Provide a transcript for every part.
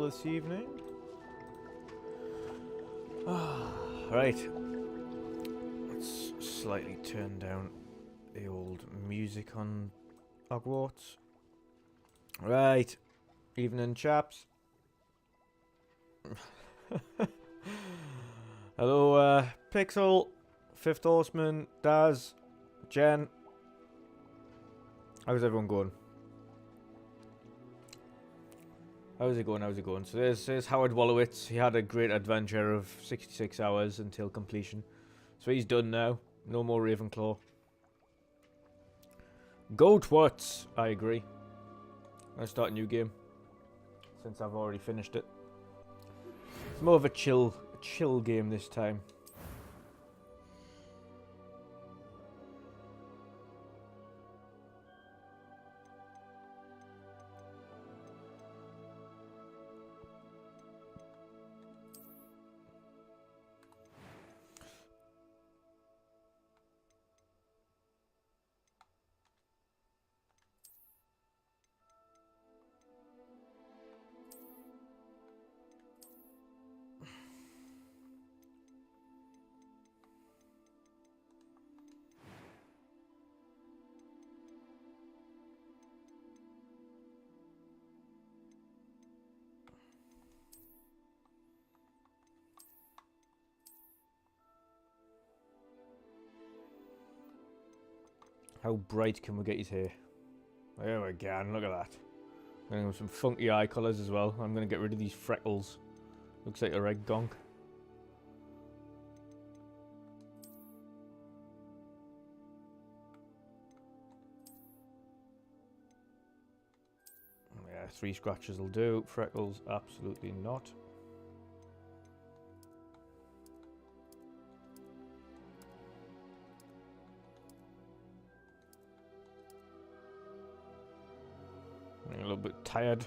this evening. Right. Let's slightly turn down the old music on Hogwarts. Right. Evening, chaps. Hello, Pixel, Fifth Horseman, Daz, Jen. How's everyone going? How's it going? How's it going? So there's Howard Wolowitz. He had a great adventure of 66 hours until completion. So he's done now. No more Ravenclaw. Go twats! I agree. I'll start a new game. Since I've already finished it. It's more of a chill game this time. How bright can we get his hair? There we go, look at that. I'm going to have some funky eye colours as well. I'm going to get rid of these freckles. Looks like a red gonk. Yeah, 3 scratches will do. Freckles, absolutely not. I'm a little bit tired.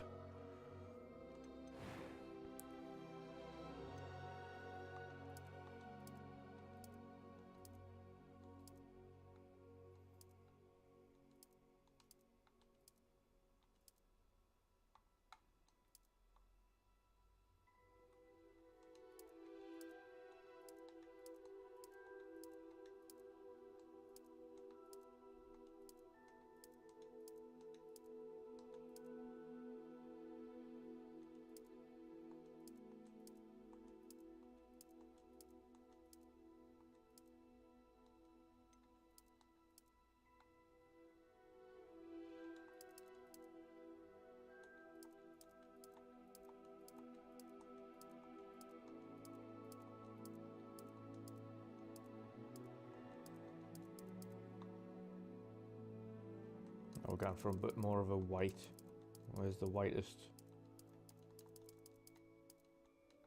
We're going for a bit more of a white. Where's the whitest?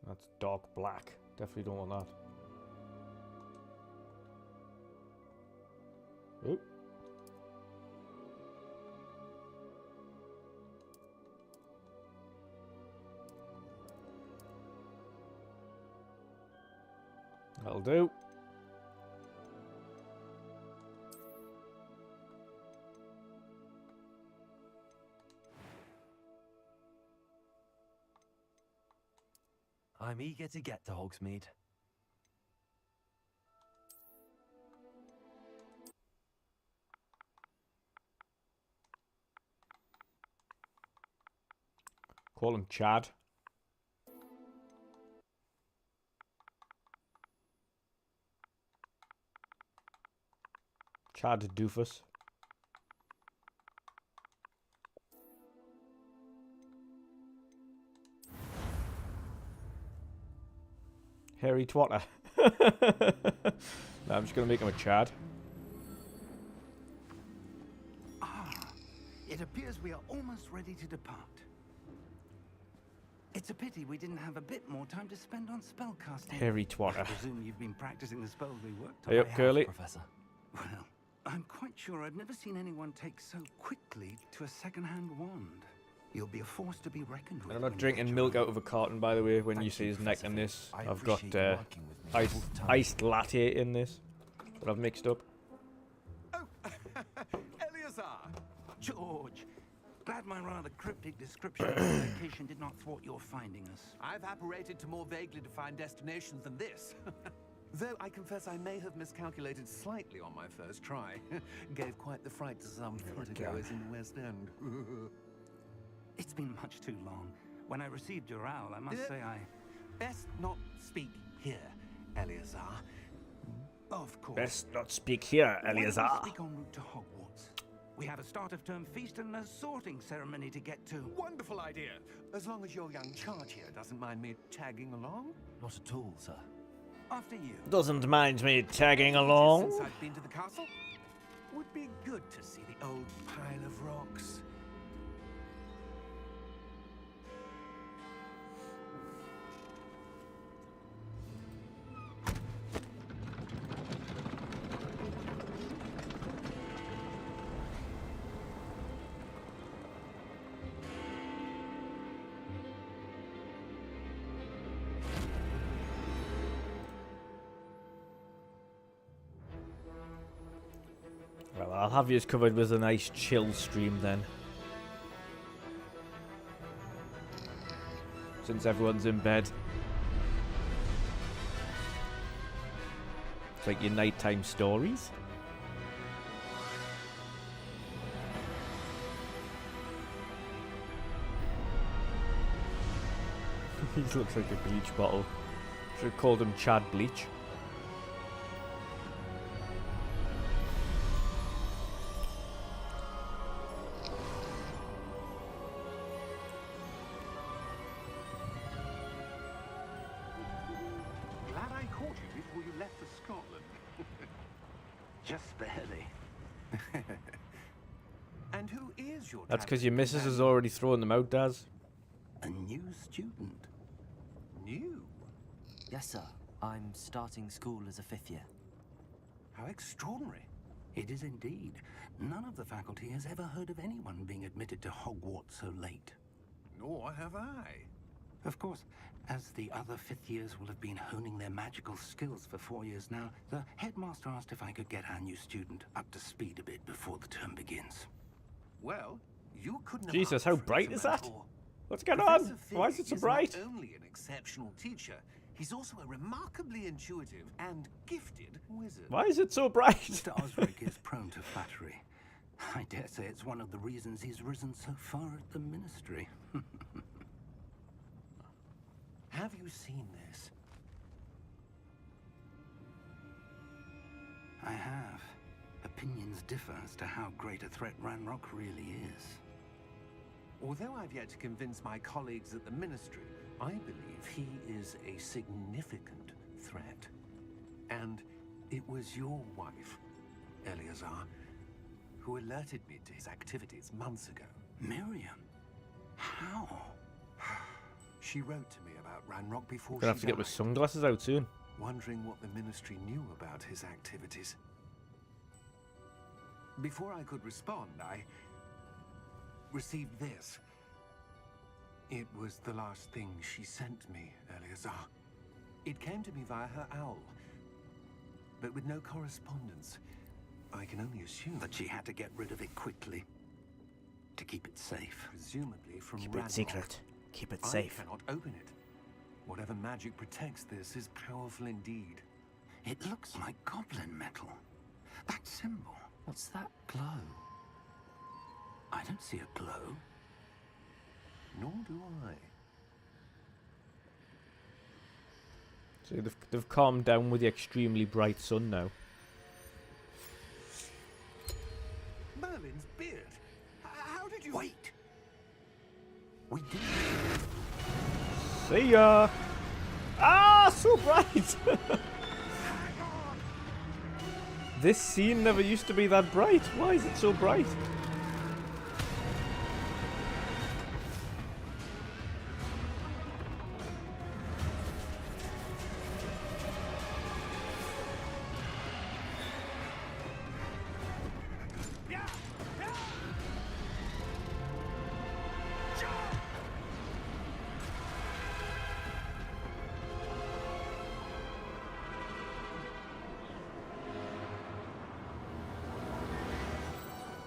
That's dark black. Definitely don't want that. Oop. That'll do. I'm eager to get to Hogsmeade. Call him Chad. Chad Doofus. Harry Twatter. No, I'm just going to make him a Chad. It appears we are almost ready to depart. It's a pity we didn't have a bit more time to spend on spellcasting. Harry Twatter. I presume you've been practicing the spells we worked on. Hey up, Curly. Professor. Well, I'm quite sure I've never seen anyone take so quickly to a second-hand wand. You'll be a force to be reckoned with. And I'm not drinking milk out of a carton, by the way, when you see his neck in this. I've got iced latte in this that I've mixed up. Oh, Eleazar! George, Glad my rather cryptic description of the location did not thwart your finding us. I've apparated to more vaguely defined destinations than this. Though I confess I may have miscalculated slightly on my first try. Gave quite the fright to some theatergoers in the West End. It's been much too long. When I received your owl, I must say I... Best not speak here, Eleazar. Of course. Best not speak here, Why don't we Eleazar. speak en route to Hogwarts? We have a start-of-term feast and a sorting ceremony to get to. Wonderful idea. As long as your young charge here doesn't mind me tagging along. Not at all, sir. After you. Doesn't mind me tagging along. Since I've been to the castle, would be good to see the old pile of rocks. Well, I'll have yours covered with a nice chill stream then. Since everyone's in bed. It's like your nighttime stories. He looks like a bleach bottle. Should have called him Chad Bleach. Glad I caught you before you left for Scotland. Just barely. And who is your That's because your talented missus has companion? already thrown them out, Daz. A new student. New? Yes, sir. I'm starting school as a 5th year. How extraordinary. It is indeed. None of the faculty has ever heard of anyone being admitted to Hogwarts so late. Nor have I. Of course, as the other 5th years will have been honing their magical skills for 4 years now, the headmaster asked if I could get our new student up to speed a bit before the term begins. Well, you couldn't have Jesus, asked how for a bright better is that? mentor. What's going Professor on? Fig Why is it so is bright? not only an exceptional teacher, he's also a remarkably intuitive and gifted wizard. Why is it so bright? Mr. Osric is prone to flattery. I dare say it's one of the reasons he's risen so far at the ministry. Have you seen this? I have. Opinions differ as to how great a threat Ranrock really is. Although I've yet to convince my colleagues at the ministry, I believe he is a significant threat. And it was your wife, Eleazar, who alerted me to his activities months ago. Miriam? How? She wrote to me about Ranrock before Gonna have she to get my died, sunglasses out soon. wondering what the ministry knew about his activities. Before I could respond, I received this. It was the last thing she sent me, Eleazar. It came to me via her owl, but with no correspondence. I can only assume That she had to get rid of it quickly. To keep it safe. presumably from Keep Ranrock. it secret. Keep it I safe. cannot open it. Whatever magic protects this is powerful indeed. It looks like goblin metal. That symbol. What's that glow? I don't see a glow. Nor do I. So they've calmed down with the extremely bright sun now. Merlin's beard. How did you... Wait! We did. See ya! Ah, so bright! This scene never used to be that bright. Why is it so bright?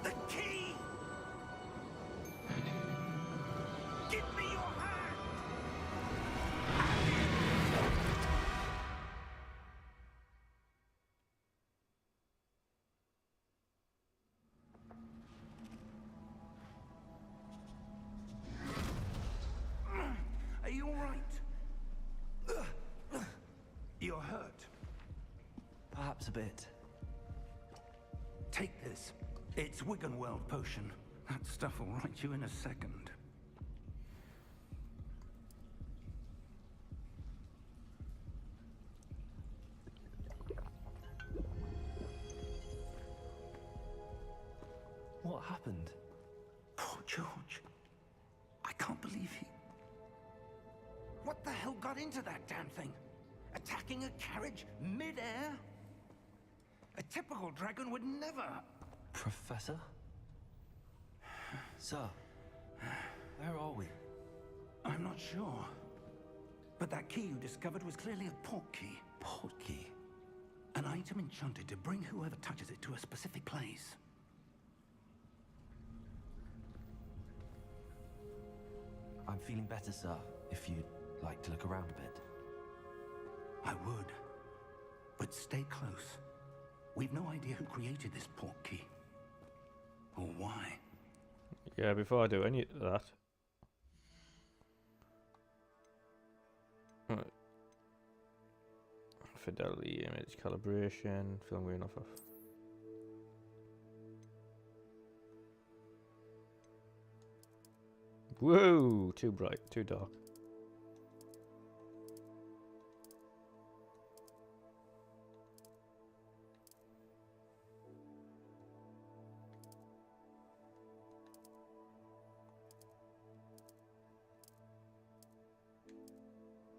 The key! You're hurt. Perhaps a bit. Take this. It's Wiggenweld potion. That stuff will right you in a second. What happened? Poor George. I can't believe he... What the hell got into that damn thing? Attacking a carriage mid-air? A typical dragon would never... Professor? Sir, where are we? I'm not sure. But that key you discovered was clearly a port key. Port key? An item enchanted to bring whoever touches it to a specific place. I'm feeling better, sir, if you'd like to look around a bit. I would. But stay close. We've no idea who created this port key. Or why. Yeah, before I do any of that. Right. Fidelity, image calibration, film green off. Whoa! Too bright, too dark.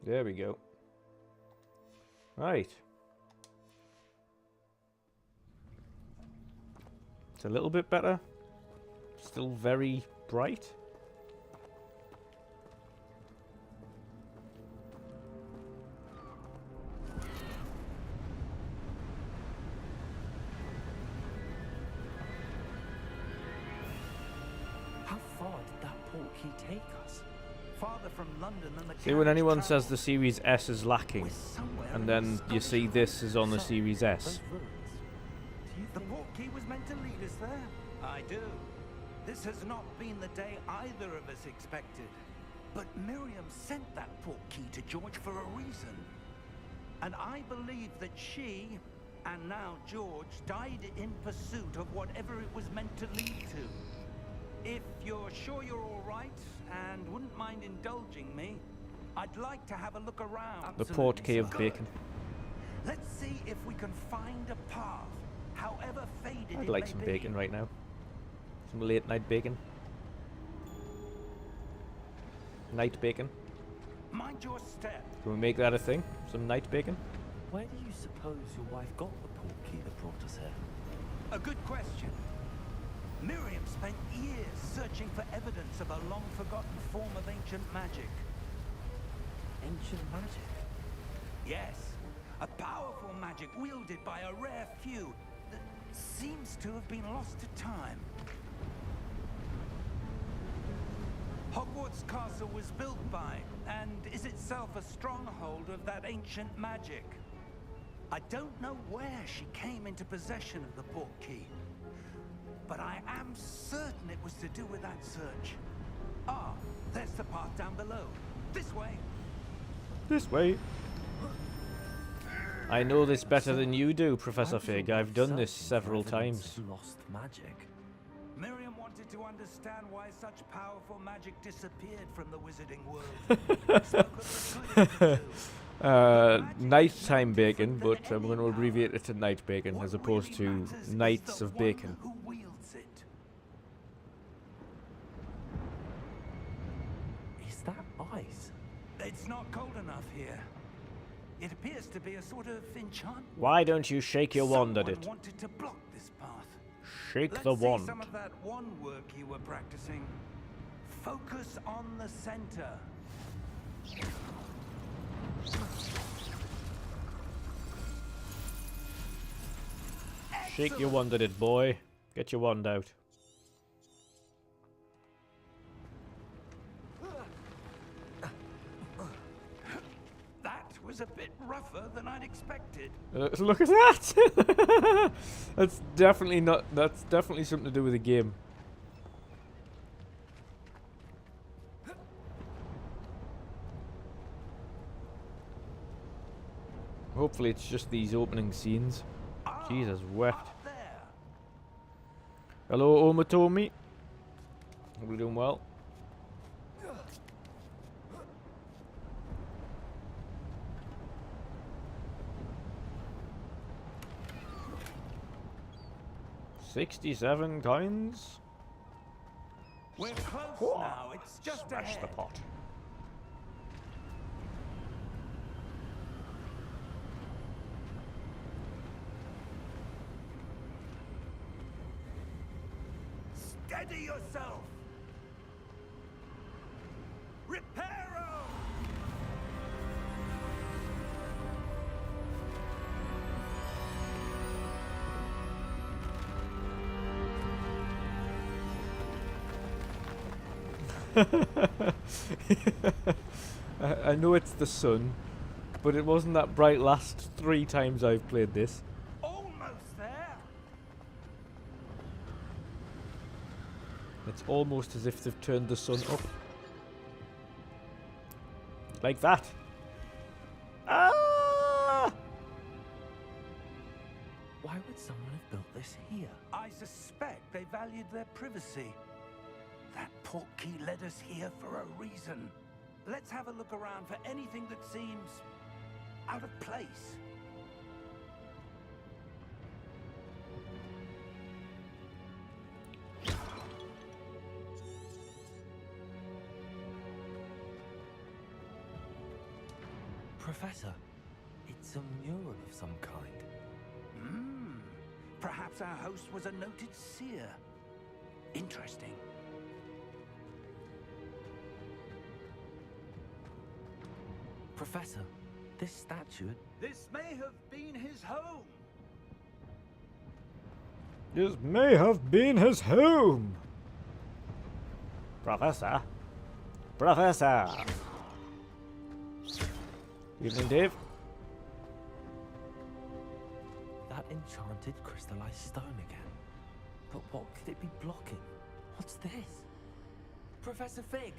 There we go. Right. It's a little bit better. Still very bright. How far did that port key take us? Farther from London than the See, when carriage anyone traveled. says the Series S is lacking, We're somewhere and in then the you see this is on the Sir, Series S. those ruins. Do you The think... port key was meant to lead us there. I do. This has not been the day either of us expected. But Miriam sent that port key to George for a reason. And I believe that she, and now George, died in pursuit of whatever it was meant to lead to. If you're sure you're all right, and wouldn't mind indulging me, I'd like to have a look around. The port key of Good. bacon. Let's see if we can find a path, however faded I'd it like may some be. bacon right now. Some late night bacon. Night bacon. Mind your step. Can we make that a thing? Some night bacon? Where do you suppose your wife got the port key that brought us here? A good question. Miriam spent years searching for evidence of a long-forgotten form of ancient magic. Ancient magic? Yes, a powerful magic wielded by a rare few that seems to have been lost to time. Hogwarts Castle was built by, and is itself a stronghold of that ancient magic. I don't know where she came into possession of the port key, but I am certain it was to do with that search. Ah, there's the path down below. This way. This way. I know this better than you do, Professor Fig. I've done this several times. Lost magic. Miriam wanted to understand why such powerful magic disappeared from the wizarding world. Spoke of the good it could do. Nighttime bacon, but I'm going to abbreviate it to night bacon as opposed What to really matters is nights the of one bacon. who wields it. Is that ice? It's not cold enough here. It appears to be a sort of enchantment. Why don't you shake your wand at Someone it? wanted to block this path. Shake Let's the see wand. some of that one work you were practicing. Focus on the center. Shake your wand at it, boy. Get your wand out. That was a bit rougher than I'd expected. Look at that! That's definitely not. That's definitely something to do with the game. Hopefully it's just these opening scenes. Jesus wept. Up there. Hello, Omatomi. Hope you're doing well. $67 coins. We're close Whoa. now. It's just Smash ahead. the pot. Steady yourself. Reparo. I know it's the sun, but it wasn't that bright last 3 times I've played this. Almost there. It's almost as if they've turned the sun up. Like that. Ah! Why would someone have built this here? I suspect they valued their privacy. That portkey led us here for a reason. Let's have a look around for anything that seems out of place. Professor, it's a mural of some kind. Perhaps our host was a noted seer. Interesting. Professor, this statue... This may have been his home. This may have been his home. Professor. Professor. Evening, Dave. That enchanted crystallized stone again. But what could it be blocking? What's this? Professor Fig!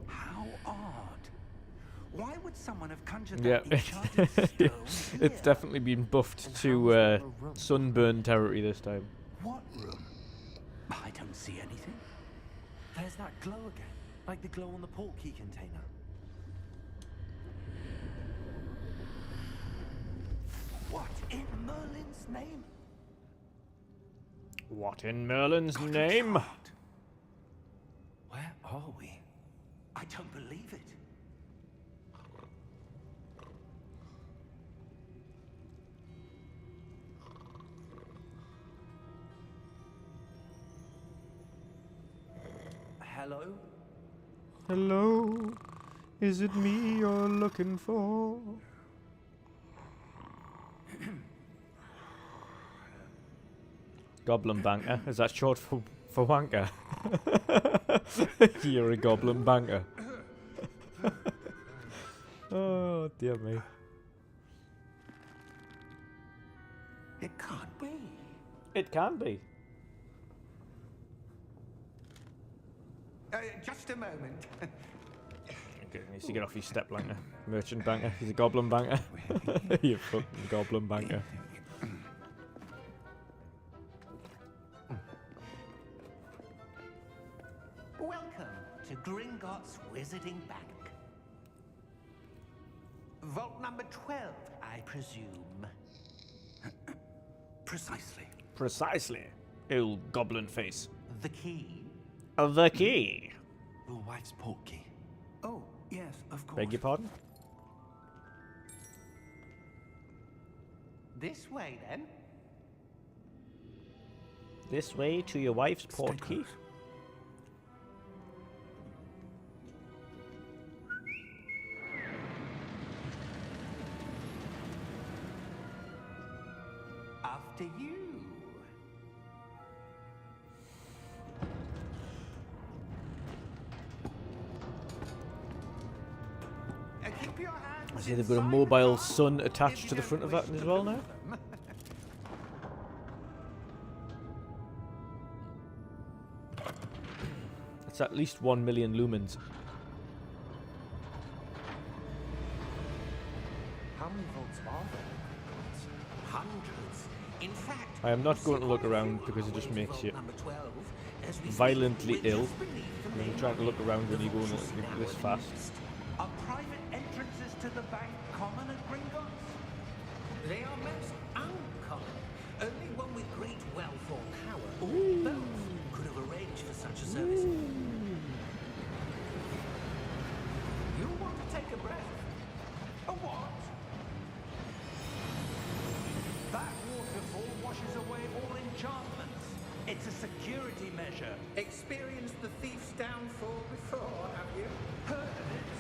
How odd. Why would someone have conjured Yeah, that enchanted stone it's here? definitely been buffed to sunburn territory this time. What room? I don't see anything. There's that glow again. Like the glow on the portkey container. What in Merlin's name? What in Merlin's God, it's name? hard. Where are we? I don't believe it. Hello? Hello? Is it me you're looking for? Goblin banker. Is that short for wanker? You're a goblin banker. Oh, dear me. It can't be. It can be. Just a moment. Okay, needs to get off his step banker. Merchant banker. He's a goblin banker. You fucking goblin banker. Welcome to Gringotts Wizarding Bank. Vault number 12, I presume. Precisely. Precisely. Old goblin face. The key. The key. Your wife's portkey. Oh, yes, of course. Beg your pardon? This way, then. This way to your wife's Stay portkey. close. After you. I see they've got a mobile sun attached to the front of that as well now. That's at least 1 million lumens. How many volts are there? Hundreds. In fact, I am not going to look around because it just makes you number 12, as we violently speak, ill. which is believed to When be you're trying to look around when you're going volts like now this fast. east. Are private entrances to the bank common at Gringotts? They are most uncommon. Only one with great wealth or power, or both, could have arranged for such a service. You want to take a breath? A what? That waterfall washes away all enchantments. It's a security measure. Experienced the thief's downfall before, have you? Heard of it?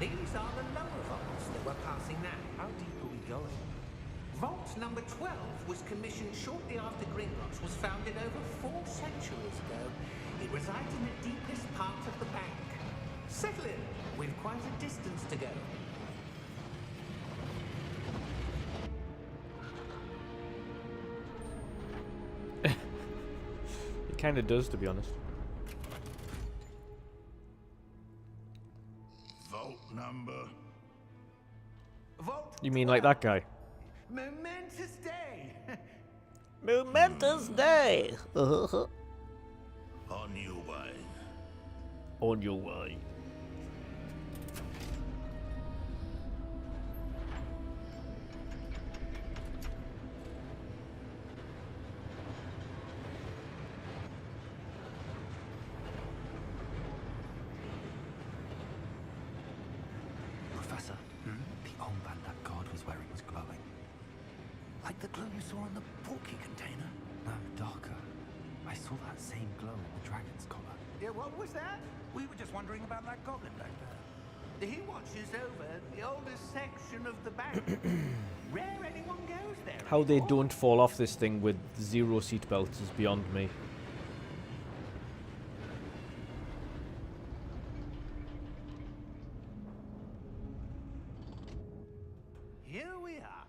These are the lower vaults that we're passing now. How deep are we going? Vault number 12 was commissioned shortly after Gringotts was founded over 4 centuries ago. It resides in the deepest part of the bank. Settle in. We've quite a distance to go. It kind of does, to be honest. Vault number. Vault You mean like that guy? Momentous day. Momentous day. On your way. On your way. Professor, the armband that guard was wearing was glowing. Like the glow you saw in the porky container? No, darker. I saw that same glow in the dragon's collar. Yeah, what was that? We were just wondering about that goblin back there. He watches over the oldest section of the bank. Rare anyone goes there. How they anymore. don't fall off this thing with 0 seatbelts is beyond me. Here we are.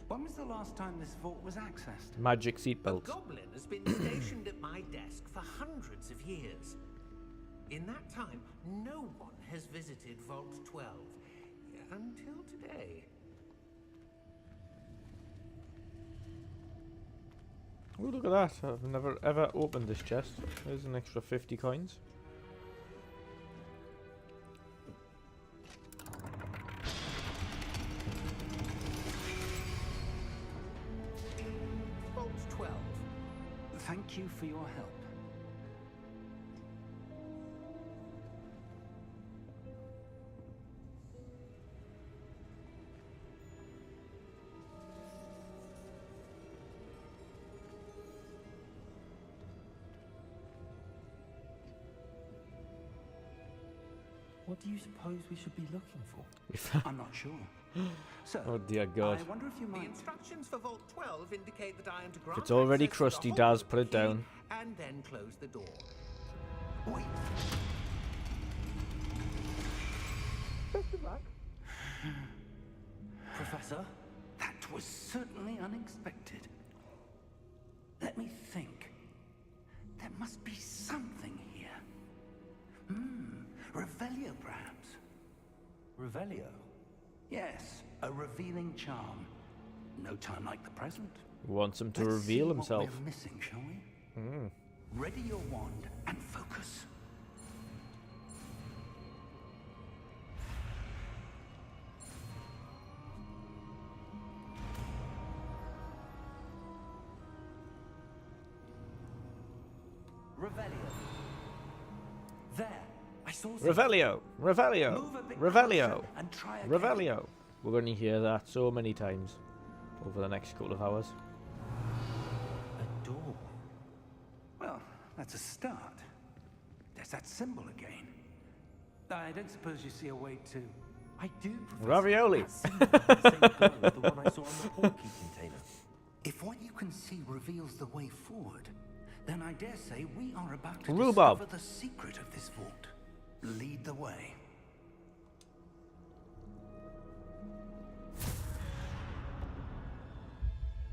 When was the last time this vault was accessed? Magic A seatbelts. goblin has been stationed at my desk for hundreds of years. In that time, no one has visited Vault 12 until today. Oh, look at that. I've never ever opened this chest. There's an extra 50 coins. Vault 12. Thank you for your help. What do you suppose we should be looking for? I'm not sure. So, Oh dear God. I wonder if you The might... instructions for Vault 12 indicate that I am to grant it's already access to the crusty, Hogwarts Daz, put it key down. And then close the door. Wait. Professor, that was certainly unexpected. Let me think. There must be something here. Revelio, perhaps. Revelio? Yes, a revealing charm. No time like the present. Wants him to Let's reveal see himself. What we're missing, shall we? Ready your wand and focus. Revelio. There, I saw something. Revelio! Revelio! Move a bit Revelio! closer and try again. Revelio! We're going to hear that so many times over the next couple of hours. A door. Well, that's a start. There's that symbol again. I don't suppose you see a way to... I do, Professor. Ravioli! That symbol is the same glow as the one I saw in the porky container. If what you can see reveals the way forward, then I dare say we are about to Rhubarb. discover the secret of this vault. Lead the way.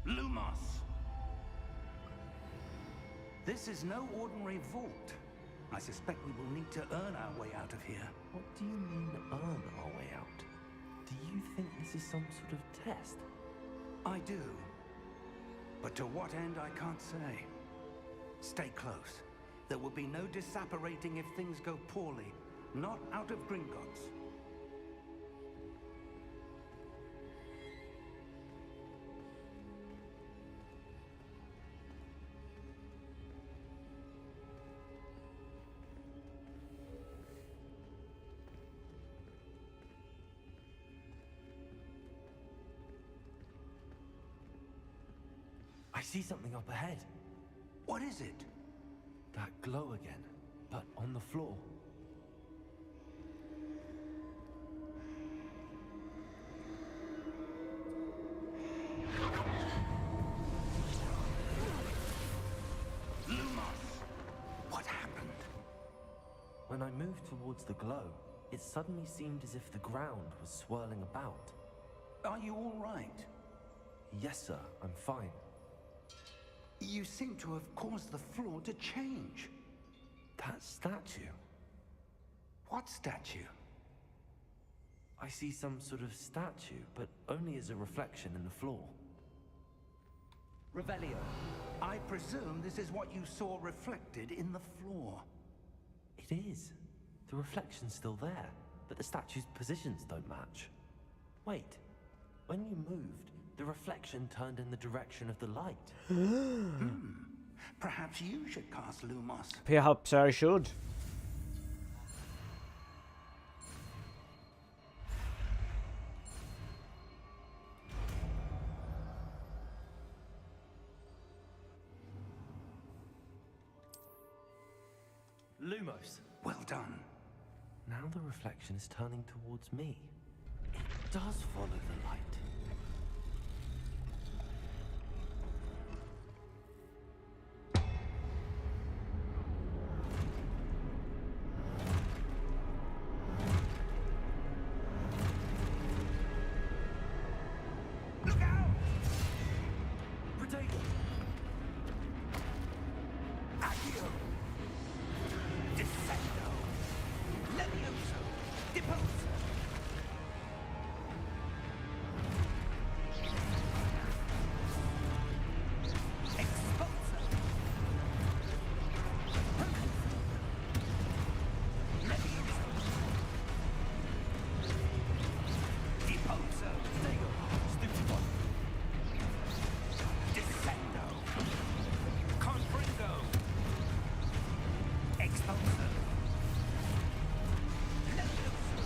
Lumos! This is no ordinary vault. I suspect we will need to earn our way out of here. What do you mean, earn our way out? Do you think this is some sort of test? I do. But to what end, I can't say. Stay close. There will be no disapparating if things go poorly. Not out of Gringotts. I see something up ahead. What is it? That glow again, but on the floor. Lumos! What happened? When I moved towards the glow, it suddenly seemed as if the ground was swirling about. Are you all right? Yes, sir, I'm fine. You seem to have caused the floor to change. That statue? What statue? I see some sort of statue, but only as a reflection in the floor. Revelio, I presume this is what you saw reflected in the floor. It is. The reflection's still there, but the statue's positions don't match. Wait, when you moved, the reflection turned in the direction of the light. Perhaps you should cast Lumos. Perhaps I should. Lumos. Well done. Now the reflection is turning towards me. It does follow the light. Look out! Potato! Accio! Descendo! Levioso! Deposa! Expulsa! Levioso! Deposa! Stupid one! Descendo! Confringo! Expulsa! Levioso!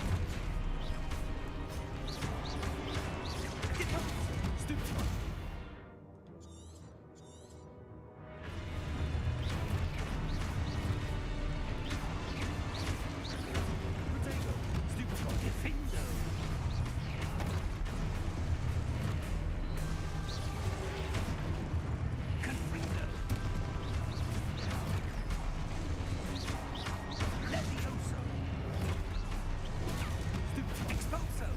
Deposa! Stupid one! Potato! Stupid one! Defindo! Confringo! Levioso! Expulso!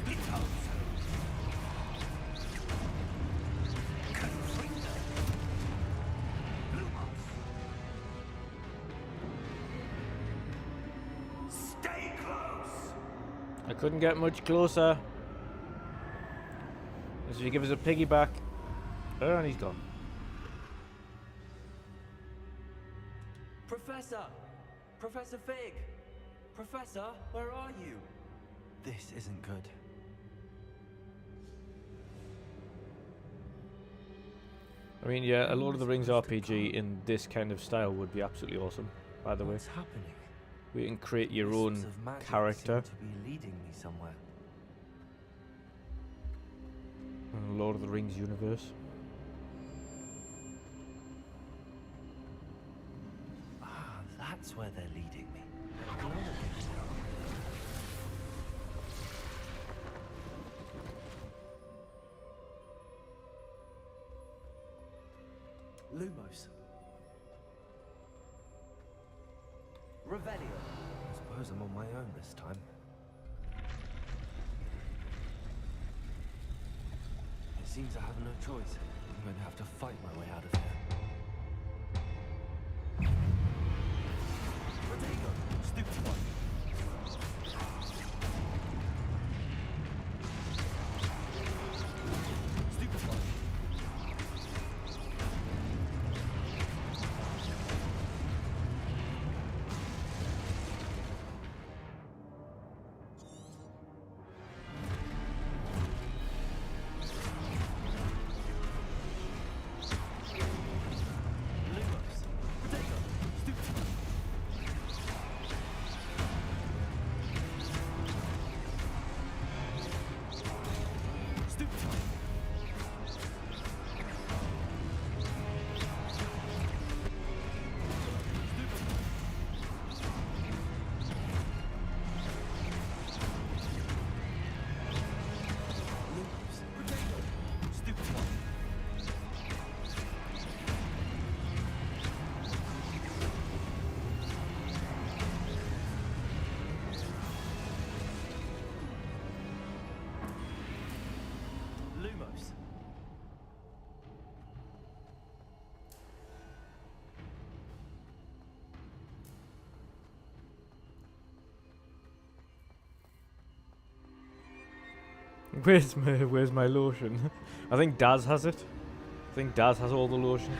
Deposo! Confringo! Lumos! Stay close! I couldn't get much closer. As if you give us a piggyback. Oh, and he's gone. Professor! Professor Fig! Professor, where are you? This isn't good. I mean, yeah, a Lord of the Rings RPG in this kind of style would be absolutely awesome, by the way. What's happening? We can create your Wisps own of magic character seem to be leading me somewhere. in the Lord of the Rings universe. Ah, that's where they're leading me. Lumos. Revelio. I suppose I'm on my own this time. Seems I have no choice. I'm going to have to fight my way out of here. Rodrigo, stupid one. Stupid one. Where's my lotion? I think Daz has it. I think Daz has all the lotion.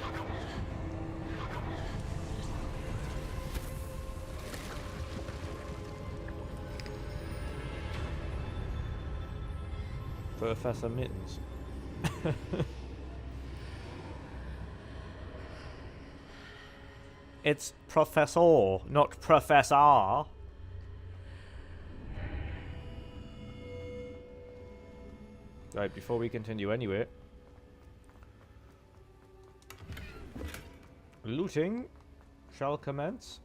Professor Mittens. It's Professor, not Professor. Right, before we continue anyway. Looting shall commence.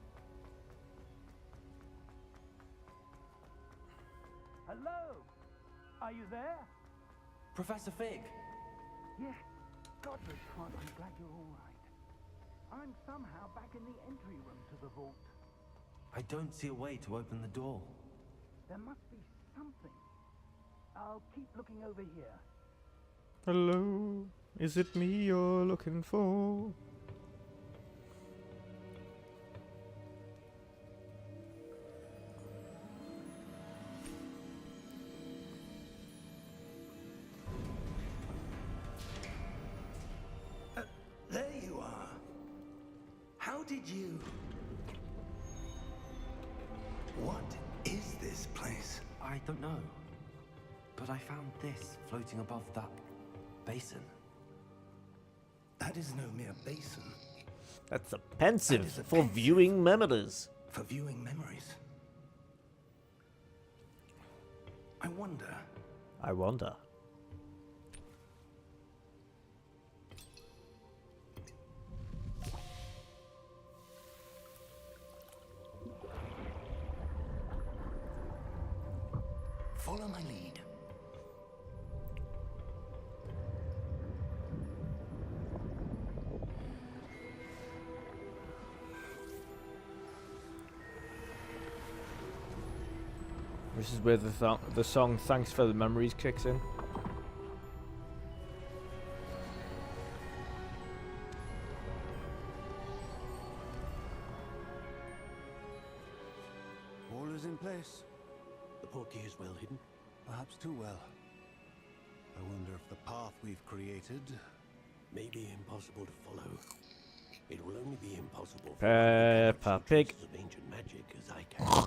Hello? Are you there? Professor Fig. Yeah. Godless heart, I'm glad you're all right. I'm somehow back in the entry room to the vault. I don't see a way to open the door. There must be something. I'll keep looking over here. Hello, is it me you're looking for? There you are. How did you... What is this place? I don't know. But I found this floating above that basin. That is no mere basin. That's a pensive That is a for pensive. viewing memories. For viewing memories. I wonder... I wonder. Follow my lead. This is where the song "Thanks for the Memories" kicks in. All is in place. The portkey is well hidden. Perhaps too well. I wonder if the path we've created... May be impossible to follow. It will only be impossible for Peppa Pig. traces of ancient magic as I can.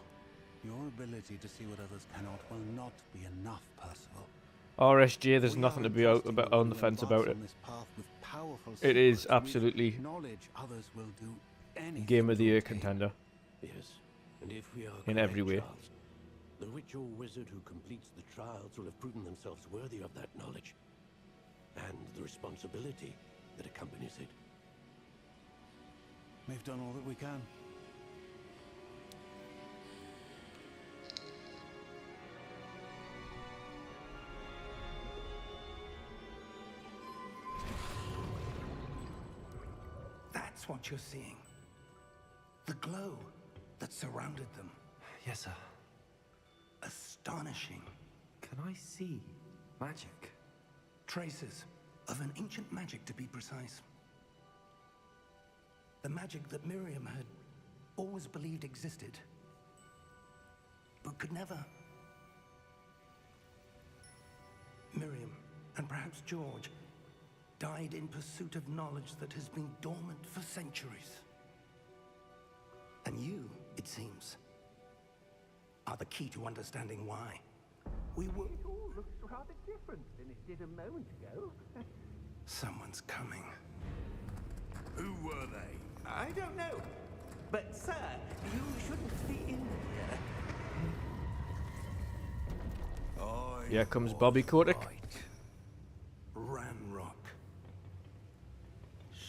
Your ability to see what others cannot will not be enough, Percival. RSG, there's We nothing are to be entrusting you on the to fence advance about it. on this path with powerful It is secrets with absolutely knowledge others will do anything Game of the to Year obtain. contender. Yes, and if we are In correct, every way. Charles, the ritual wizard who completes the trials will have proven themselves worthy of that knowledge and the responsibility that accompanies it. We've done all that we can. That's what you're seeing. The glow that surrounded them. Yes, sir. Astonishing. Can I see magic? Traces of an ancient magic, to be precise. The magic that Miriam had always believed existed, but could never. Miriam, and perhaps George, died in pursuit of knowledge that has been dormant for centuries. And you, it seems, are the key to understanding why. It all looks rather different than it did a moment ago. Someone's coming. Who were they? I don't know. But, sir, you shouldn't be in here. Here comes Bobby Kotick. Ranrock.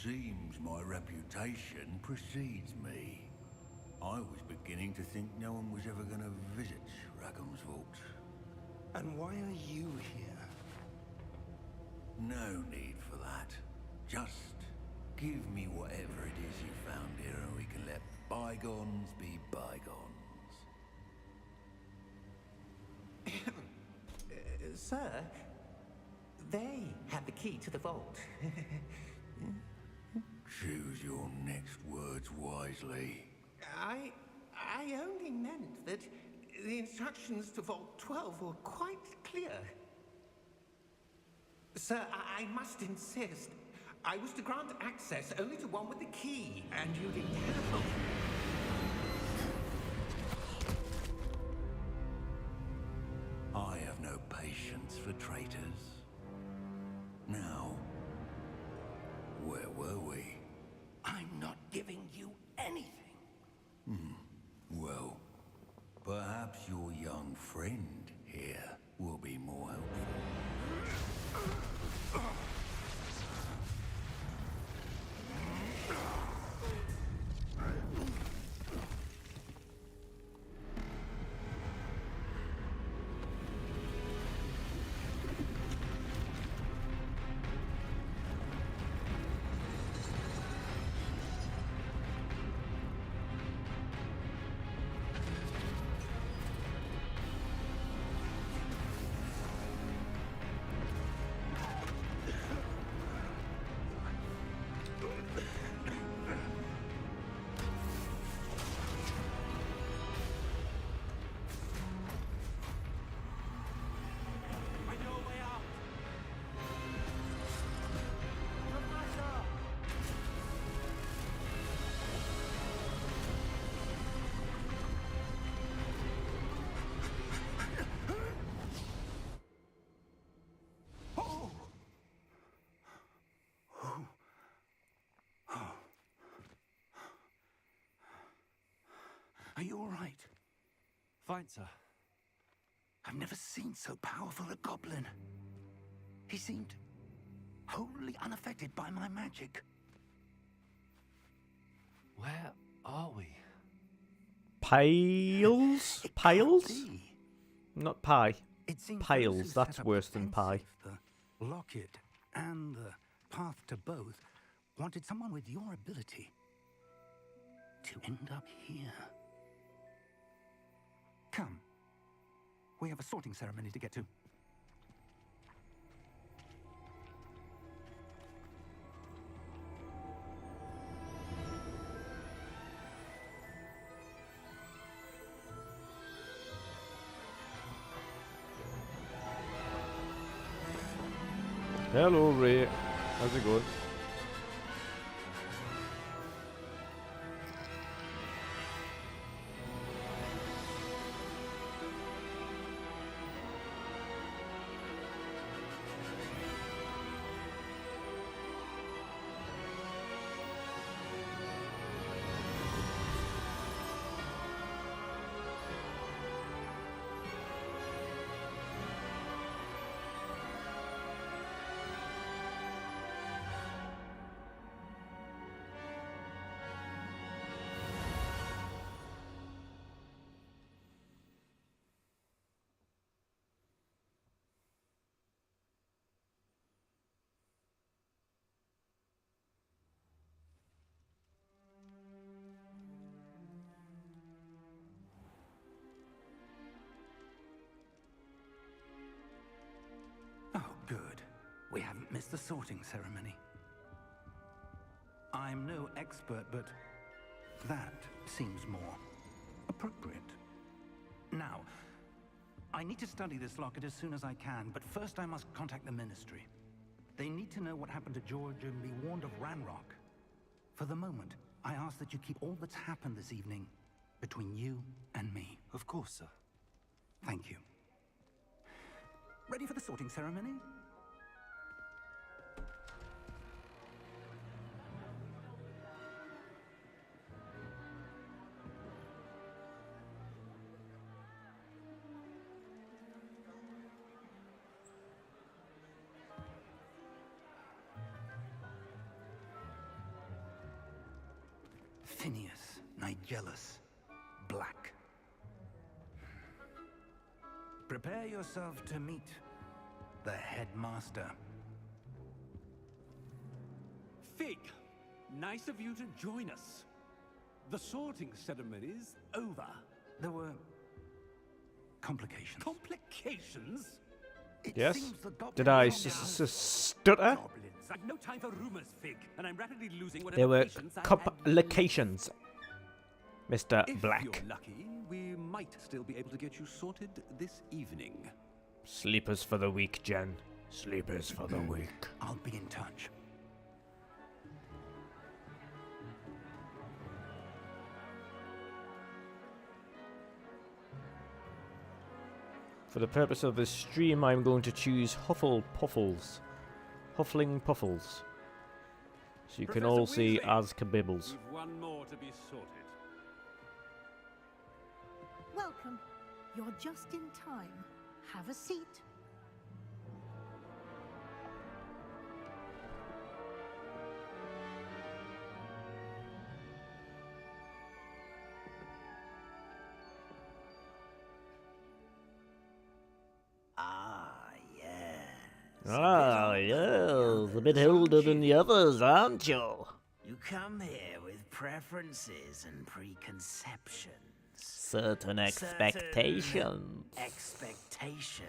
Seems my reputation precedes me. I was beginning to think no one was ever going to visit Rackham's vault. And why are you here? No need for that. Just give me whatever it is you found here and we can let bygones be bygones. Sir, they have the key to the vault. Choose your next words wisely. I only meant that the instructions to Vault 12 were quite clear. Sir, I must insist. I was to grant access only to one with the key, and you didn't have. I have no patience for traitors. Now, where were we? I'm not giving you anything. Well, perhaps your young friend here will be more helpful. Are you all right? Fine, sir. I've never seen so powerful a goblin. He seemed wholly unaffected by my magic. Where are we? Piles? It Piles? can't be. Not pie. It seems Piles, those who that's set up worse the than pie. fences, the locket and the path to both wanted someone with your ability to end up here. Come. We have a sorting ceremony to get to. Hello, Ray. How's it going? miss the sorting ceremony. I'm no expert, but that seems more appropriate. Now, I need to study this locket as soon as I can, but first I must contact the Ministry. They need to know what happened to George and be warned of Ranrock. For the moment, I ask that you keep all that's happened this evening between you and me. Of course, sir. Thank you. Ready for the sorting ceremony? Phineas, Nigellus, Black. Prepare yourself to meet the headmaster. Fig, nice of you to join us. The sorting ceremony's over. There were complications. Complications? It Yes? seems the goblins Did I are now- stutter? Goblins. I've no time for rumors, Fig, and I'm rapidly losing whatever There were patience I had. complications, Mr. If Black. you're lucky, we might still be able to get you sorted this evening. Sleepers for the weak, Jen. Sleepers for the weak. I'll be in touch. For the purpose of this stream, I'm going to choose Hufflepuffles. Huffling Puffles. So you can Professor all see Weasley, as Kabibbles. We've one more to be sorted. Welcome. You're just in time. Have a seat. Ah, yes. Ah, yes. A bit older than the others, aren't you? You come here with preferences and preconceptions. Certain expectations. Expectations.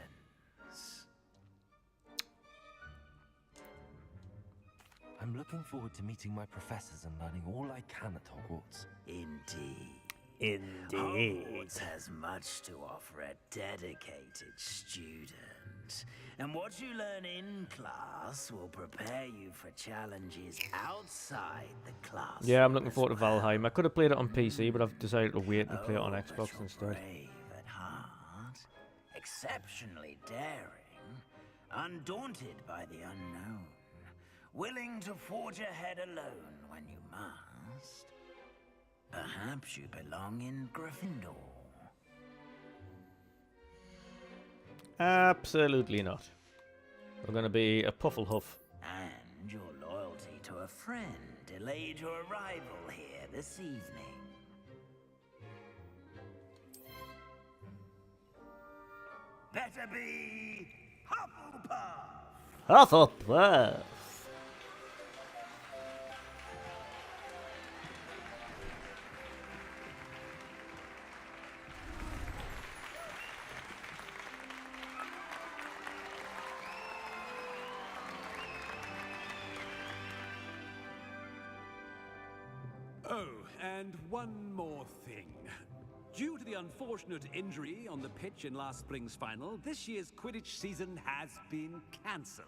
I'm looking forward to meeting my professors and learning all I can at Hogwarts. Indeed. Indeed. Hogwarts has much to offer a dedicated student. And what you learn in class will prepare you for challenges outside the class. Yeah, I'm looking forward to Valheim. I could have played it on PC, but I've decided to wait and play it on Xbox but you're instead. Brave at heart, exceptionally daring, undaunted by the unknown, willing to forge ahead alone when you must. Perhaps you belong in Gryffindor. Absolutely not. We're going to be a Pufflehuff. And your loyalty to a friend delayed your arrival here this evening. Better be Hufflepuff! Hufflepuff. Oh, and one more thing. Due to the unfortunate injury on the pitch in last spring's final, this year's Quidditch season has been cancelled.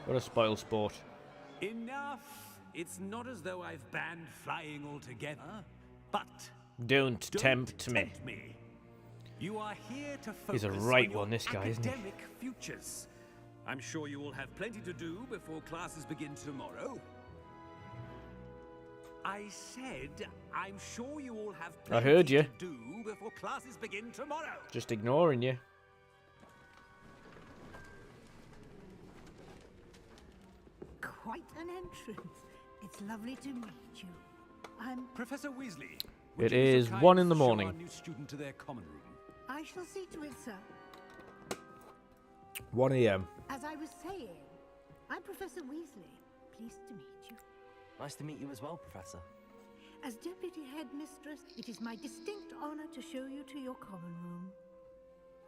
What a spoil sport. Enough! It's not as though I've banned flying altogether, but Don't don't tempt me. me. You are here to focus He's a right on your one, this guy, isn't he? academic futures. I'm sure you will have plenty to do before classes begin tomorrow. I said, I'm sure you all have I plenty heard you. to do before classes begin tomorrow. Just ignoring you. Quite an entrance. It's lovely to meet you. I'm... Professor Weasley, It would you be so is kind 1 in the to show morning. our new student to their common room? I shall see to it, sir. 1 AM. As I was saying, I'm Professor Weasley. Pleased to meet you. Nice to meet you as well, Professor. As Deputy Headmistress, it is my distinct honor to show you to your common room.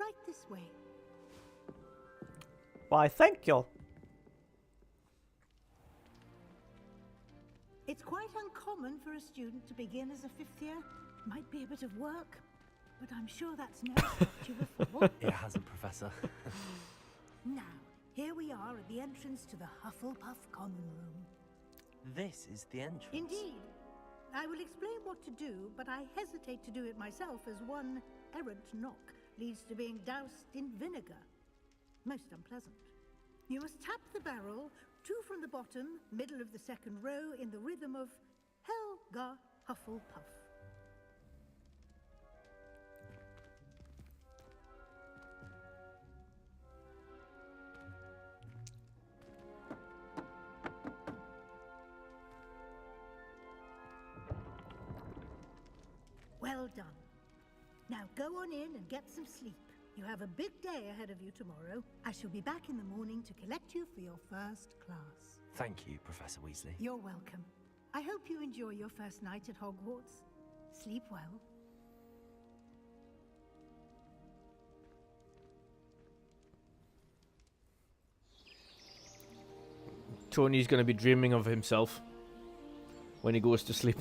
Right this way. Why, thank you. It's quite uncommon for a student to begin as a 5th year. Might be a bit of work, but I'm sure that's never stopped you before. It hasn't, Professor. Now, here we are at the entrance to the Hufflepuff Common Room. This is the entrance. Indeed. I will explain what to do, but I hesitate to do it myself as one errant knock leads to being doused in vinegar. Most unpleasant. You must tap the barrel, 2 from the bottom, middle of the 2nd row, in the rhythm of Helga Hufflepuff. Well done. Now go on in and get some sleep. You have a big day ahead of you tomorrow. I shall be back in the morning to collect you for your first class. Thank you, Professor Weasley. You're welcome. I hope you enjoy your first night at Hogwarts. Sleep well. Tony's going to be dreaming of himself when he goes to sleep.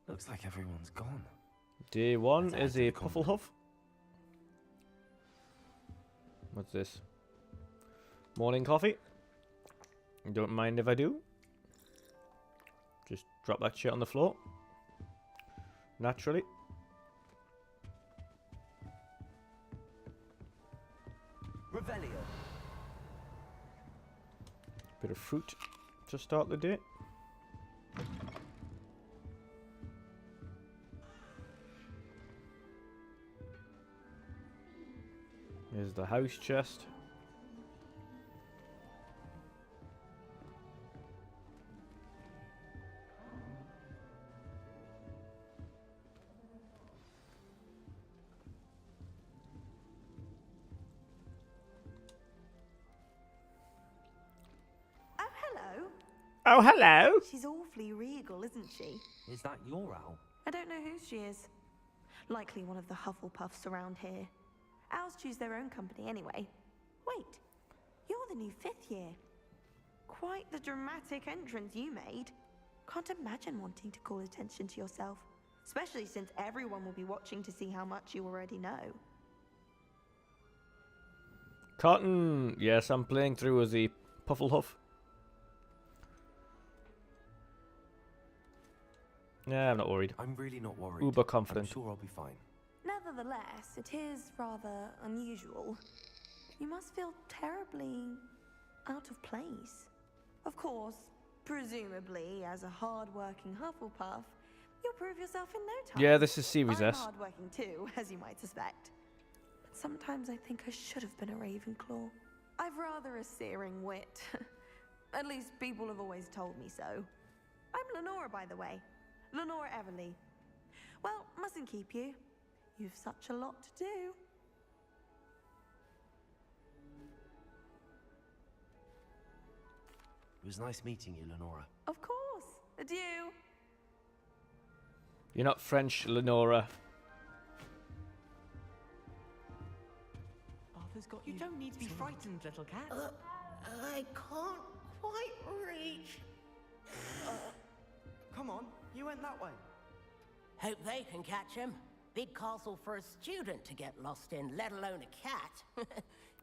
Looks like everyone's gone. Day 1 Let's is head a to the common Pufflehuff. What's this? Morning coffee. Don't mind if I do. Just drop that shit on the floor. Naturally. Revelio. Bit of fruit to start the day. Here's the house chest. Oh, hello. Oh, hello! She's awfully regal, isn't she? Is that your owl? I don't know who she is. Likely one of the Hufflepuffs around here. Owls choose their own company anyway. Wait, you're the new 5th year. Quite the dramatic entrance you made. Can't imagine wanting to call attention to yourself, especially since everyone will be watching to see how much you already know. Cotton, yes, I'm playing through as a Pufflehuff. Yeah, I'm not worried. I'm really not worried. Uber confident. I'm sure I'll be fine. Nevertheless, it is rather unusual. You must feel terribly out of place. Of course, presumably, as a hard-working Hufflepuff, you'll prove yourself in no time. Yeah, this is Series I'm S. hard-working too, as you might suspect. But sometimes I think I should have been a Ravenclaw. I've rather a searing wit. At least people have always told me so. I'm Lenora, by the way. Lenora Everly. Well, mustn't keep you. You've such a lot to do. It was nice meeting you, Lenora. Of course. Adieu. You're not French, Lenora. Arthur's got you. You don't need to be frightened, little cat. I can't quite reach. Come on, you went that way. Hope they can catch him. Big castle for a student to get lost in, let alone a cat.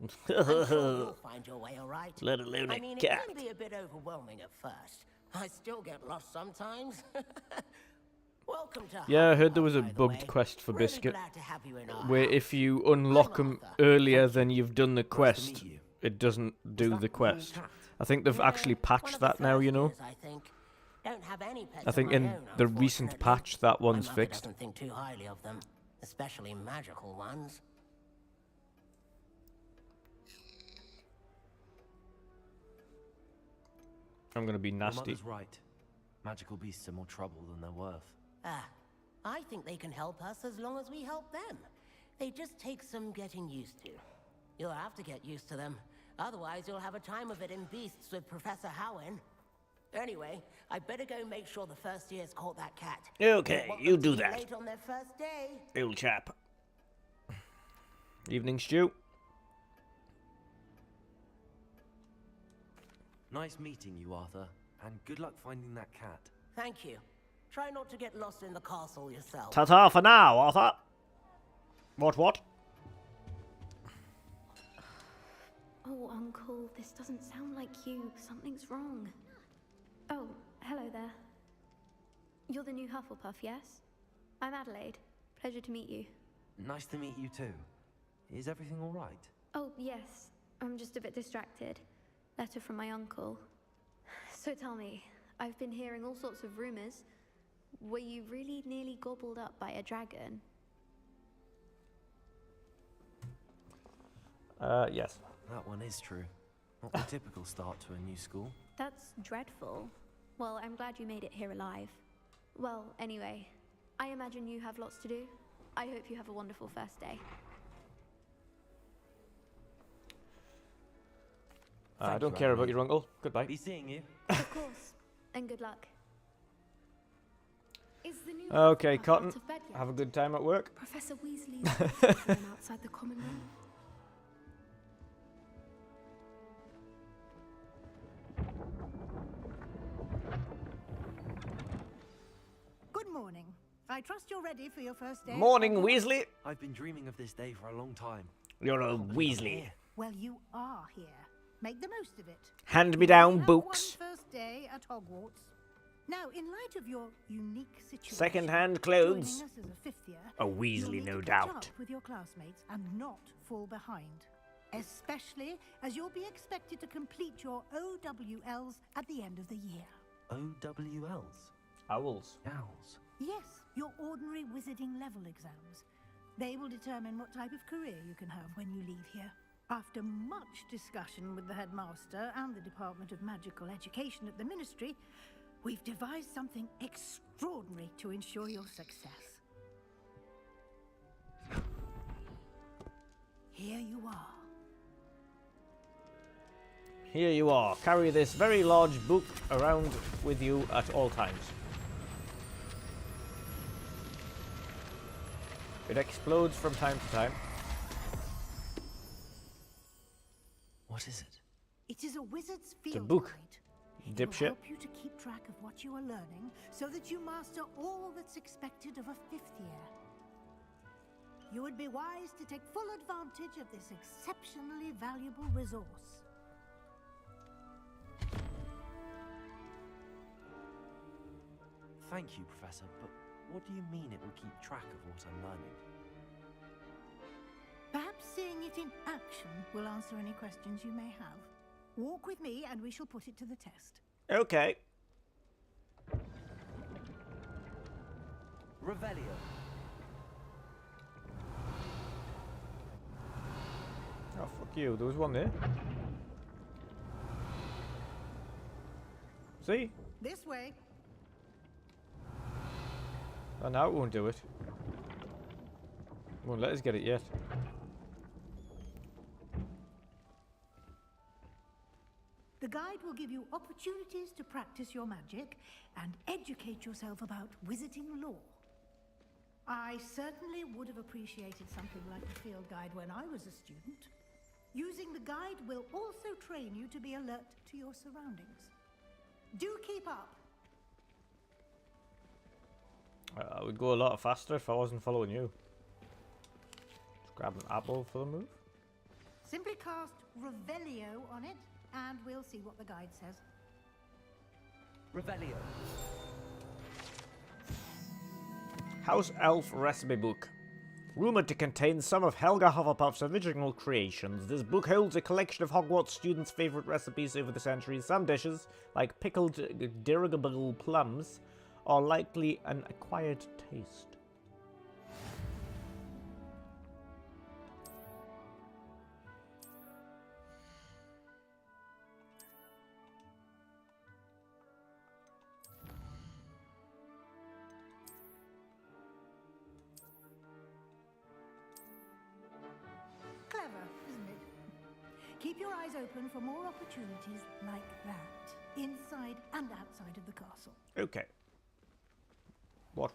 I'm sure you'll find your way all right. Let alone a I mean, cat. it can be a bit overwhelming at first. I still get lost sometimes. Welcome to Yeah, I heard there was a Hufflepuff, by the bugged way. quest for Really Biscuit, glad to have you in our where house. if you unlock them earlier than you've done the Nice to quest, meet you. it doesn't do that the your quest. cat? I think they've Yeah, actually one patched of the that now, you first know. years, I think. Don't have any pets I think of my in own, the recent unfortunately. patch that My one's mother fixed. doesn't think too highly of them, especially magical ones. I'm gonna be Your nasty. mother's right. Magical beasts are more trouble than they're worth. I think they can help us as long as we help them. They just take some getting used to. You'll have to get used to them. Otherwise, you'll have a time of it in Beasts with Professor Howin. Anyway, I better go make sure the first year's caught that cat. Okay, Want you them to do be that. Late on their first day. Old chap. Evening, Stu. Nice meeting you, Arthur. And good luck finding that cat. Thank you. Try not to get lost in the castle yourself. Ta-ta for now, Arthur. What? Oh, Uncle, this doesn't sound like you. Something's wrong. Oh, hello there. You're the new Hufflepuff, yes? I'm Adelaide. Pleasure to meet you. Nice to meet you too. Is everything all right? Oh, yes. I'm just a bit distracted. Letter from my uncle. So tell me, I've been hearing all sorts of rumors. Were you really nearly gobbled up by a dragon? Yes. That one is true. Not the typical start to a new school. That's dreadful. Well, I'm glad you made it here alive. Well, anyway, I imagine you have lots to do. I hope you have a wonderful first day. I don't care about your uncle. Goodbye. Be seeing you. Of course. And good luck. Is the new Okay, Hufflepuff Cotton. out of bed yet? Have a good time at work. Professor Weasley's waiting outside the common room. Good morning. I trust you're ready for your first day. Morning, Weasley. I've been dreaming of this day for a long time. You're a Weasley. Well, you are here. Make the most of it. Hand me You down only have books. one first day at Hogwarts. Now, in light of your unique situation, Second-hand joining clothes. us as a fifth year, A you'll Weasley, need no to catch doubt. up with your classmates and not fall behind. Especially as you'll be expected to complete your OWLs at the end of the year. OWLs? Owls. Owls. Yes, your ordinary wizarding level exams. They will determine what type of career you can have when you leave here. After much discussion with the headmaster and the Department of Magical Education at the Ministry, we've devised something extraordinary to ensure your success. Here you are. Here you are. Carry this very large book around with you at all times. It explodes from time to time. What is it? It is a wizard's field It's a book. guide. It Dipshit. will help you to keep track of what you are learning so that you master all that's expected of a fifth year. You would be wise to take full advantage of this exceptionally valuable resource. Thank you, Professor, but what do you mean it will keep track of what I'm learning? Perhaps seeing it in action will answer any questions you may have. Walk with me and we shall put it to the test. Okay. Revelio. Oh, fuck you. There was one there. See? This way. Oh, now it won't do it. Won't let us get it yet. The guide will give you opportunities to practice your magic and educate yourself about wizarding lore. I certainly would have appreciated something like the field guide when I was a student. Using the guide will also train you to be alert to your surroundings. Do keep up. I would go a lot faster if I wasn't following you. Just grab an apple for the move. Simply cast Revelio on it, and we'll see what the guide says. Revelio. House Elf Recipe Book. Rumoured to contain some of Helga Hufflepuff's original creations, this book holds a collection of Hogwarts students' favourite recipes over the centuries. Some dishes, like pickled dirigible plums, are likely an acquired taste. Clever, isn't it? Keep your eyes open for more opportunities like that. inside and outside of the castle. Okay. What?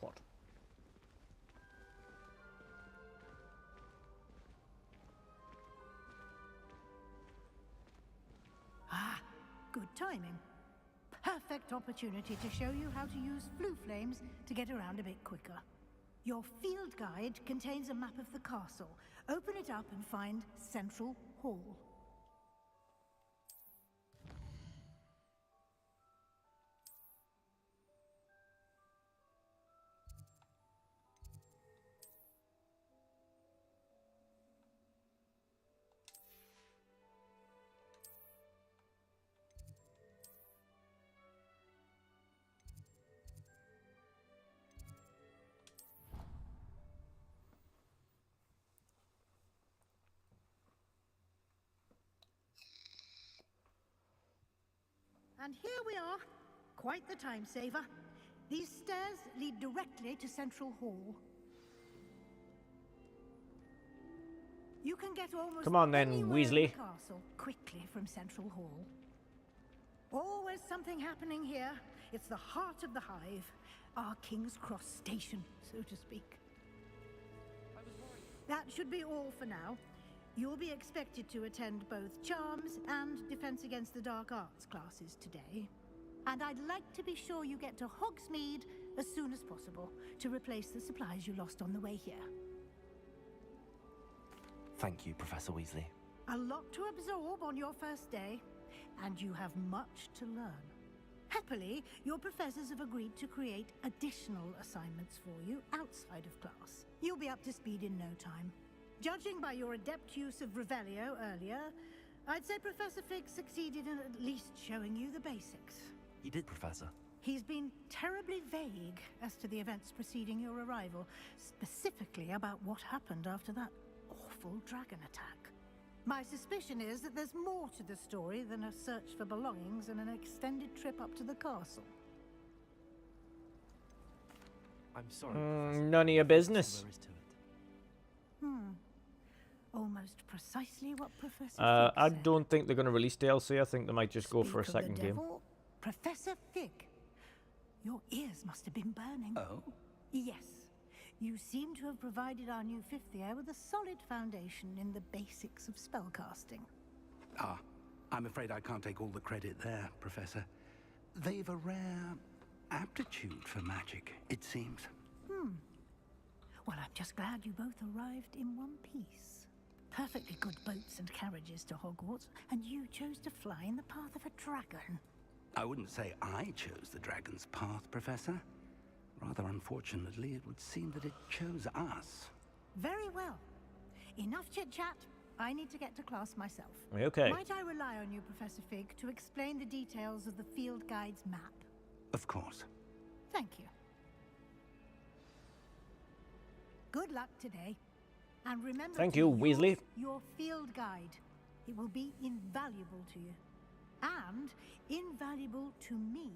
Ah, good timing. Perfect opportunity to show you how to use flue flames to get around a bit quicker. Your field guide contains a map of the castle. Open it up and find Central Hall. And here we are. Quite the time saver. These stairs lead directly to Central Hall. You can get almost Come on then, anywhere Weasley. in the castle quickly from Central Hall. Always something happening here. It's the heart of the hive. Our King's Cross station, so to speak. That should be all for now. You'll be expected to attend both Charms and Defense Against the Dark Arts classes today. And I'd like to be sure you get to Hogsmeade as soon as possible to replace the supplies you lost on the way here. Thank you, Professor Weasley. A lot to absorb on your first day, and you have much to learn. Happily, your professors have agreed to create additional assignments for you outside of class. You'll be up to speed in no time. Judging by your adept use of Revelio earlier, I'd say Professor Fig succeeded in at least showing you the basics. You did, Professor. He's been terribly vague as to the events preceding your arrival, specifically about what happened after that awful dragon attack. My suspicion is that there's more to the story than a search for belongings and an extended trip up to the castle. I'm sorry, Professor. None of your business. There is to it. Almost precisely what Professor Fig I said. don't think they're going to release DLC. I think they might just go for a Speak of second the game. devil, Professor Fig, your ears must have been burning. Oh? Yes. You seem to have provided our new fifth year with a solid foundation in the basics of spellcasting. Ah, I'm afraid I can't take all the credit there, Professor. They've a rare aptitude for magic, it seems. Well, I'm just glad you both arrived in one piece. Perfectly good boats and carriages to Hogwarts, and you chose to fly in the path of a dragon. I wouldn't say I chose the dragon's path, Professor. Rather unfortunately, it would seem that it chose us. Very well. Enough chit-chat. I need to get to class myself. Okay. Might I rely on you, Professor Fig, to explain the details of the field guide's map? Of course. Thank you. Good luck today. And remember Thank to you, use Weasley. your field guide. It will be invaluable to you. And invaluable to me,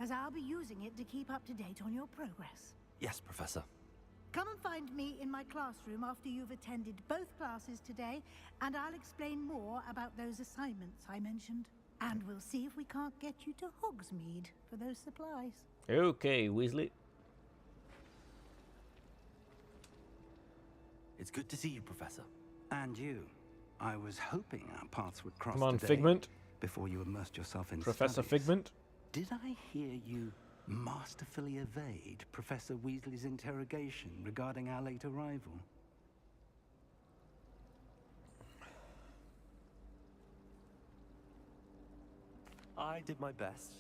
as I'll be using it to keep up to date on your progress. Yes, Professor. Come and find me in my classroom after you've attended both classes today, and I'll explain more about those assignments I mentioned. And we'll see if we can't get you to Hogsmeade for those supplies. Okay, Weasley. It's good to see you, Professor. And you. I was hoping our paths would cross Come on, today Figment. before you immersed yourself in Professor studies. Figment. Did I hear you masterfully evade Professor Weasley's interrogation regarding our late arrival? I did my best,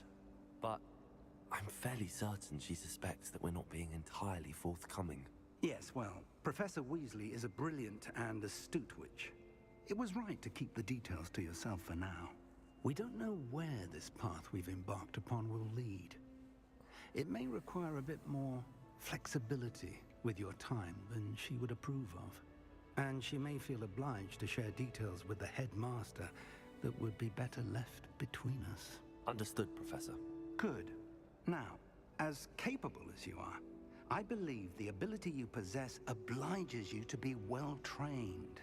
but I'm fairly certain she suspects that we're not being entirely forthcoming. Yes, well, Professor Weasley is a brilliant and astute witch. It was right to keep the details to yourself for now. We don't know where this path we've embarked upon will lead. It may require a bit more flexibility with your time than she would approve of. And she may feel obliged to share details with the headmaster that would be better left between us. Understood, Professor. Good. Now, as capable as you are, I believe the ability you possess obliges you to be well trained.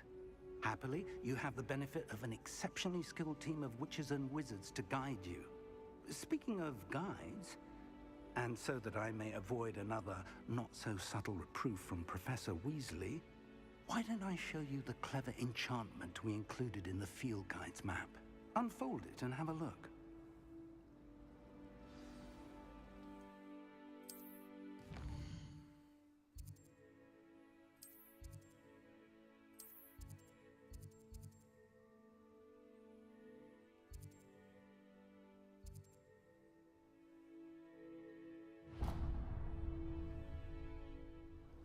Happily, you have the benefit of an exceptionally skilled team of witches and wizards to guide you. speaking of guides, and so that I may avoid another not-so-subtle reproof from Professor Weasley, why don't I show you the clever enchantment we included in the field guide's map? Unfold it and have a look.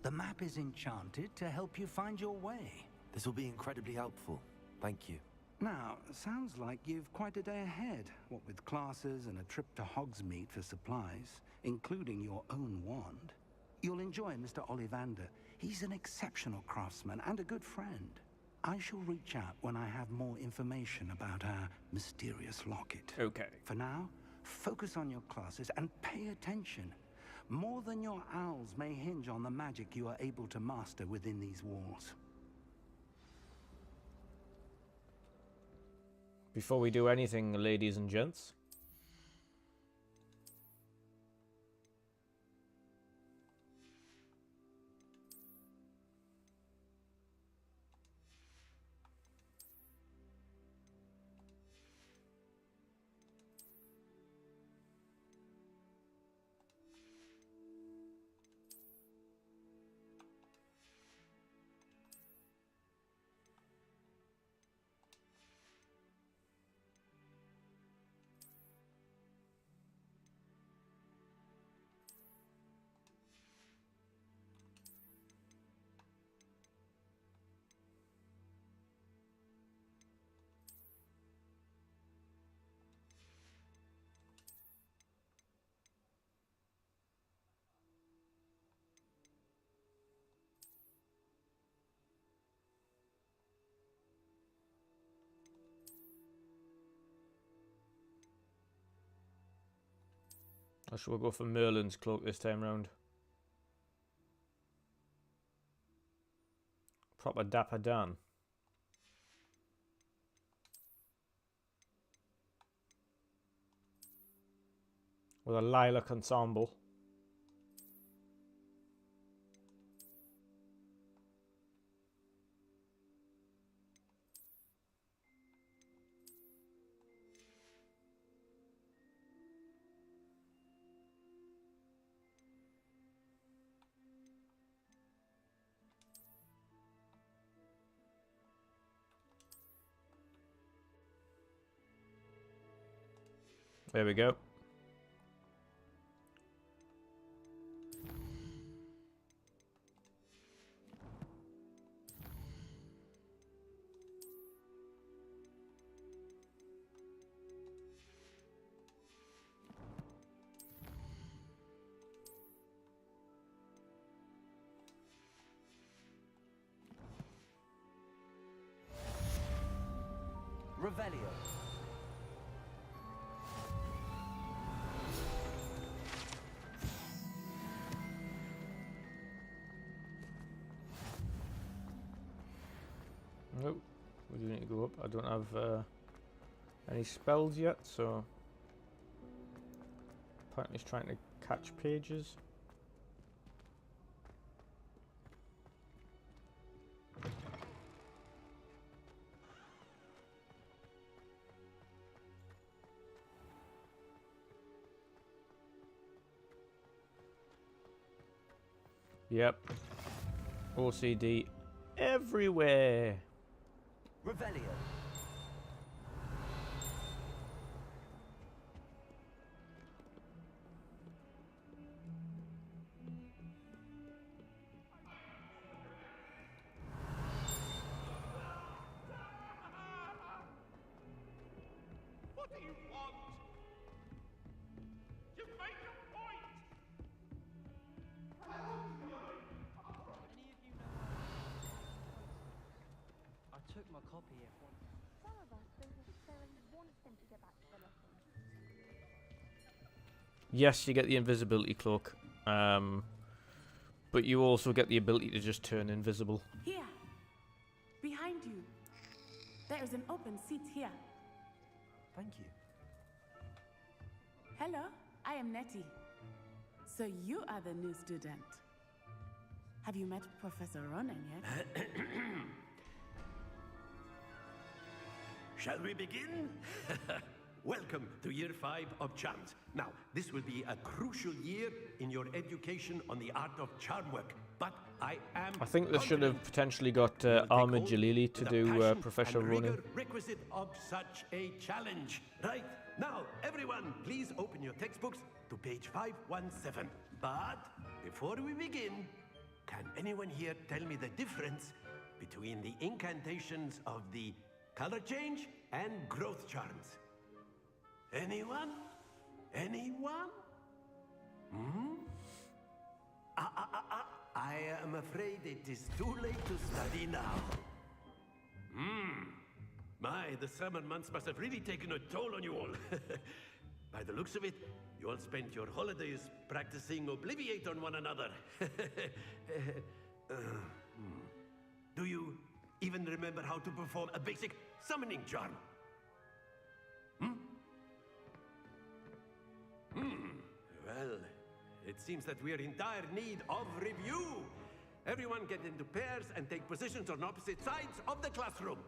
The map is enchanted to help you find your way. This will be incredibly helpful. Thank you. Now, sounds like you've quite a day ahead, what with classes and a trip to Hogsmeade for supplies, including your own wand. You'll enjoy Mr. Ollivander. He's an exceptional craftsman and a good friend. I shall reach out when I have more information about our mysterious locket. Okay. For now, focus on your classes and pay attention. More than your owls may hinge on the magic you are able to master within these walls. Before we do anything, ladies and gents, I should go for Merlin's cloak this time round. Proper Dapper Dan. With a lilac ensemble. There we go. Revelio. Nope, we do need to go up. I don't have any spells yet, so apparently it's trying to catch pages. Yep, OCD everywhere. Revelio. What do you want? You make a point! I took my copy at once. Some of us don't necessarily want them to get back to the lesson. Yes, you get the invisibility cloak, but you also get the ability to just turn invisible. Here, behind you. There is an open seat here. Thank you. Hello, I am Nettie. So you are the new student. Have you met Professor Ronan yet? Shall we begin? Welcome to year 5 of charms. Now, this will be a crucial year in your education on the art of charm work. But I think they should have potentially got Ahmed Jalili to do Professor Ronan. Requisite of such a challenge. Right now, everyone, please open your textbooks to page 517. But before we begin, can anyone here tell me the difference between the incantations of the color change and growth charms? Anyone? Anyone? I am afraid it is too late to study now. The summer months must have really taken a toll on you all. By the looks of it, you all spent your holidays practicing Obliviate on one another. Do you even remember how to perform a basic summoning charm? Well, it seems that we are in dire need of review. Everyone get into pairs and take positions on opposite sides of the classroom.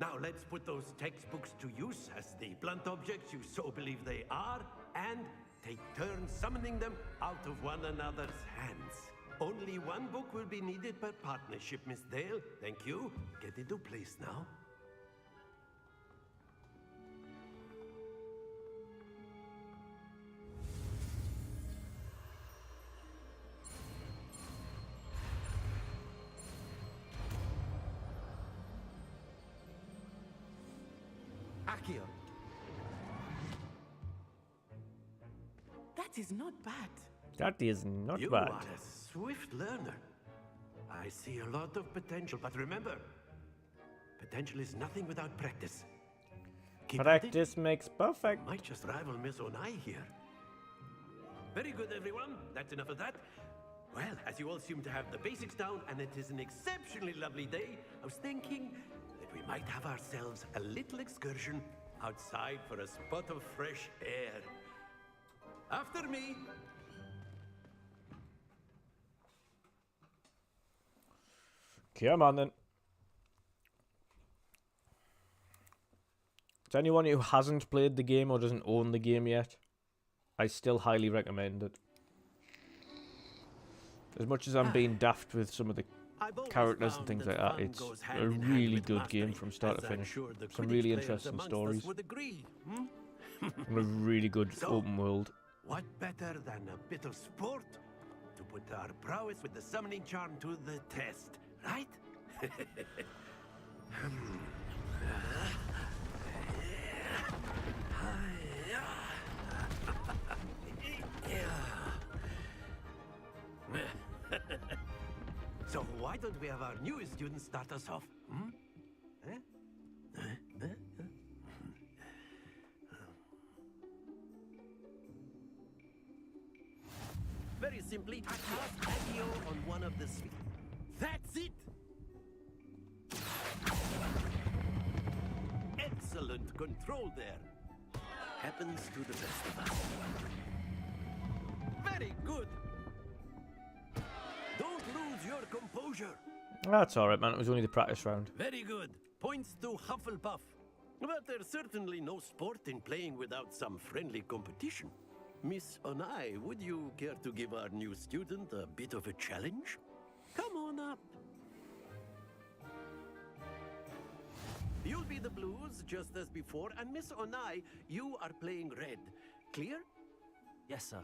Now let's put those textbooks to use as the blunt objects you so believe they are, and take turns summoning them out of one another's hands. Only one book will be needed per partnership, Miss Dale. Thank you. Get into place now. Akio. That is not bad. That is not You bad. are a swift learner. I see a lot of potential, but remember, potential is nothing without practice. Keep at it. Practice makes perfect. Might just rival Miss Onai here. Very good, everyone. That's enough of that. Well, as you all seem to have the basics down, and it is an exceptionally lovely day, I was thinking that we might have ourselves a little excursion outside for a spot of fresh air. After me. Come on then. To anyone who hasn't played the game or doesn't own the game yet, I still highly recommend it. As much as I'm being daft with some of the characters and things like that, it's a really good game from start to finish. Some really interesting stories. And a really good open world. What better than a bit of sport to put our prowess with the summoning charm to the test, right? So why don't we have our newest student start us off? Very simply, cast Accio on one of the spheres. That's it! Excellent control there. Happens to the best of us. Very good. Don't lose your composure. That's alright, man. It was only the practice round. Very good. Points to Hufflepuff. But there's certainly no sport in playing without some friendly competition. Miss Onai, would you care to give our new student a bit of a challenge? Come on up. You'll be the blues, just as before, and Miss Onai, you are playing red. Clear? Yes, sir.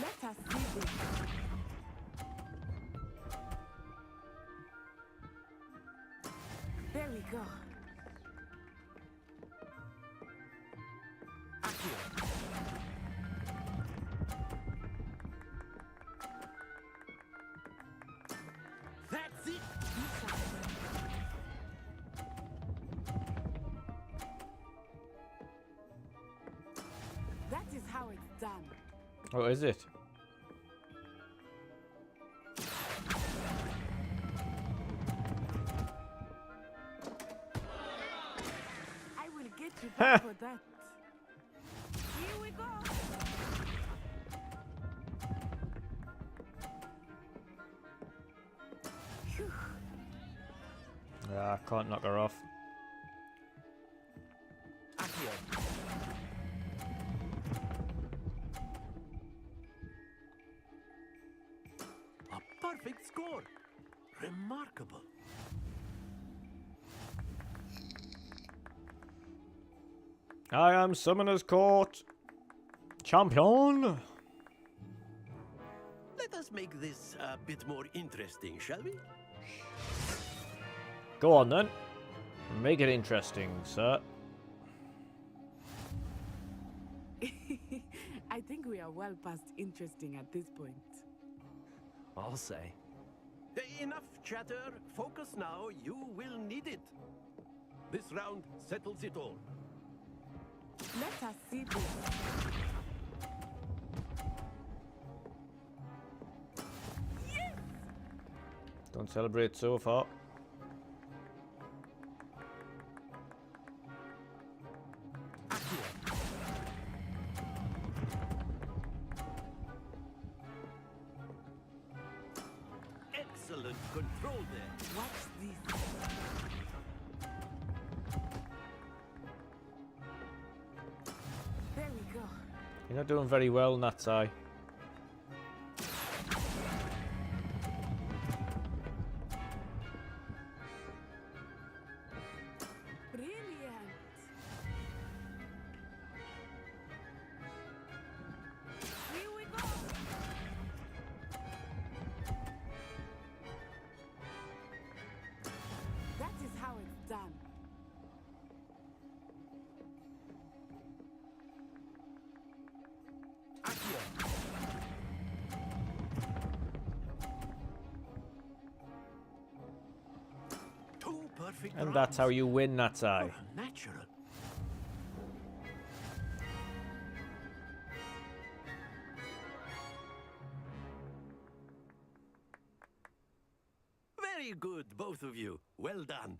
Let us see this. There we go. That's it! That is how it's done. Oh, is it? Thank you for that. Here we go. Phew. Yeah, I can't knock her off. A perfect score. Remarkable. I am Summoner's Court champion. Let us make this a bit more interesting, shall we? Go on then. Make it interesting, sir. I think we are well past interesting at this point. I'll say. Enough chatter. Focus now. You will need it. This round settles it all. Let us see this. Don't celebrate so far. Excellent control there. Watch this. There we go. You're not doing very well, Natsai. Brilliant. Here we go. That is how it's done. Two perfect And that's how you win, Natsai. natural. Very good, both of you. Well done.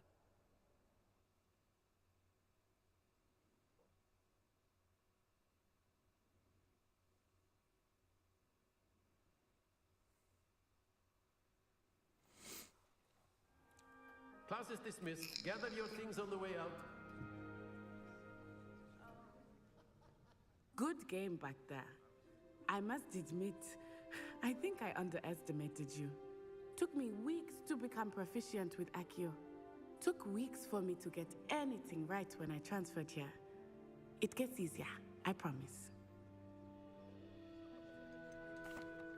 Class is dismissed. Gather your things on the way out. Good game back there. I must admit, I think I underestimated you. Took me weeks to become proficient with Accio. Took weeks for me to get anything right when I transferred here. It gets easier, I promise.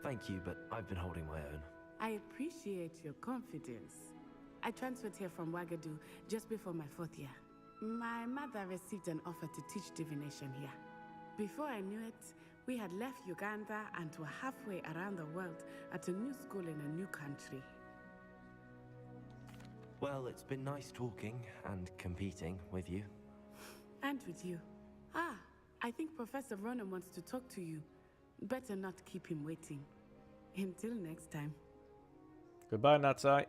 Thank you, but I've been holding my own. I appreciate your confidence. I transferred here from Wagadu just before my 4th year. My mother received an offer to teach divination here. Before I knew it, we had left Uganda and were halfway around the world at a new school in a new country. Well, it's been nice talking and competing with you. And with you. Ah, I think Professor Ronan wants to talk to you. Better not keep him waiting. Until next time. Goodbye, Natsai.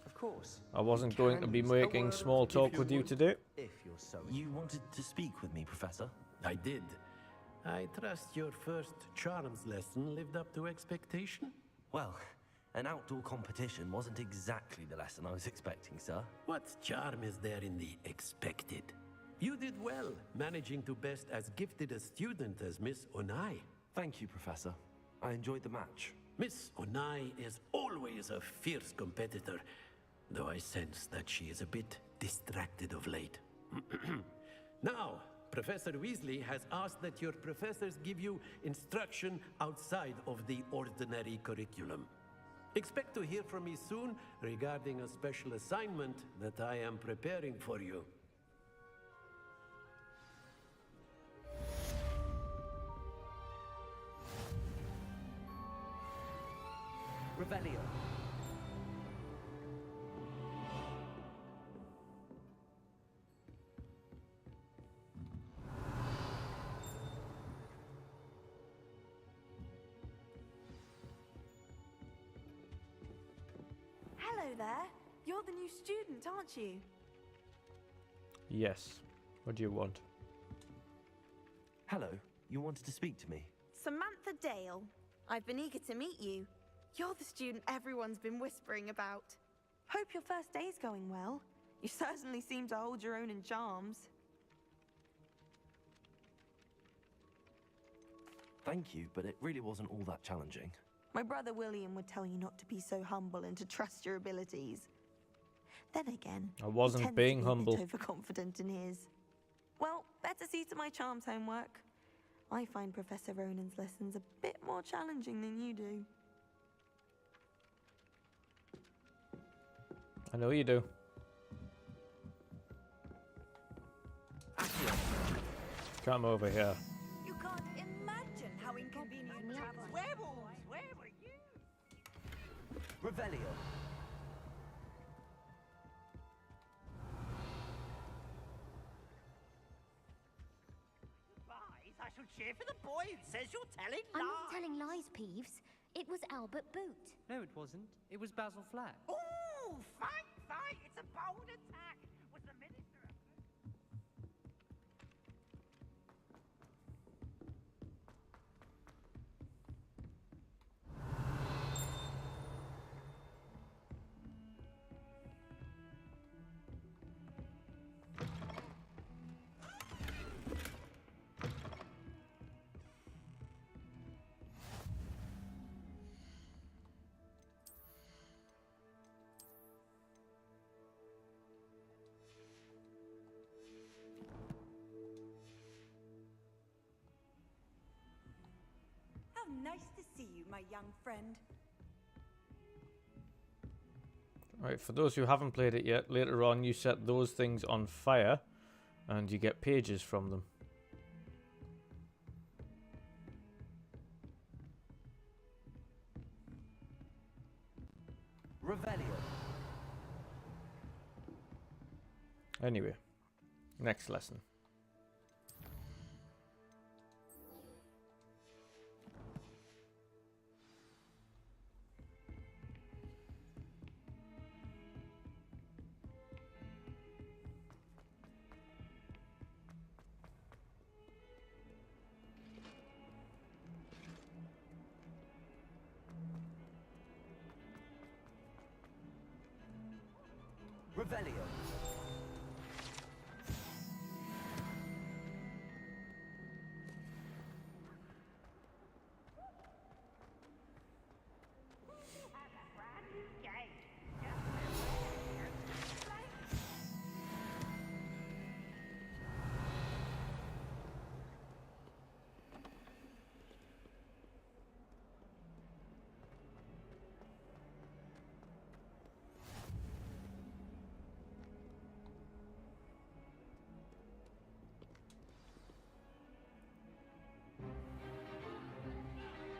Of course. I wasn't going to be making small talk with you today. If you're so... You wanted to speak with me, Professor? I did. I trust your first charms lesson lived up to expectation? Well, an outdoor competition wasn't exactly the lesson I was expecting, sir. What charm is there in the expected? You did well, managing to best as gifted a student as Miss Onai. Thank you, Professor. I enjoyed the match. Miss Onai is always a fierce competitor, though I sense that she is a bit distracted of late. Now, Professor Weasley has asked that your professors give you instruction outside of the ordinary curriculum. Expect to hear from me soon regarding a special assignment that I am preparing for you. Revelio. Hello there. You're the new student, aren't you? Yes. What do you want? Hello, you wanted to speak to me? Samantha Dale. I've been eager to meet you. You're the student everyone's been whispering about. Hope your first day's going well. You certainly seem to hold your own in charms. Thank you, but it really wasn't all that challenging. My brother William would tell you not to be so humble and to trust your abilities. Then again, I wasn't he tends being to be humble. a bit overconfident in his. Well, better see to my charms homework. I find Professor Ronan's lessons a bit more challenging than you do. I know you do. Come over here. You can't imagine how inconvenient travel. Werewolves, where were you? Revelio. I shall cheer for the boy who says you're telling lies. I'm not telling lies, Peeves. It was Albert Boot. No, it wasn't. It was Basil Flat. Ooh, fight, fight! It's a bold attack. Was the minister? How nice to see you, my young friend. Right, for those who haven't played it yet, later on you set those things on fire and you get pages from them. Revelio. Anyway, next lesson. Revelio.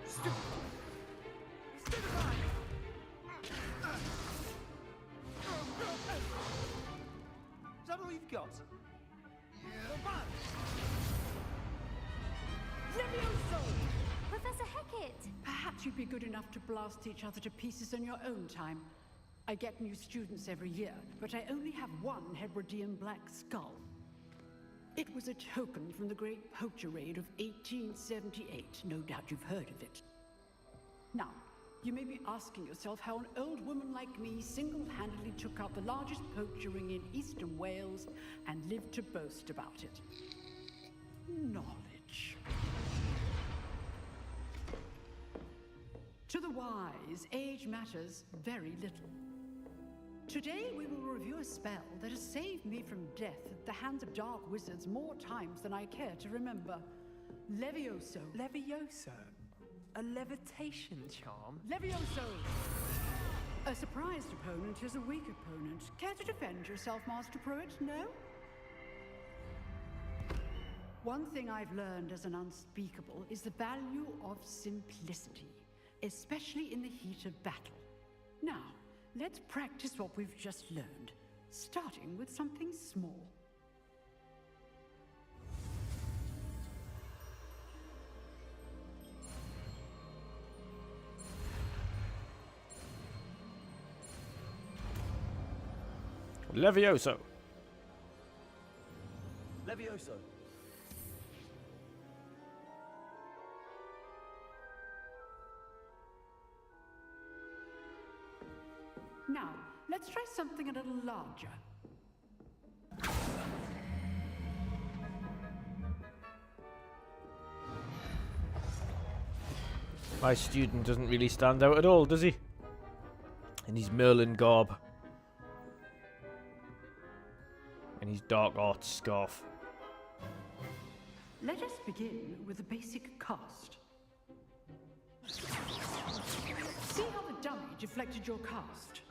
Is that all you've got? Levioso! Professor Hecat! Perhaps you'd be good enough to blast each other to pieces in your own time. I get new students every year, but I only have one Hebridean black skull. It was a token from the Great Poacher Raid of 1878. No doubt you've heard of it. Now, you may be asking yourself how an old woman like me single-handedly took out the largest poacher ring in eastern Wales and lived to boast about it. Knowledge. To the wise, age matters very little. Today we will review a spell that has saved me from death at the hands of dark wizards more times than I care to remember. Levioso. Levioso? A levitation charm? Levioso! A surprised opponent is a weak opponent. Care to defend yourself, Master Pruitt? No? One thing I've learned as an unspeakable is the value of simplicity, especially in the heat of battle. Now, let's practice what we've just learned, starting with something small. Levioso. Levioso. Levioso. Now, let's try something a little larger. My student doesn't really stand out at all, does he? In his Merlin garb. And his dark arts scarf. Let us begin with the basic cast. See how the dummy deflected your cast?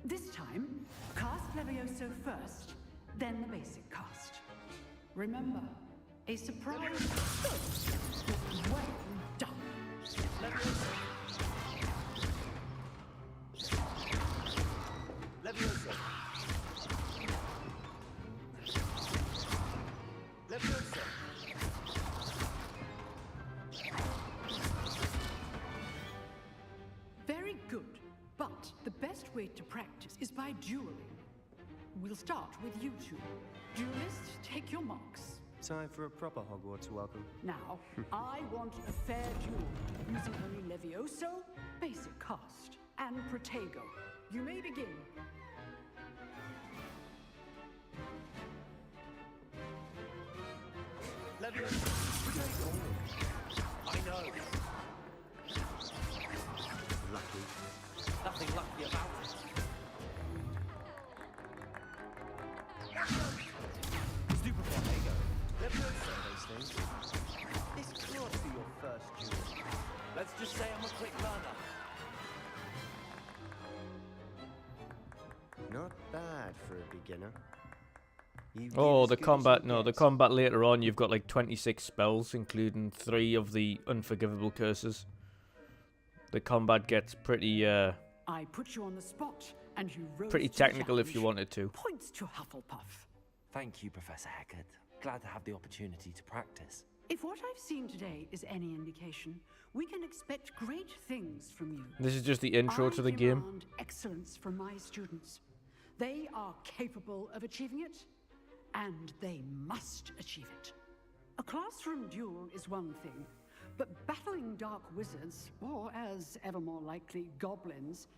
This time, cast Levioso first, then the basic cast. Remember, a surprise first is well done. Levioso. Levioso. Levioso. Very good, but the best way to practice is by dueling. We'll start with you two. Duelists, take your marks. Time for a proper Hogwarts welcome. Now, I want a fair duel, using only Levioso, basic cast, and Protego. You may begin. Levioso. I know. Lucky. Nothing lucky about it. Stupid Protego. Levioso. Those things. This can't be your first duel. Let's just say I'm a quick learner. Not bad for a beginner. Oh, the combat, no, the combat later on, you've got like 26 spells, including 3 of the unforgivable curses. The combat gets pretty, I put you on the spot, and you rose pretty to technical if you challenge. wanted to. Points to Hufflepuff. Thank you, Professor Heckard. Glad to have the opportunity to practice. If what I've seen today is any indication, we can expect great things from you. This is just the intro to the game. I demand excellence from my students. They are capable of achieving it, and they must achieve it. A classroom duel is one thing, but battling dark wizards, or as ever more likely, goblins,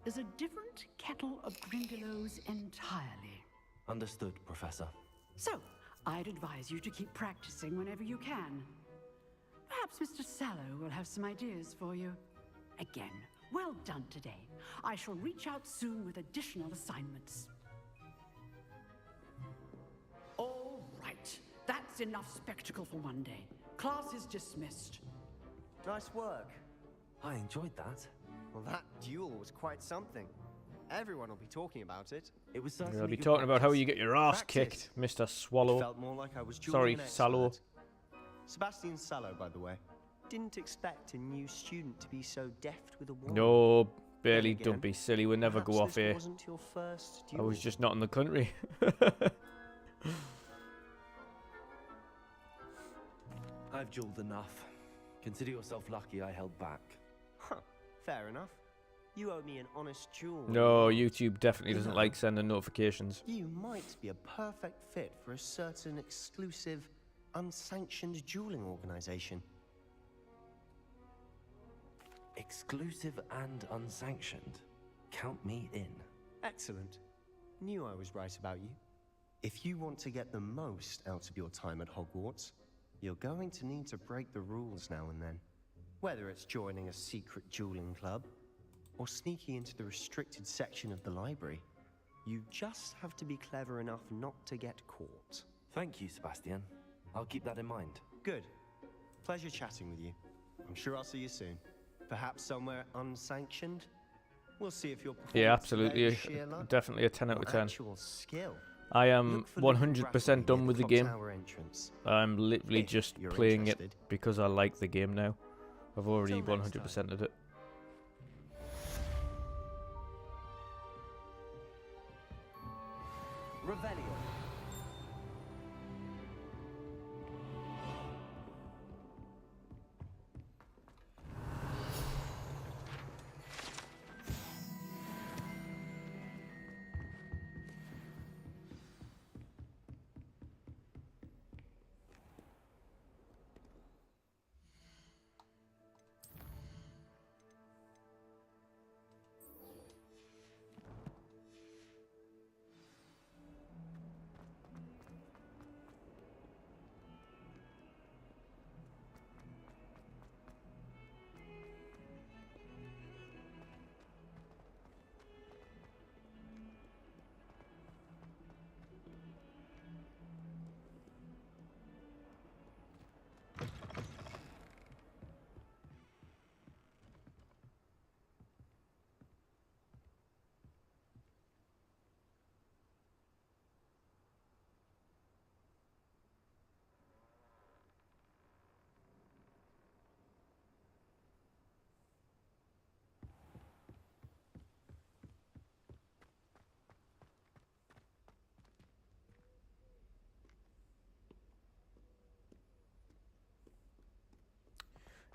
is a different kettle of grindylows entirely. Understood, Professor. So, I'd advise you to keep practicing whenever you can. Perhaps Mr. Sallow will have some ideas for you. Again, well done today. I shall reach out soon with additional assignments. All right, that's enough spectacle for one day. Class is dismissed. Nice work. I enjoyed that. Well, that duel was quite something. Everyone will be talking about it. It was certainly I'll be good talking about how practice. you get your ass Practice. kicked, Mr. Swallow. Felt more like I was dueling Sorry, an Sallow. expert. Sebastian Sallow, by the way. Didn't expect a new student to be so deft with a wand. No, barely, Then again, don't be silly, we'll never go perhaps off this here. wasn't your first I duel. was just not in the country. I've dueled enough. Consider yourself lucky I held back. Huh, fair enough. You owe me an honest duel. No, YouTube definitely doesn't like sending notifications. You might be a perfect fit for a certain exclusive, unsanctioned dueling organization. Exclusive and unsanctioned. Count me in. Excellent. Knew I was right about you. If you want to get the most out of your time at Hogwarts, you're going to need to break the rules now and then. Whether it's joining a secret dueling club, or sneaking into the restricted section of the library, you just have to be clever enough not to get caught. Thank you, Sebastian. I'll keep that in mind. Good. Pleasure chatting with you. I'm sure I'll see you soon. Perhaps somewhere unsanctioned? We'll see if your performance Yeah, absolutely. today is sheer luck Definitely a 10 out of or 10. actual skill. I am Look for Luke 100% Bradley done near with the clock game. tower entrance. I'm literally If just you're playing interested. it because I like the game now. I've already Till next 100%ed it. Revelio.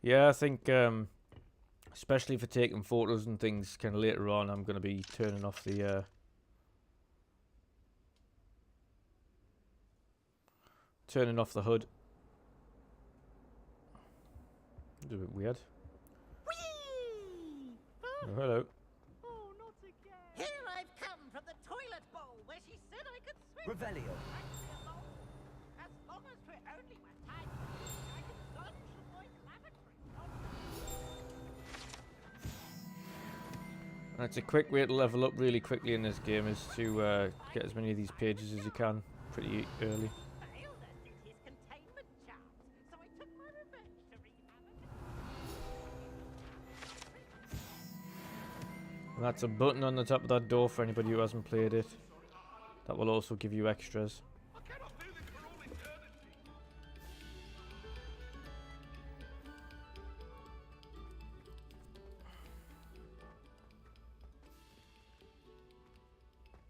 Yeah, I think, especially for taking photos and things kind of later on, I'm going to be turning off the, hood. It's a bit weird. Oh, hello. Oh, not again. Here I've come from the toilet bowl where she said I could swim. Revelio. As long as we're only my tiny, I can search the boy's lavatory. That's a quick way to level up really quickly in this game, is to get as many of these pages as you can pretty early. And that's a button on the top of that door for anybody who hasn't played it. That will also give you extras.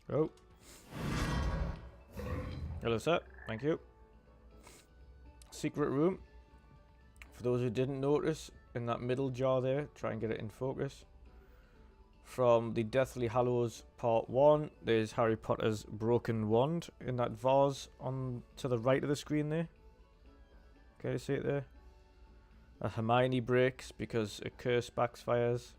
Oh. Hello, sir. Thank you. Secret room. For those who didn't notice, in that middle jar there, try and get it in focus. From the Deathly Hallows Part 1, there's Harry Potter's broken wand in that vase on to the right of the screen there. Can you see it there? A Hermione breaks because a curse backfires.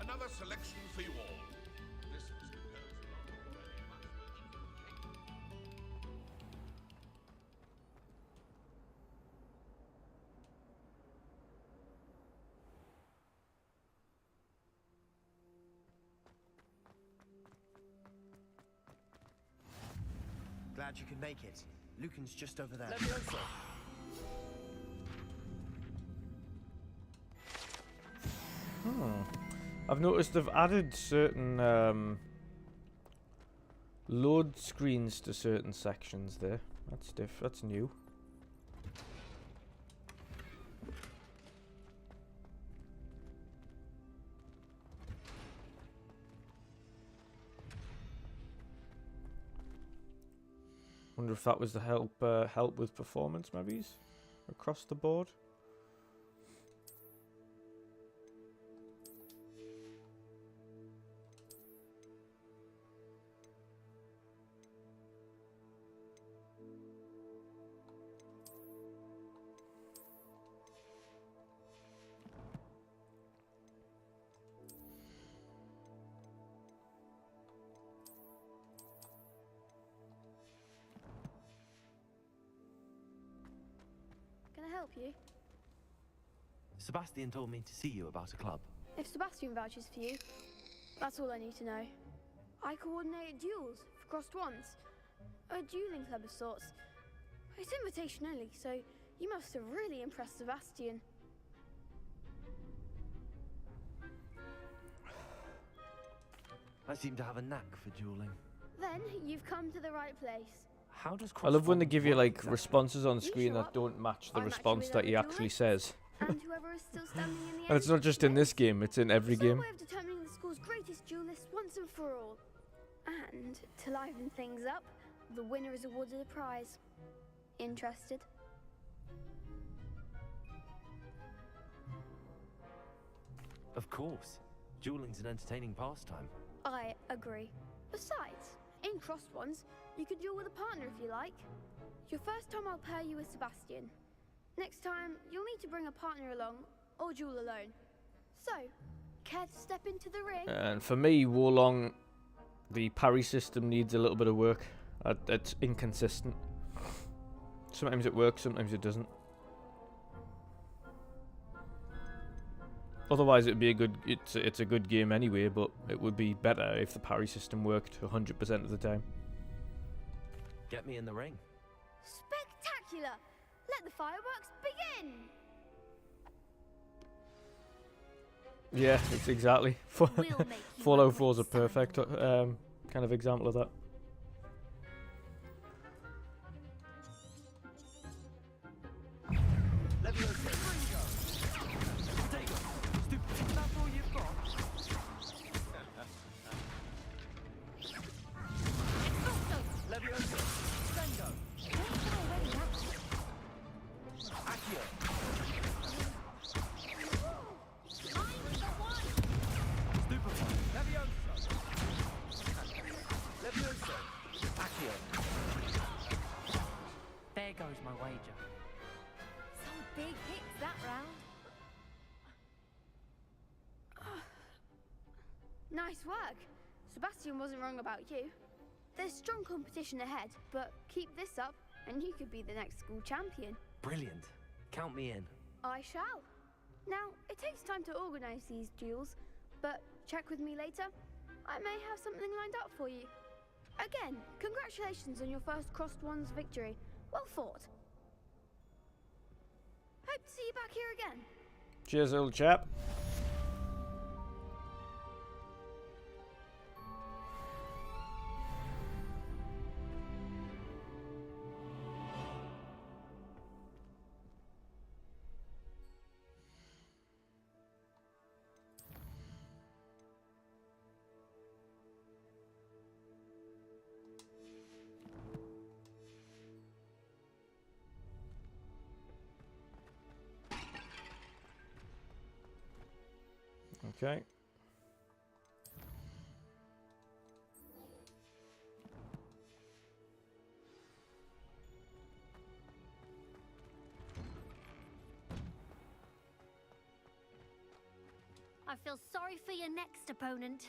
Another selection for you all. This was the Glad you could make it. Lucan's just over there. I've noticed they've added certain load screens to certain sections there. That's new. Wonder if that was to help with performance, maybe across the board. Can I help you? Sebastian told me to see you about a club. If Sebastian vouches for you, that's all I need to know. I coordinate duels for crossed wands. A dueling club of sorts. It's invitation only, so you must have really impressed Sebastian. I seem to have a knack for dueling. Then you've come to the right place. How does I love when they give you like exactly? responses on screen that don't match the response that he actually says. And whoever is still standing in the And it's not just in this game, it's in every game. It's a way of determining the school's greatest duelist once and for all. And to liven things up, the winner is awarded a prize. Interested? Of course. Dueling's an entertaining pastime. I agree. Besides, in crossed ones, you could duel with a partner if you like. Your first time I'll pair you with Sebastian. Next time, you'll need to bring a partner along, or duel alone. So, care to step into the ring? And for me, Wolong, the parry system needs a little bit of work. It's inconsistent. Sometimes it works, sometimes it doesn't. Otherwise, it'd be a good. It's a good game anyway, but it would be better if the parry system worked 100% of the time. Get me in the ring. Spectacular! Let the fireworks begin! Yeah, it's exactly. 404 is a perfect kind of example of that. There goes my wager. Some big hits that round. Nice work. Sebastian wasn't wrong about you. There's strong competition ahead, but keep this up and you could be the next school champion. Brilliant. Count me in. I shall. Now, it takes time to organize these duels, but check with me later. I may have something lined up for you. Again, congratulations on your first Crossed Ones victory. Well fought. Hope to see you back here again. Cheers, old chap. Okay. I feel sorry for your next opponent.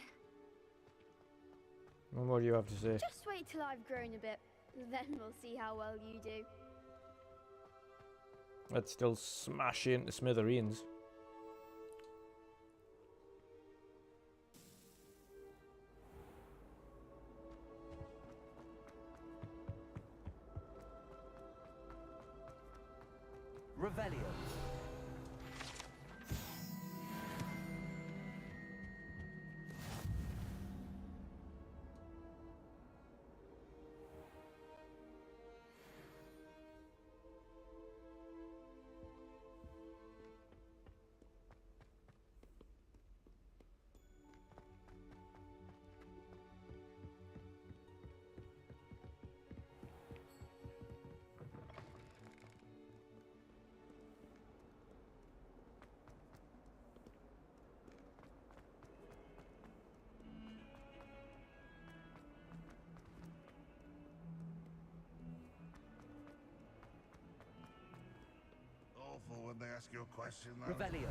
And what do you have to say? Just wait till I've grown a bit, then we'll see how well you do. Let's still smash into smithereens. Revelio. Awful when they ask you a question, though. Revelio.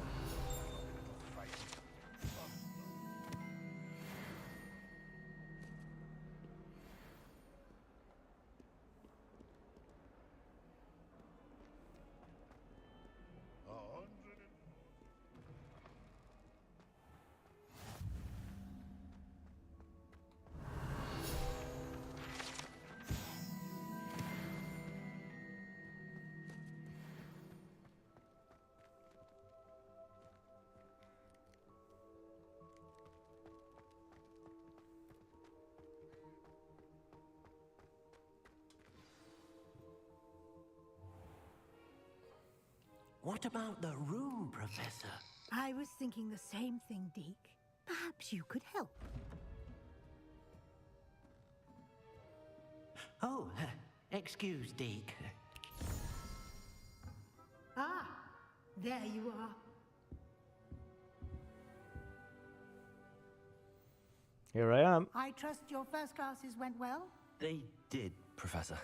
What about the room, Professor? I was thinking the same thing, Deke. Perhaps you could help. Oh, excuse, Deke. Ah, there you are. Here I am. I trust your first classes went well? They did, Professor.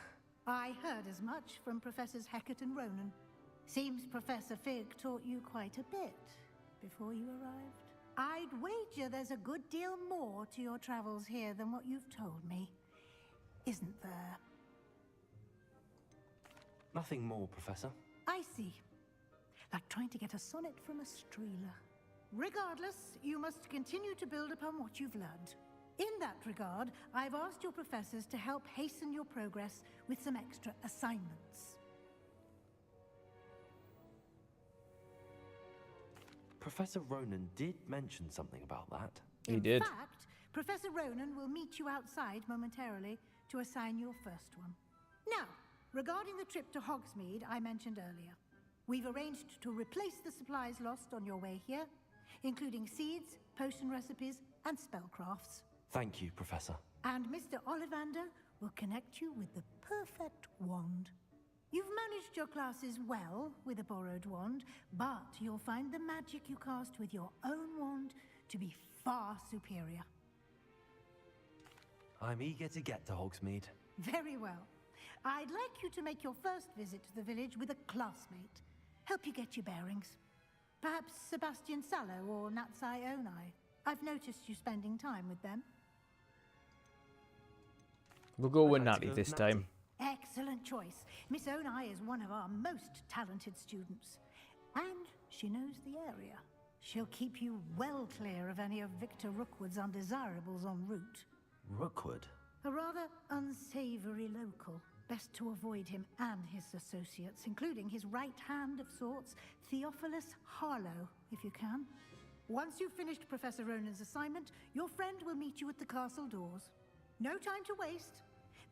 I heard as much from Professors Hecat and Ronan. Seems Professor Fig taught you quite a bit before you arrived. I'd wager there's a good deal more to your travels here than what you've told me. Isn't there? Nothing more, Professor. I see. Like trying to get a sonnet from a streeler. Regardless, you must continue to build upon what you've learned. In that regard, I've asked your professors to help hasten your progress with some extra assignments. Professor Ronan did mention something about that. He did. In fact, Professor Ronan will meet you outside momentarily to assign your first one. Now, regarding the trip to Hogsmeade I mentioned earlier, we've arranged to replace the supplies lost on your way here, including seeds, potion recipes, and spellcrafts. Thank you, Professor. And Mr. Ollivander will connect you with the perfect wand. You've managed your classes well with a borrowed wand, but you'll find the magic you cast with your own wand to be far superior. I'm eager to get to Hogsmeade. Very well. I'd like you to make your first visit to the village with a classmate. Help you get your bearings. Perhaps Sebastian Sallow or Natsai Onai. I've noticed you spending time with them. We'll go with Natty this time. Excellent choice. Miss Onai is one of our most talented students. And she knows the area. She'll keep you well clear of any of Victor Rookwood's undesirables en route. Rookwood? A rather unsavory local. Best to avoid him and his associates, including his right hand of sorts, Theophilus Harlow, if you can. Once you've finished Professor Ronan's assignment, your friend will meet you at the castle doors. No time to waste.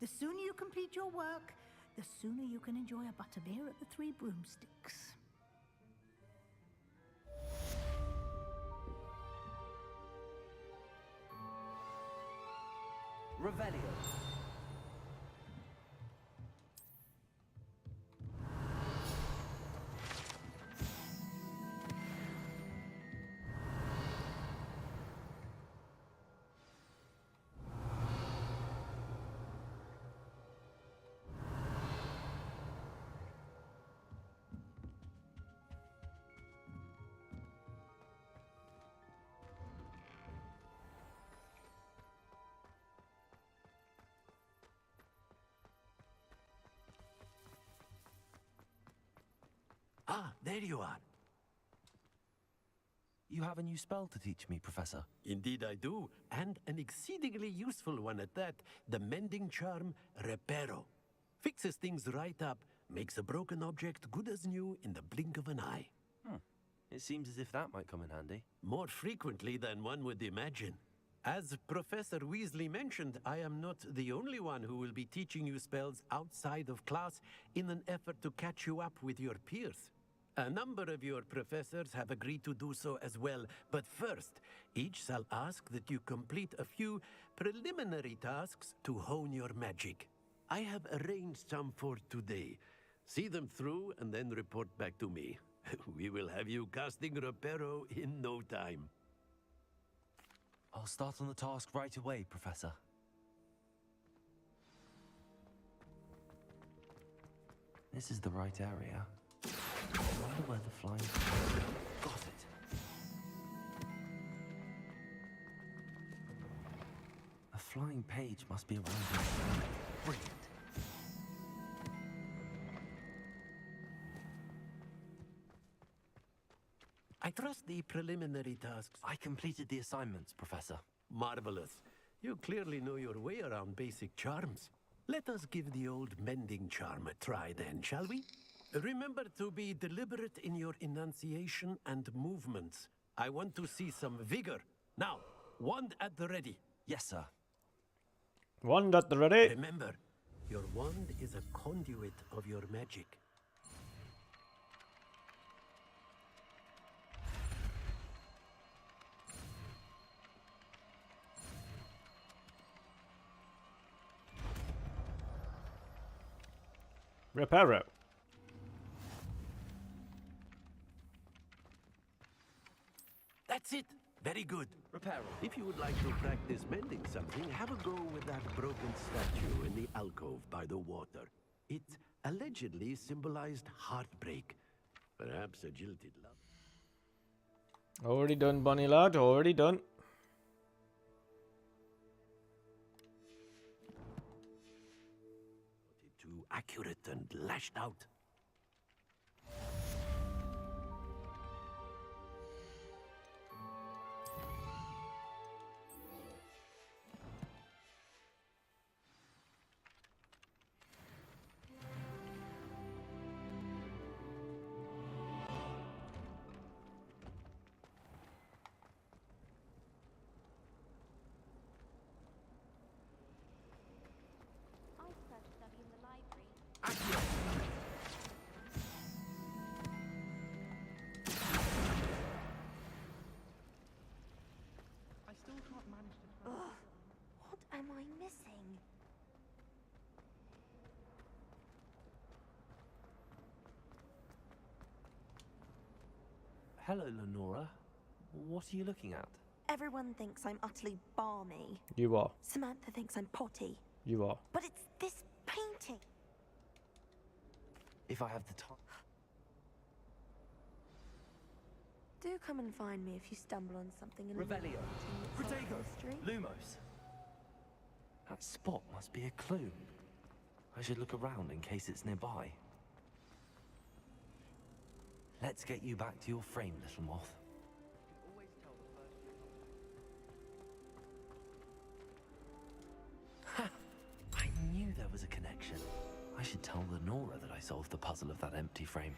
The sooner you complete your work, the sooner you can enjoy a butterbeer at the Three Broomsticks. Revelio. Ah, there you are. You have a new spell to teach me, Professor. Indeed I do, and an exceedingly useful one at that. The mending charm, Reparo. Fixes things right up, makes a broken object good as new in the blink of an eye. It seems as if that might come in handy. More frequently than one would imagine. As Professor Weasley mentioned, I am not the only one who will be teaching you spells outside of class in an effort to catch you up with your peers. A number of your professors have agreed to do so as well, but first, each shall ask that you complete a few preliminary tasks to hone your magic. I have arranged some for today. See them through and then report back to me. We will have you casting Reparo in no time. I'll start on the task right away, Professor. This is the right area. I wonder where the flying... Got it! A flying page must be around here. Brilliant. I trust the preliminary tasks. I completed the assignments, Professor. Marvelous. You clearly know your way around basic charms. Let us give the old mending charm a try then, shall we? Remember to be deliberate in your enunciation and movements. I want to see some vigor. Now, wand at the ready. Yes, sir. Wand at the ready. Remember, your wand is a conduit of your magic. Reparo. That's it. Very good. Reparo. If you would like to practice mending something, have a go with that broken statue in the alcove by the water. It allegedly symbolized heartbreak. Perhaps a jilted love. Already done, bunny lad. Already done. Too accurate and lashed out. missing. Hello, Lenora. What are you looking at? Everyone thinks I'm utterly balmy. You are. Samantha thinks I'm potty. You are. But it's this painting. If I have the time. Do come and find me if you stumble on something in Revelio. Protego. history. Lumos. That spot must be a clue. I should look around in case it's nearby. Let's get you back to your frame, little moth. Ha! I knew there was a connection. I should tell Lenora that I solved the puzzle of that empty frame.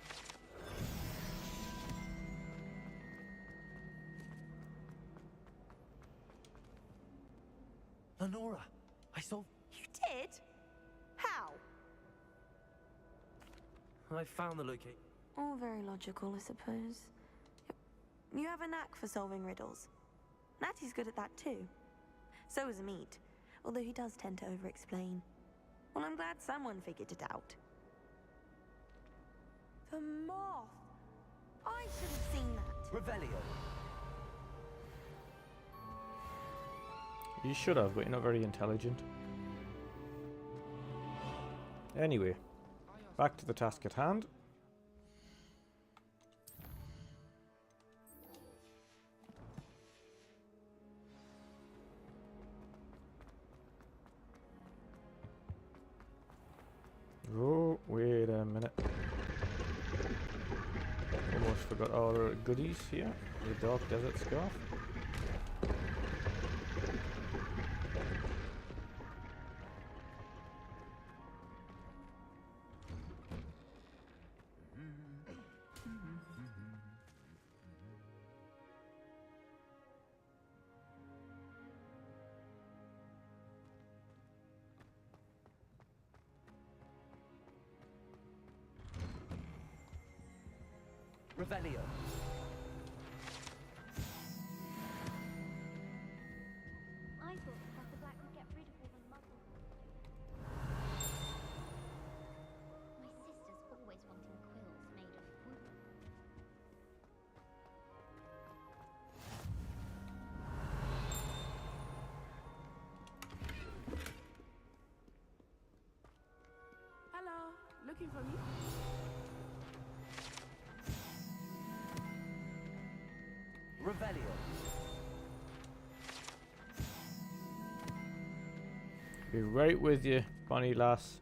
Lenora, I solved... You did? How? I found the location. All very logical, I suppose. You have a knack for solving riddles. Natty's good at that too. So is Amit, although he does tend to over-explain. Well, I'm glad someone figured it out. The moth! I should have seen that. Revelio. You should have, but you're not very intelligent. Anyway, back to the task at hand. Oh, wait a minute. Almost forgot our goodies here. The Dark Desert Scarf. Revelio. I thought Professor Black would get rid of all the muggles. My sister's always wanting quills made of wood. Hello, looking for me? Revelio. Be right with you, bunny lass.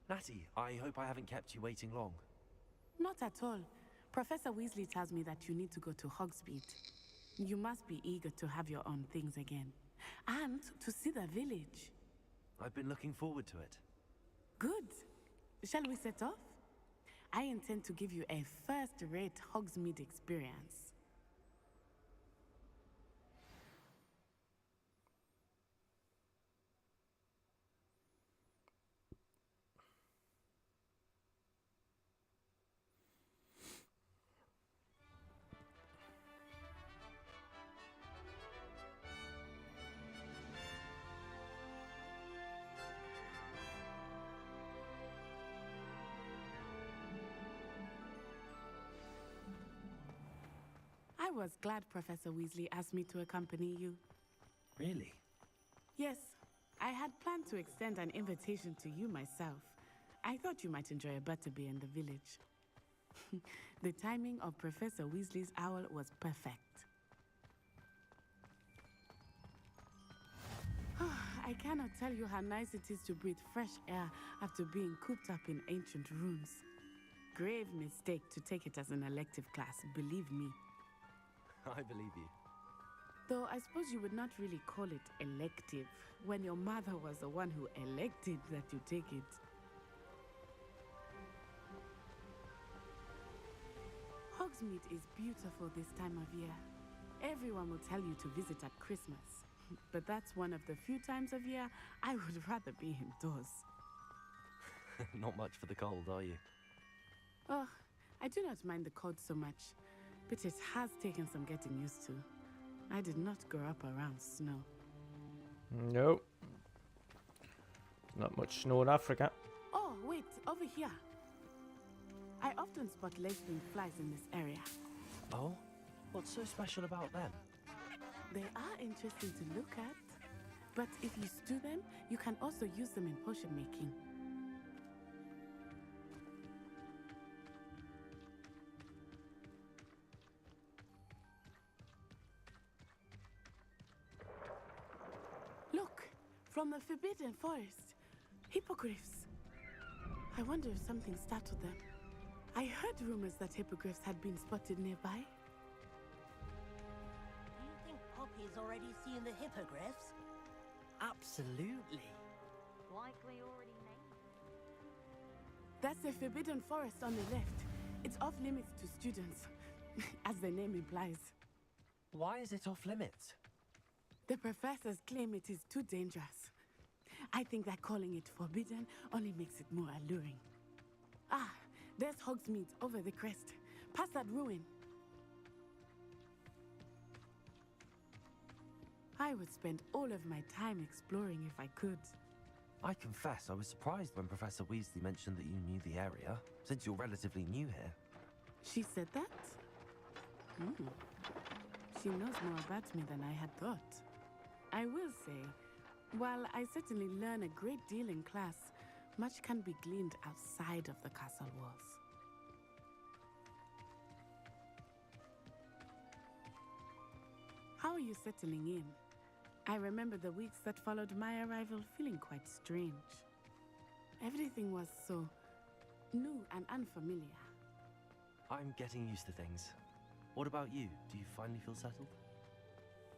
Natty, I hope I haven't kept you waiting long. Not at all. Professor Weasley tells me that you need to go to Hogsmeade. You must be eager to have your own things again. And to see the village. I've been looking forward to it. Good. Shall we set off? I intend to give you a first-rate Hogsmeade experience. I was glad Professor Weasley asked me to accompany you. Really? Yes, I had planned to extend an invitation to you myself. I thought you might enjoy a butterbeer in the village. The timing of Professor Weasley's owl was perfect. I cannot tell you how nice it is to breathe fresh air after being cooped up in ancient rooms. Grave mistake to take it as an elective class, believe me. I believe you. Though I suppose you would not really call it elective when your mother was the one who elected that you take it. Hogsmeade is beautiful this time of year. Everyone will tell you to visit at Christmas. But that's one of the few times of year I would rather be indoors. Not much for the cold, are you? Oh, I do not mind the cold so much, but it has taken some getting used to. I did not grow up around snow. No. Not much snow in Africa. Oh, wait, over here. I often spot lace-wing flies in this area. Oh? What's so special about them? They are interesting to look at, but if you stew them, you can also use them in potion making. Look, from the Forbidden Forest, hippogriffs. I wonder if something startled them. I heard rumors that hippogriffs had been spotted nearby. Do you think Poppy's already seen the hippogriffs? Absolutely. Likely already named. That's the Forbidden Forest on the left. It's off limits to students, as the name implies. Why is it off limits? The professors claim it is too dangerous. I think that calling it forbidden only makes it more alluring. Ah, there's Hogsmeade over the crest. Past that ruin. I would spend all of my time exploring if I could. I confess I was surprised when Professor Weasley mentioned that you knew the area, since you're relatively new here. She said that? She knows more about me than I had thought. I will say, while I certainly learn a great deal in class, much can be gleaned outside of the castle walls. How are you settling in? I remember the weeks that followed my arrival feeling quite strange. Everything was so new and unfamiliar. I'm getting used to things. What about you? Do you finally feel settled?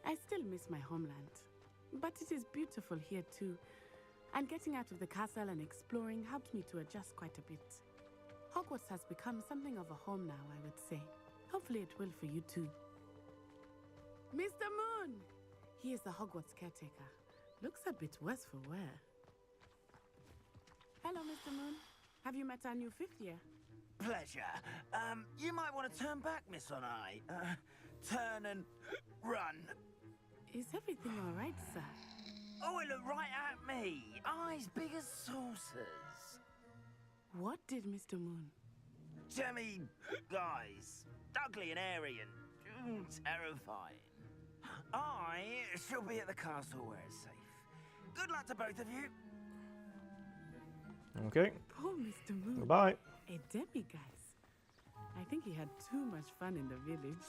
I still miss my homeland, but it is beautiful here too. And getting out of the castle and exploring helped me to adjust quite a bit. Hogwarts has become something of a home now, I would say. Hopefully it will for you too. Mr. Moon! He is the Hogwarts caretaker. Looks a bit worse for wear. Hello, Mr. Moon. Have you met our new 5th year? Pleasure. You might want to turn back, Miss On Eye. Turn and run. Is everything all right, sir? Oh, it looked right at me. Eyes big as saucers. What did Mr. Moon? Jemmy guys. Ugly and airy and terrifying. I shall be at the castle where it's safe. Good luck to both of you. Okay. Poor Mr. Moon. Goodbye. A demiguise. I think he had too much fun in the village.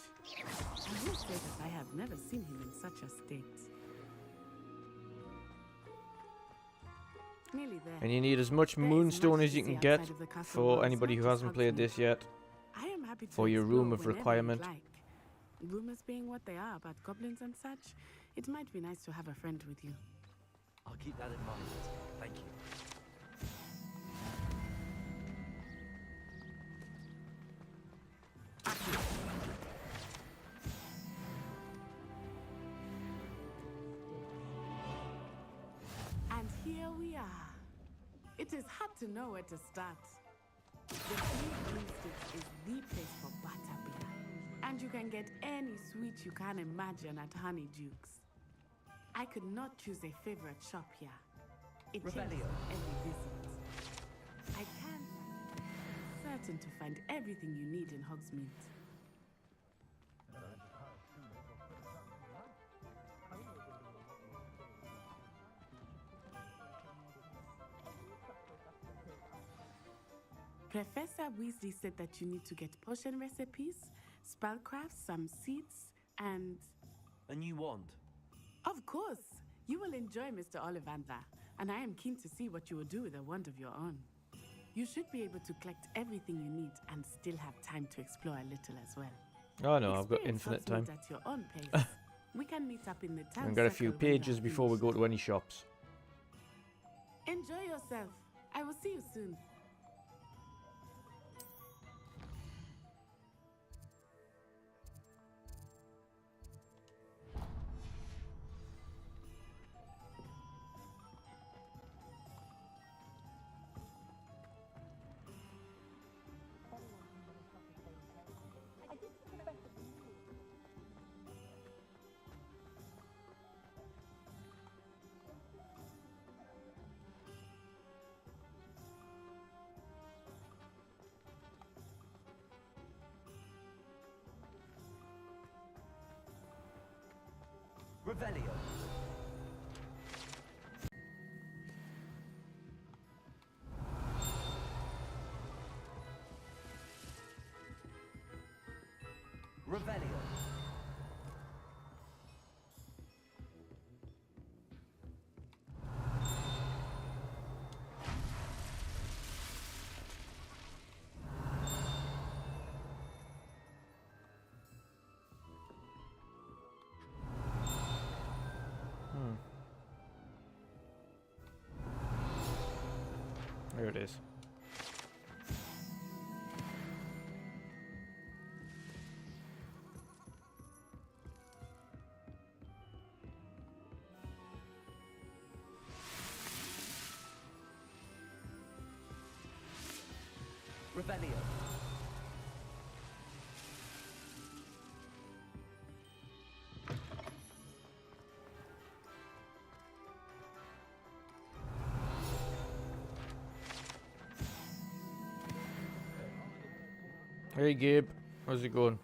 I will say that I have never seen him in such a state. Nearly there. And you need as much moonstone as you can get for anybody who hasn't played this yet. I am happy to for your room of explore whenever requirement. you'd like. Rumors being what they are about goblins and such, it might be nice to have a friend with you. I'll keep that in mind. Thank you. And here we are. It is hard to know where to start. The Three Broomsticks is the place for butterbeer. And you can get any sweet you can imagine at Honeydukes. I could not choose a favorite shop here. It changes Revelio. with every visit. I can certain to find everything you need in Hogsmeade. Professor Weasley said that you need to get potion recipes, spellcrafts, some seeds, and... A new wand. Of course! You will enjoy Mr. Ollivander, and I am keen to see what you will do with a wand of your own. You should be able to collect everything you need and still have time to explore a little as well. Oh no, I've got Experience infinite time. Hogsmeade at your own pace. We can meet up in the town. I've got a few circle when you pages are before we finished. go to any shops. Enjoy yourself. I will see you soon. Revelio. Revelio. There it is. Revelio. Hey Gabe, how's it going?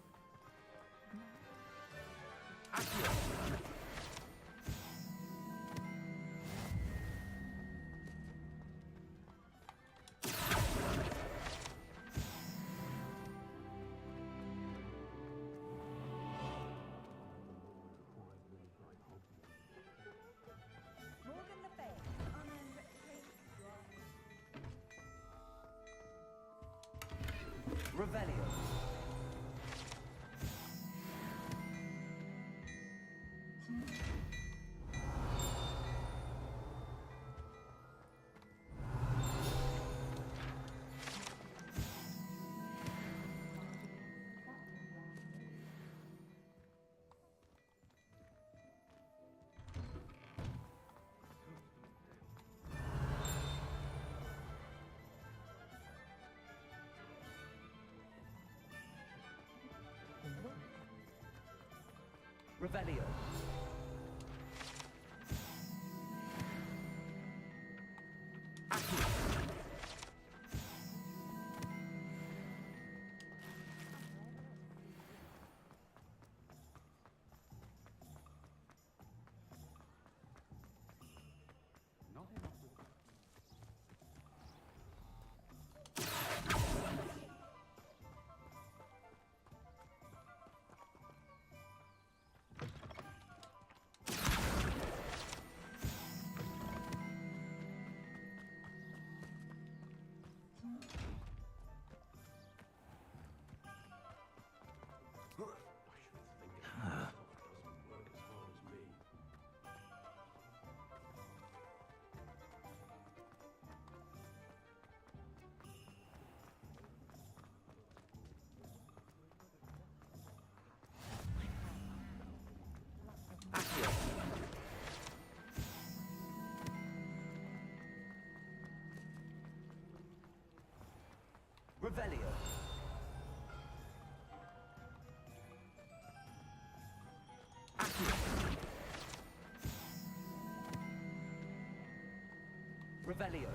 Revelio. Revelio. Revelio. Revelio.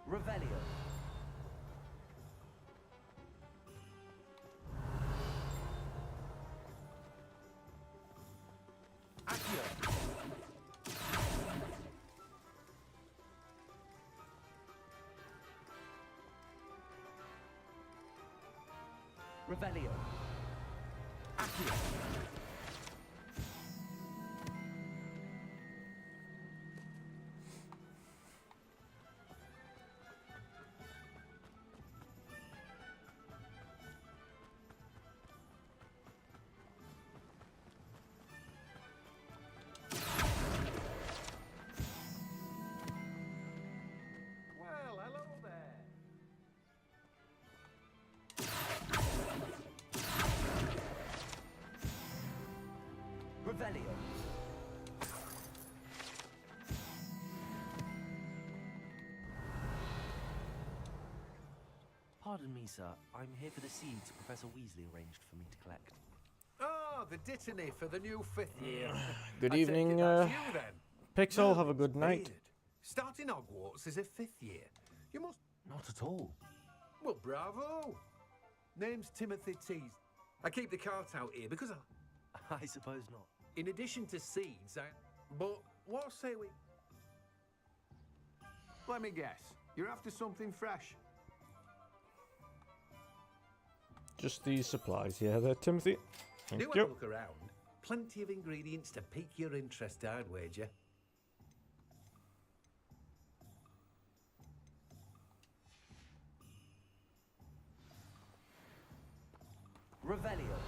Revelio. Accio. Revelio. Accio. Well, hello there. Pardon me, sir. I'm here for the seeds Professor Weasley arranged for me to collect. Oh, the dittany for the new 5th year. Good I take evening, it that's you, then. Pixel. No, Have a good it's night. weird. Starting Hogwarts as a 5th year. You must... Not at all. Well, bravo. Name's Timothy Tees. I keep the cart out here because I suppose not. in addition to seeds, But what say we... Let me guess. You're after something fresh. Just these supplies, yeah, there, Timothy. Thank Do you. have a look around. Plenty of ingredients to pique your interest, I'd wager. Revelio.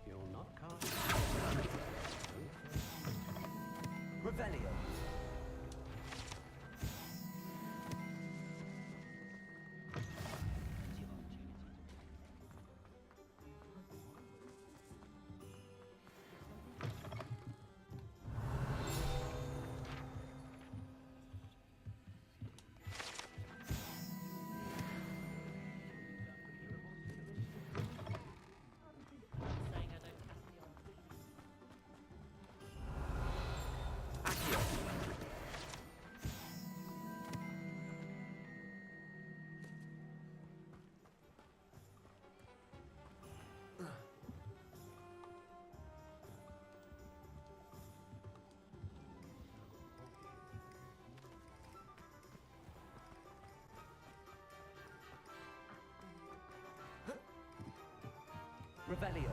You're not cast. Revelio. Revelio.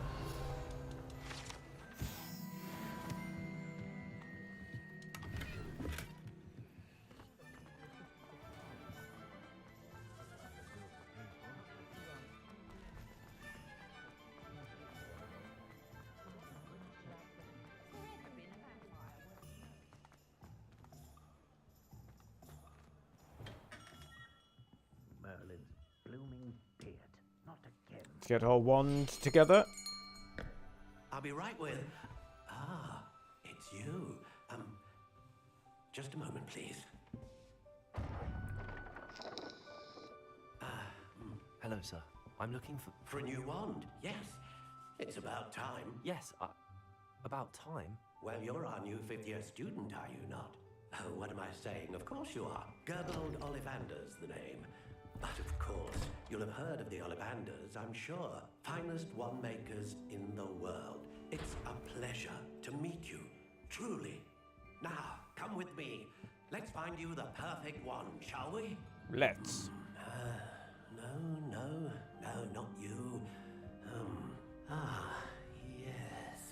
Merlin's blooming beard. Not again. Let's get our wands together. I'll be right with... Ah, it's you. Just a moment, please. Hello, sir. I'm looking For a new wand, yes. It's about time. Yes, about time? Well, you're our new 5th year student, are you not? Oh, what am I saying? Of course you are. Gerbold Ollivander's the name. But of course, you'll have heard of the Ollivanders, I'm sure. Finest wand makers in the world. It's a pleasure to meet you, truly. Now, come with me. Let's find you the perfect wand, shall we? Let's. No, not you. Yes.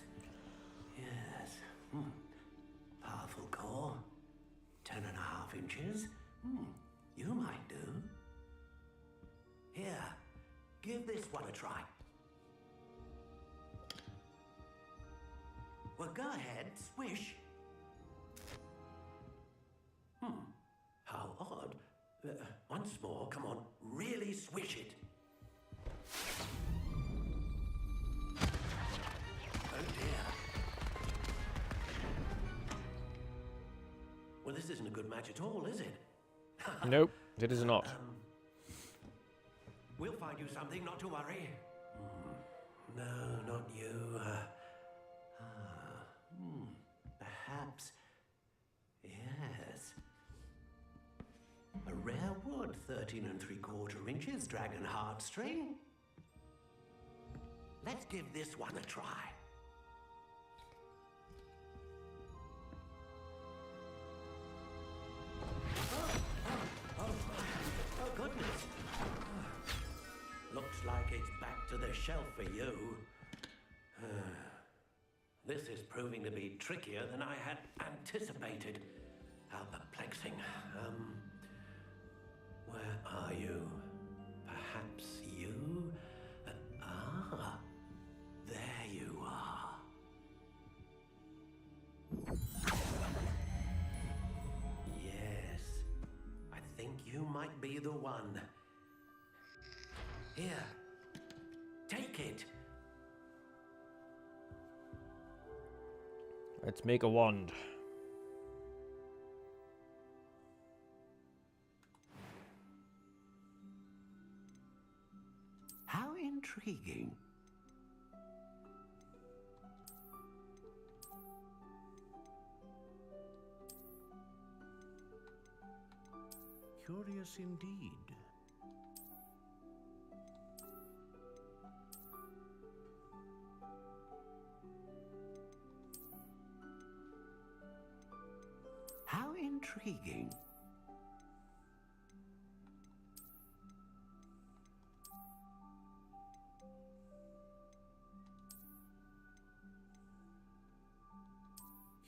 Powerful core. 10.5 inches. You might do. Here, give this one a try. Well, go ahead, swish. How odd. Once more, come on, really swish it. Oh dear. Well, this isn't a good match at all, is it? Nope, it is not. We'll find you something, not to worry. No, not you. Perhaps. Yes. A rare wood, 13 3/4 inches, dragon heartstring. Let's give this one a try. Oh, goodness. Looks like it's back to the shelf for you. This is proving to be trickier than I had anticipated. How perplexing. Where are you? Perhaps you? might be the one. Here, take it. Let's make a wand. How intriguing. Curious indeed. How intriguing.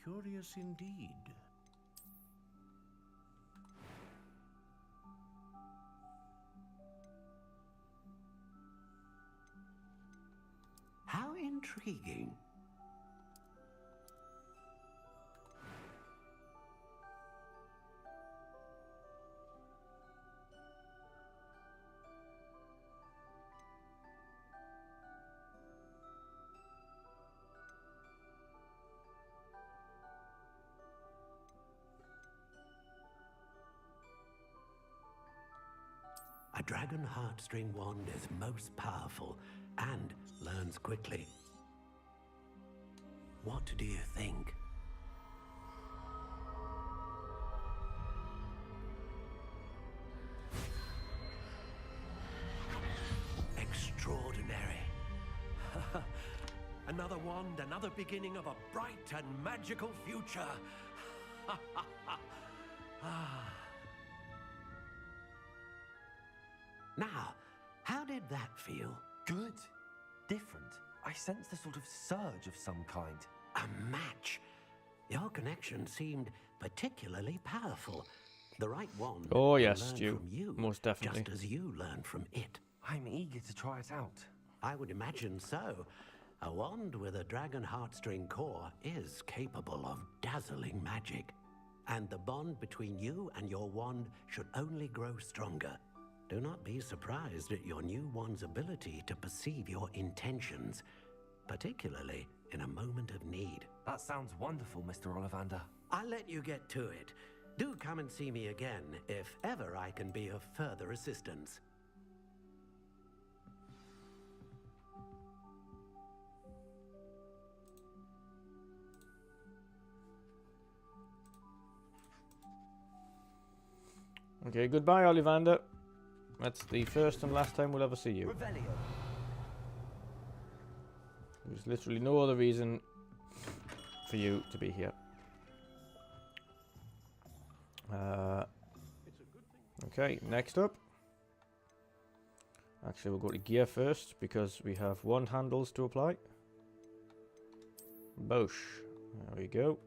Curious indeed. How intriguing. A dragon heartstring wand is most powerful and learns quickly. What do you think? Extraordinary. Another wand, another beginning of a bright and magical future. Now, how did that feel? Good. Different. I sensed a sort of surge of some kind. A match. Your connection seemed particularly powerful. The right wand Oh will yes, learn Stu. from you, Most definitely. just as you learn from it. I'm eager to try it out. I would imagine so. A wand with a dragon heartstring core is capable of dazzling magic. And the bond between you and your wand should only grow stronger. Do not be surprised at your new wand's ability to perceive your intentions, particularly in a moment of need. That sounds wonderful, Mr. Ollivander. I'll let you get to it. Do come and see me again if ever I can be of further assistance. Okay, goodbye, Ollivander. That's the first and last time we'll ever see you. Revelio. There's literally no other reason for you to be here. Okay, next up. Actually, we'll go to gear first because we have wand handles to apply. Bosh. There we go.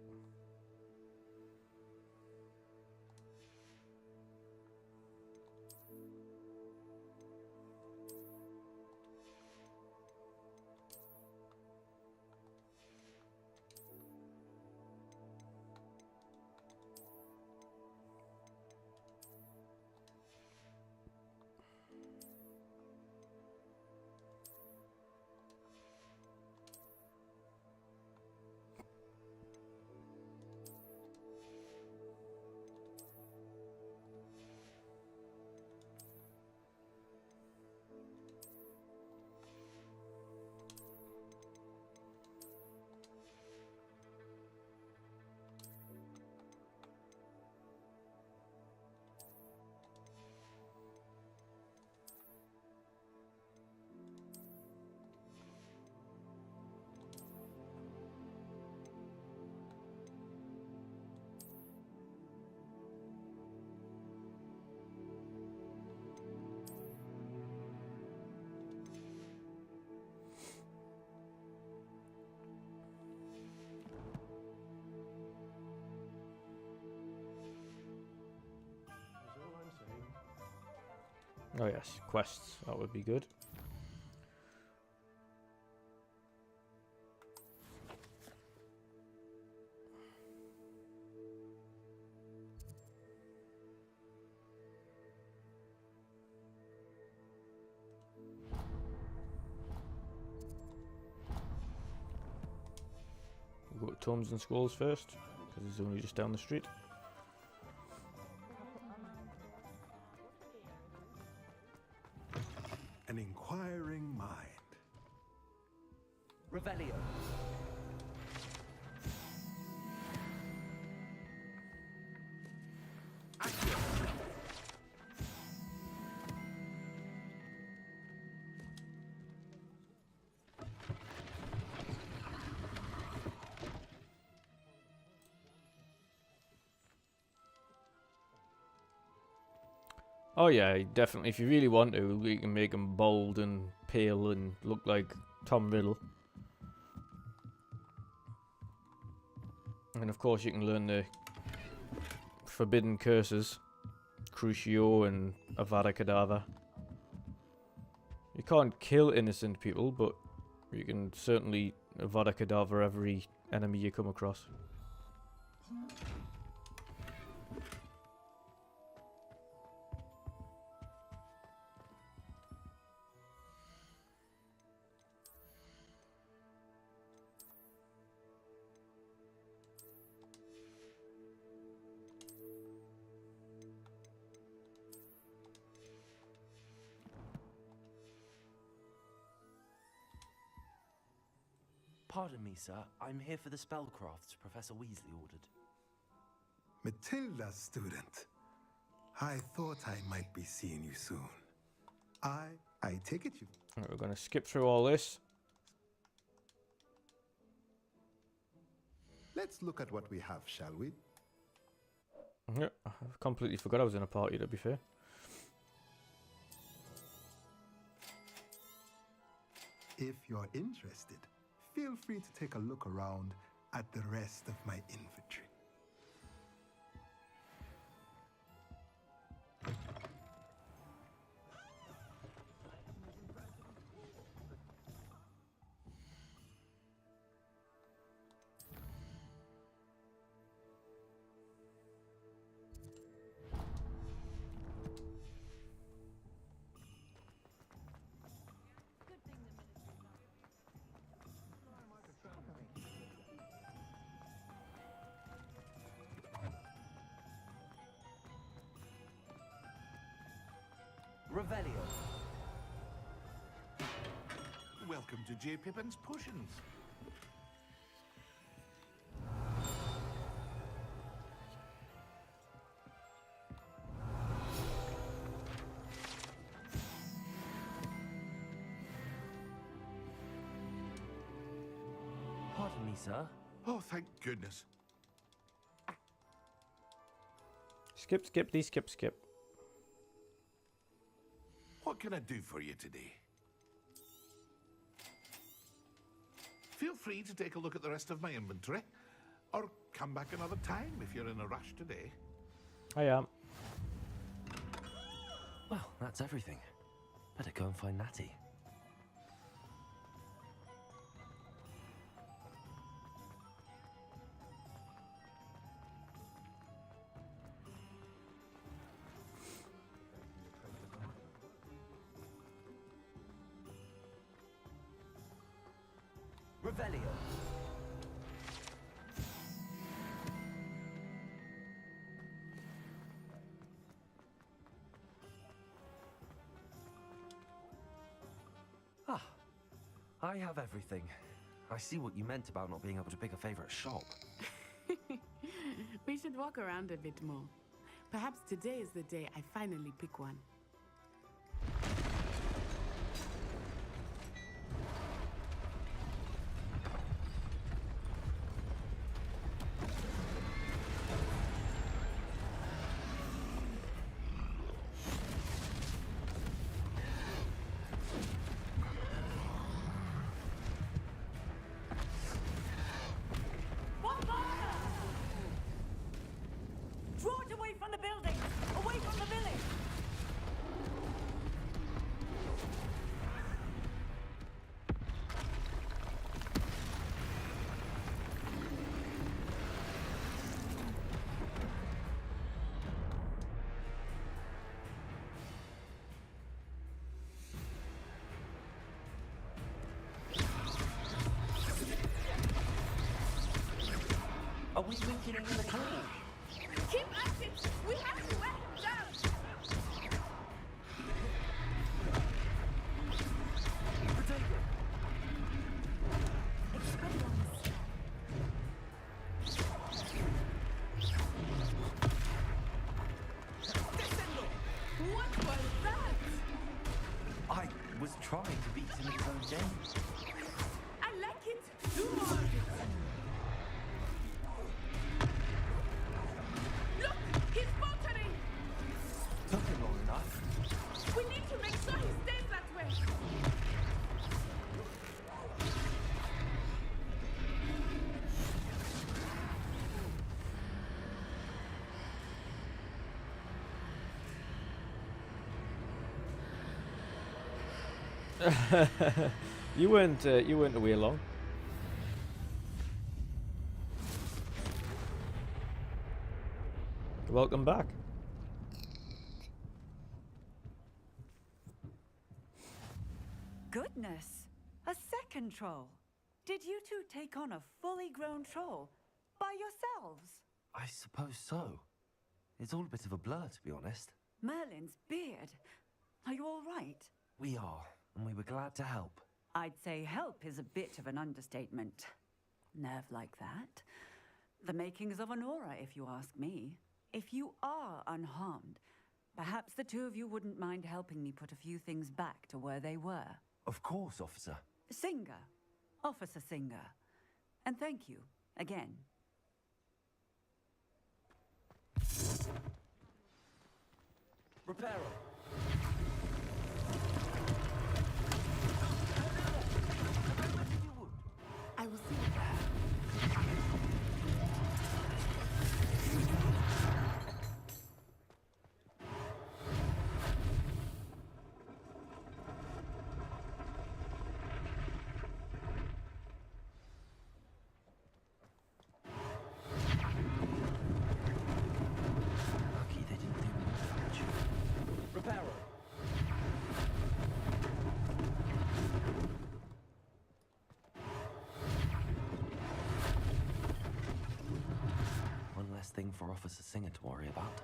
Oh yes, quests. That would be good. Tomes and Skulls first, because it's only just down the street. An inquiring mind. Revelio. Oh yeah, definitely. If you really want to, you can make him bold and pale and look like Tom Riddle. And of course you can learn the forbidden curses. Crucio and Avada Kedavra. You can't kill innocent people, but you can certainly Avada Kedavra every enemy you come across. Pardon me, sir. I'm here for the spellcrafts Professor Weasley ordered. Matilda's student. I thought I might be seeing you soon. I take it you... Right, we're going to skip through all this. Let's look at what we have, shall we? Yeah, I completely forgot I was in a party, to be fair. If you're interested, feel free to take a look around at the rest of my inventory. Revelio. Welcome to J. Pippin's Potions. Pardon me, sir. Oh, thank goodness. Skip, skip, these skip, skip. What can I do for you today? Feel free to take a look at the rest of my inventory, or come back another time if you're in a rush today. I am. Well, that's everything. Better go and find Natty. Revelio. Ah, I have everything. I see what you meant about not being able to pick a favorite shop. We should walk around a bit more. Perhaps today is the day I finally pick one. Draw it away from the building! Away from the village! weakening in the claw. Keep at it! We have to wear him down! Potato! Expelliarmus. Descendo! What was that? I was trying to beat him in his own game. I like it! Do more of it! Look! He's faltering! Took him long enough. We need to make sure he stays that way! You weren't away long. Welcome back. Goodness! A second troll. Did you two take on a fully grown troll by yourselves? I suppose so. It's all a bit of a blur, to be honest. Merlin's beard. Are you all right? We are, and we were glad to help. I'd say help is a bit of an understatement. Nerve like that. The makings of an aura, if you ask me. If you are unharmed, perhaps the two of you wouldn't mind helping me put a few things back to where they were. Of course, officer. Singer. Officer Singer. And thank you, again. Reparo. I will see you. Lucky they didn't do more damage. Reparo. One less thing for Officer Singer to worry about.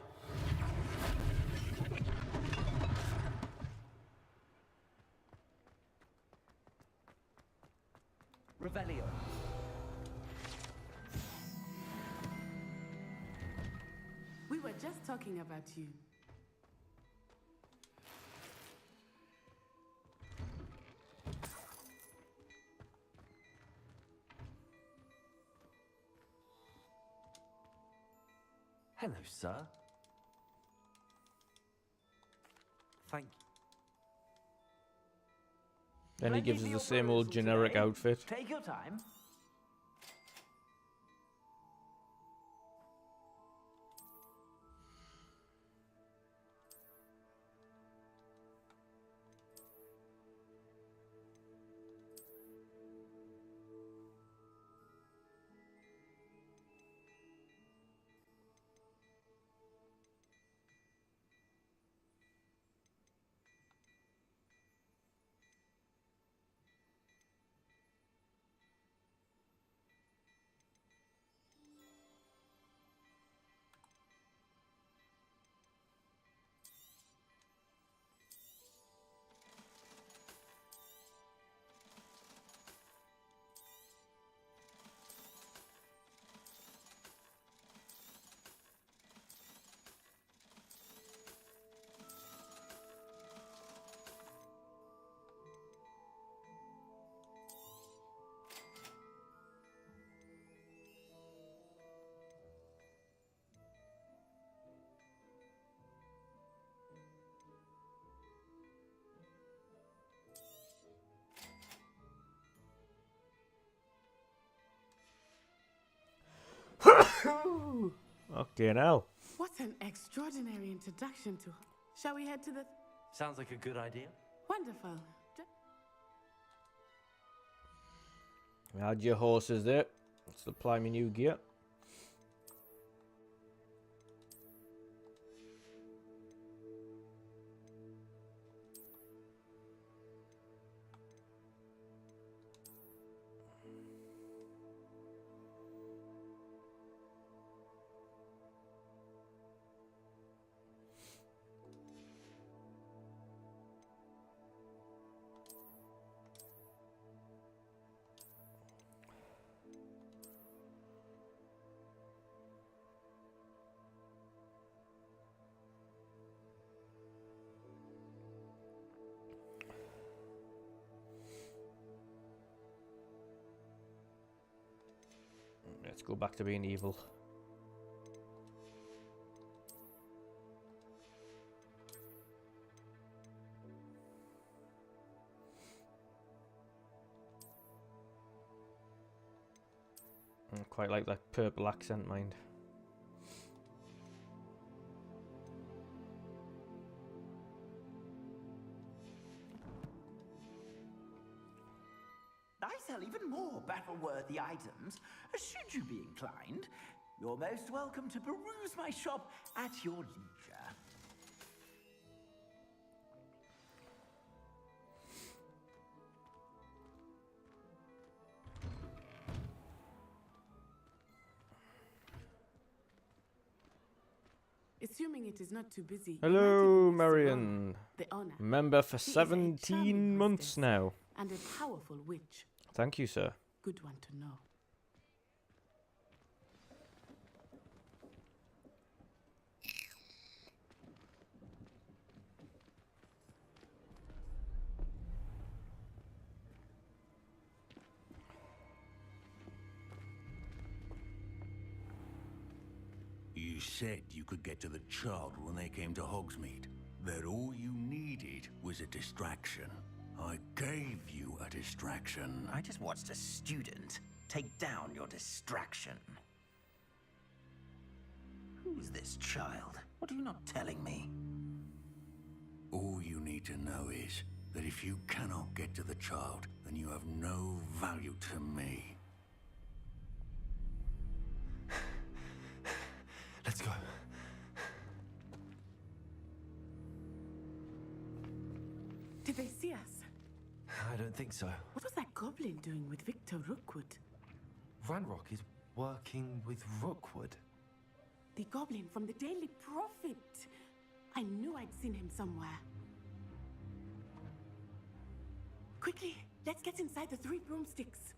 Revelio. We were just talking about you. Hello, sir. Thank you. Then he gives us the same old generic outfit. Take your time. Okay, now. What an extraordinary introduction to... Shall we head to the... Sounds like a good idea. Wonderful. Add your horses there. Supply me new gear. Let's go back to being evil. I quite like that purple accent, mind. I sell even more battle-worthy items. Should you be inclined, you're most welcome to peruse my shop at your leisure. Assuming it is not too busy. Hello, Marion. The honor. Member for She is a 17 charming months hostess now. And a powerful witch. Thank you, sir. Good one to know. You said you could get to the child when they came to Hogsmeade. That all you needed was a distraction. I gave you a distraction. I just watched a student take down your distraction. Who's this child? What are you not telling me? All you need to know is that if you cannot get to the child, then you have no value to me. Let's go. Did they see us? I don't think so. What was that goblin doing with Victor Rookwood? Ranrock is working with Rookwood. The goblin from the Daily Prophet. I knew I'd seen him somewhere. Quickly, let's get inside the 3 broomsticks.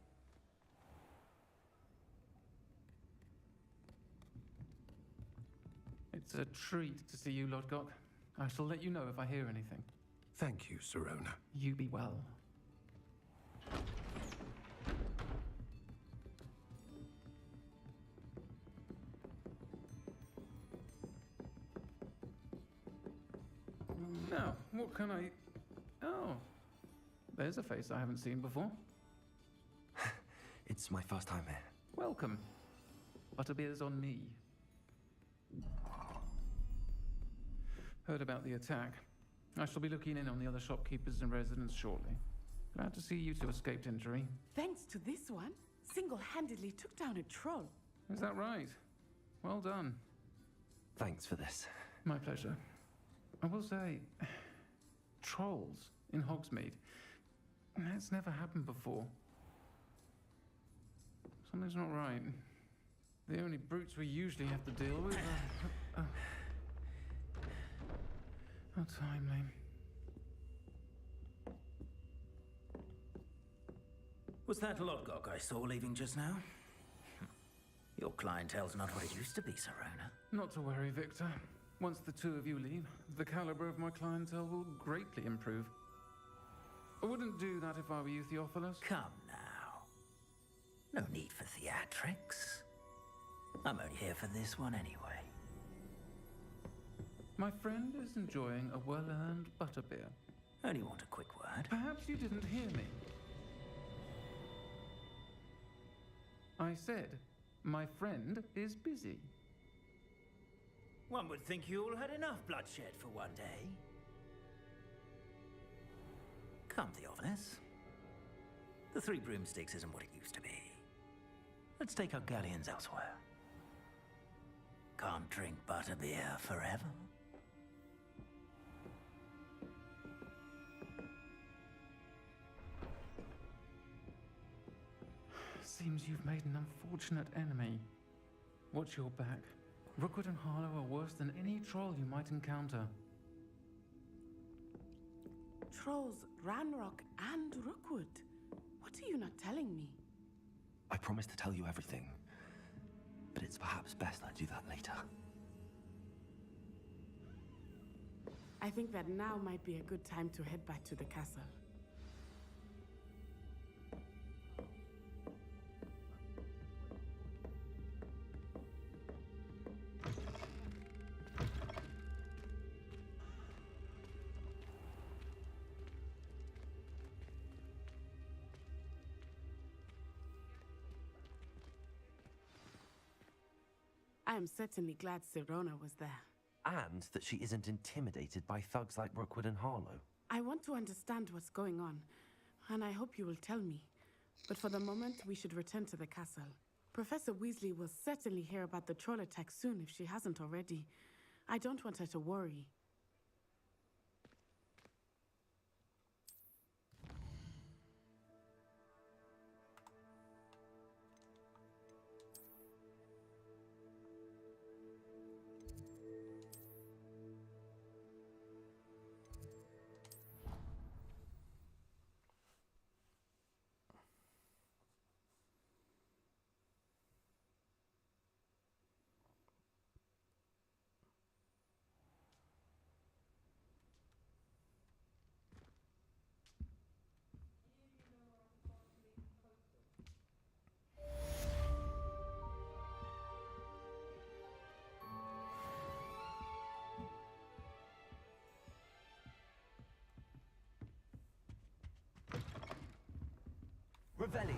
It's a treat to see you, Lodgok. I shall let you know if I hear anything. Thank you, Serona. You be well. Now, what can I... Oh, there's a face I haven't seen before. It's my first time here. Welcome. Butterbeer's on me. Heard about the attack. I shall be looking in on the other shopkeepers and residents shortly. Glad to see you two escaped injury. Thanks to this one, single-handedly took down a troll. Is that right? Well done. Thanks for this. My pleasure. I will say, trolls in Hogsmeade. That's never happened before. Something's not right. The only brutes we usually have to deal with are... How timely. Was that Lodgok I saw leaving just now? Your clientele's not what it used to be, Serona. Not to worry, Victor. Once the two of you leave, the caliber of my clientele will greatly improve. I wouldn't do that if I were you, Theophilus. Come now. No need for theatrics. I'm only here for this one anyway. My friend is enjoying a well-earned butterbeer. Only want a quick word. Perhaps you didn't hear me. I said, my friend is busy. One would think you all had enough bloodshed for one day. Come, Theophilus. The 3 broomsticks isn't what it used to be. Let's take our galleons elsewhere. Can't drink butterbeer forever. Seems you've made an unfortunate enemy. Watch your back. Rookwood and Harlow are worse than any troll you might encounter. Trolls, Ranrock, and Rookwood. What are you not telling me? I promise to tell you everything, but it's perhaps best I do that later. I think that now might be a good time to head back to the castle. I am certainly glad Sirona was there. And that she isn't intimidated by thugs like Rookwood and Harlow. I want to understand what's going on, and I hope you will tell me. But for the moment, we should return to the castle. Professor Weasley will certainly hear about the troll attack soon if she hasn't already. I don't want her to worry. Revelio.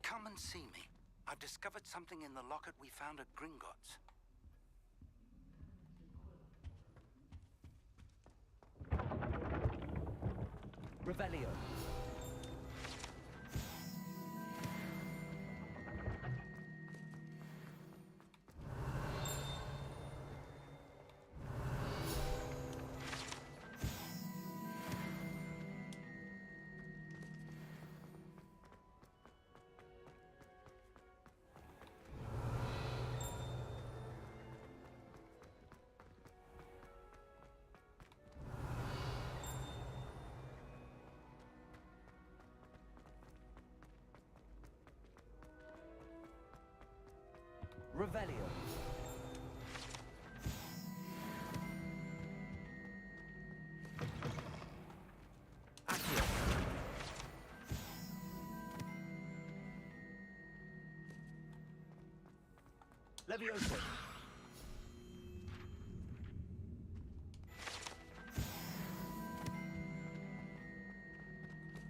Come and see me. I've discovered something in the locket we found at Gringotts. Revelio. Revelio. Accio. Levioso.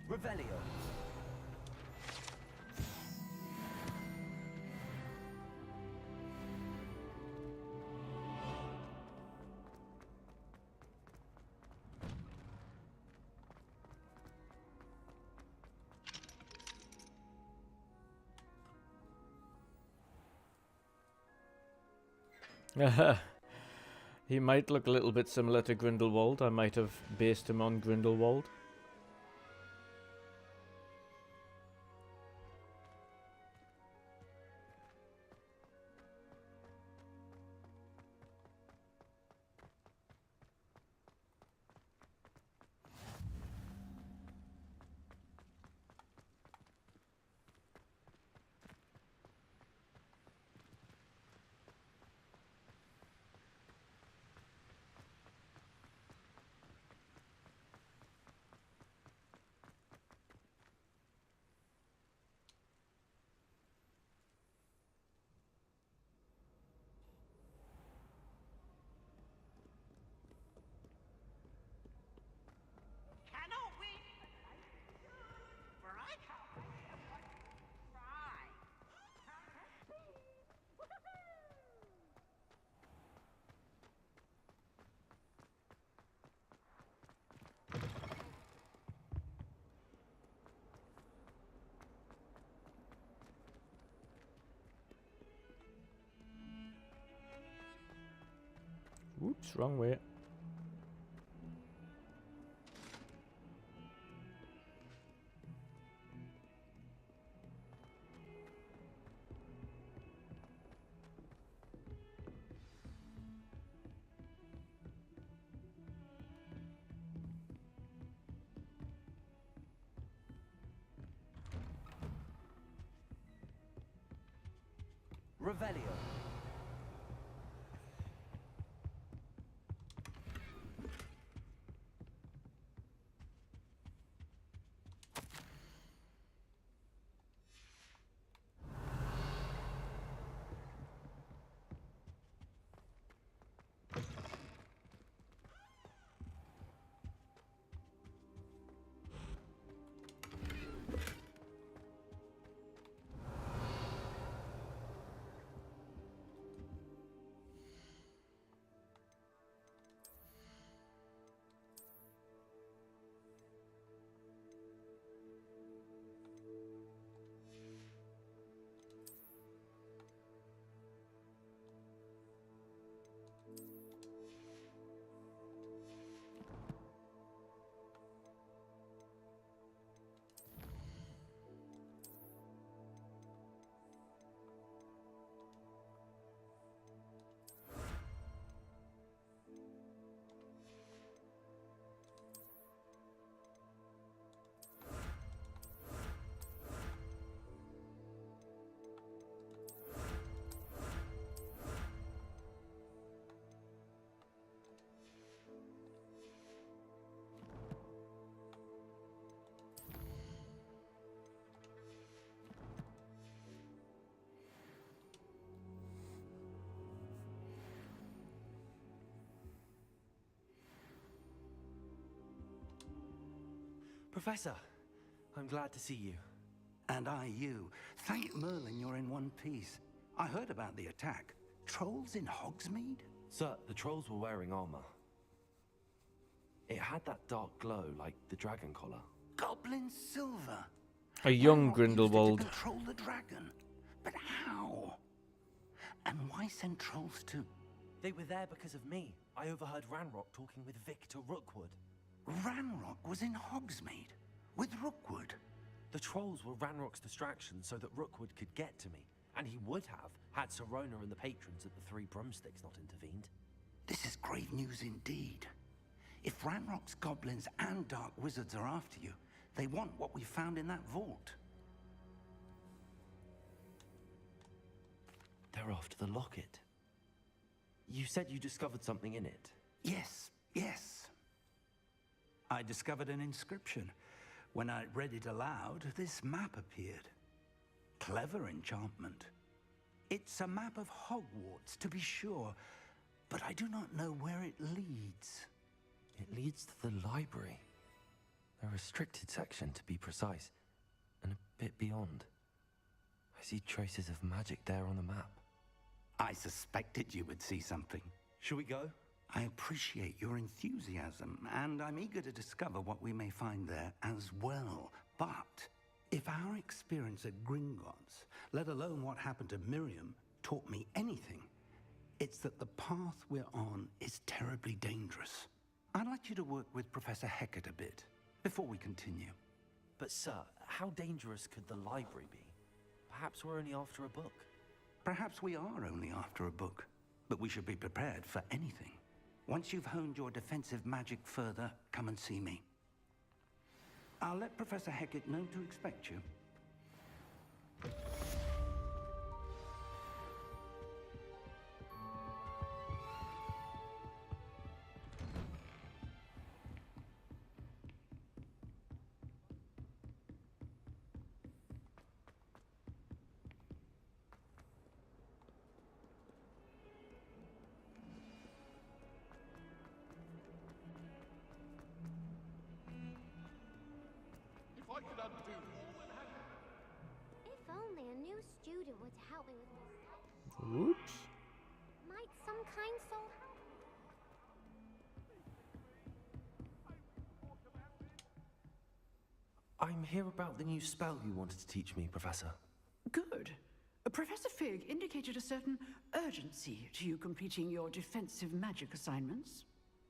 Revelio. He might look a little bit similar to Grindelwald. I might have based him on Grindelwald. Cannot win, for I can't wait to watch you try. Oops, wrong way. Revelio. Professor, I'm glad to see you. And I you. Thank Merlin you're in one piece. I heard about the attack. Trolls in Hogsmeade? Sir, the trolls were wearing armor. It had that dark glow like the dragon collar. Goblin silver. A young Ranrock used it Grindelwald. to control the dragon. But how? And why send trolls to... They were there because of me. I overheard Ranrock talking with Victor Rookwood. Ranrock was in Hogsmeade? With Rookwood? The trolls were Ranrock's distraction so that Rookwood could get to me. And he would have, had Serona and the patrons at the Three Broomsticks not intervened. This is grave news indeed. If Ranrock's goblins and dark wizards are after you, they want what we found in that vault. They're after the locket. You said you discovered something in it. Yes, yes. I discovered an inscription. When I read it aloud, this map appeared. Clever enchantment. It's a map of Hogwarts, to be sure, but I do not know where it leads. It leads to the library. A restricted section, to be precise, and a bit beyond. I see traces of magic there on the map. I suspected you would see something. Shall we go? I appreciate your enthusiasm, and I'm eager to discover what we may find there as well. But if our experience at Gringotts, let alone what happened to Miriam, taught me anything, it's that the path we're on is terribly dangerous. I'd like you to work with Professor Hecat a bit before we continue. But sir, how dangerous could the library be? Perhaps we're only after a book. Perhaps we are only after a book, but we should be prepared for anything. Once you've honed your defensive magic further, come and see me. I'll let Professor Hecat know to expect you. If I could undo all that happened. If only a new student were to help me with this. Oops. Might some kind soul help? I'm here about the new spell you wanted to teach me, Professor. Good. Professor Fig indicated a certain urgency to you completing your defensive magic assignments.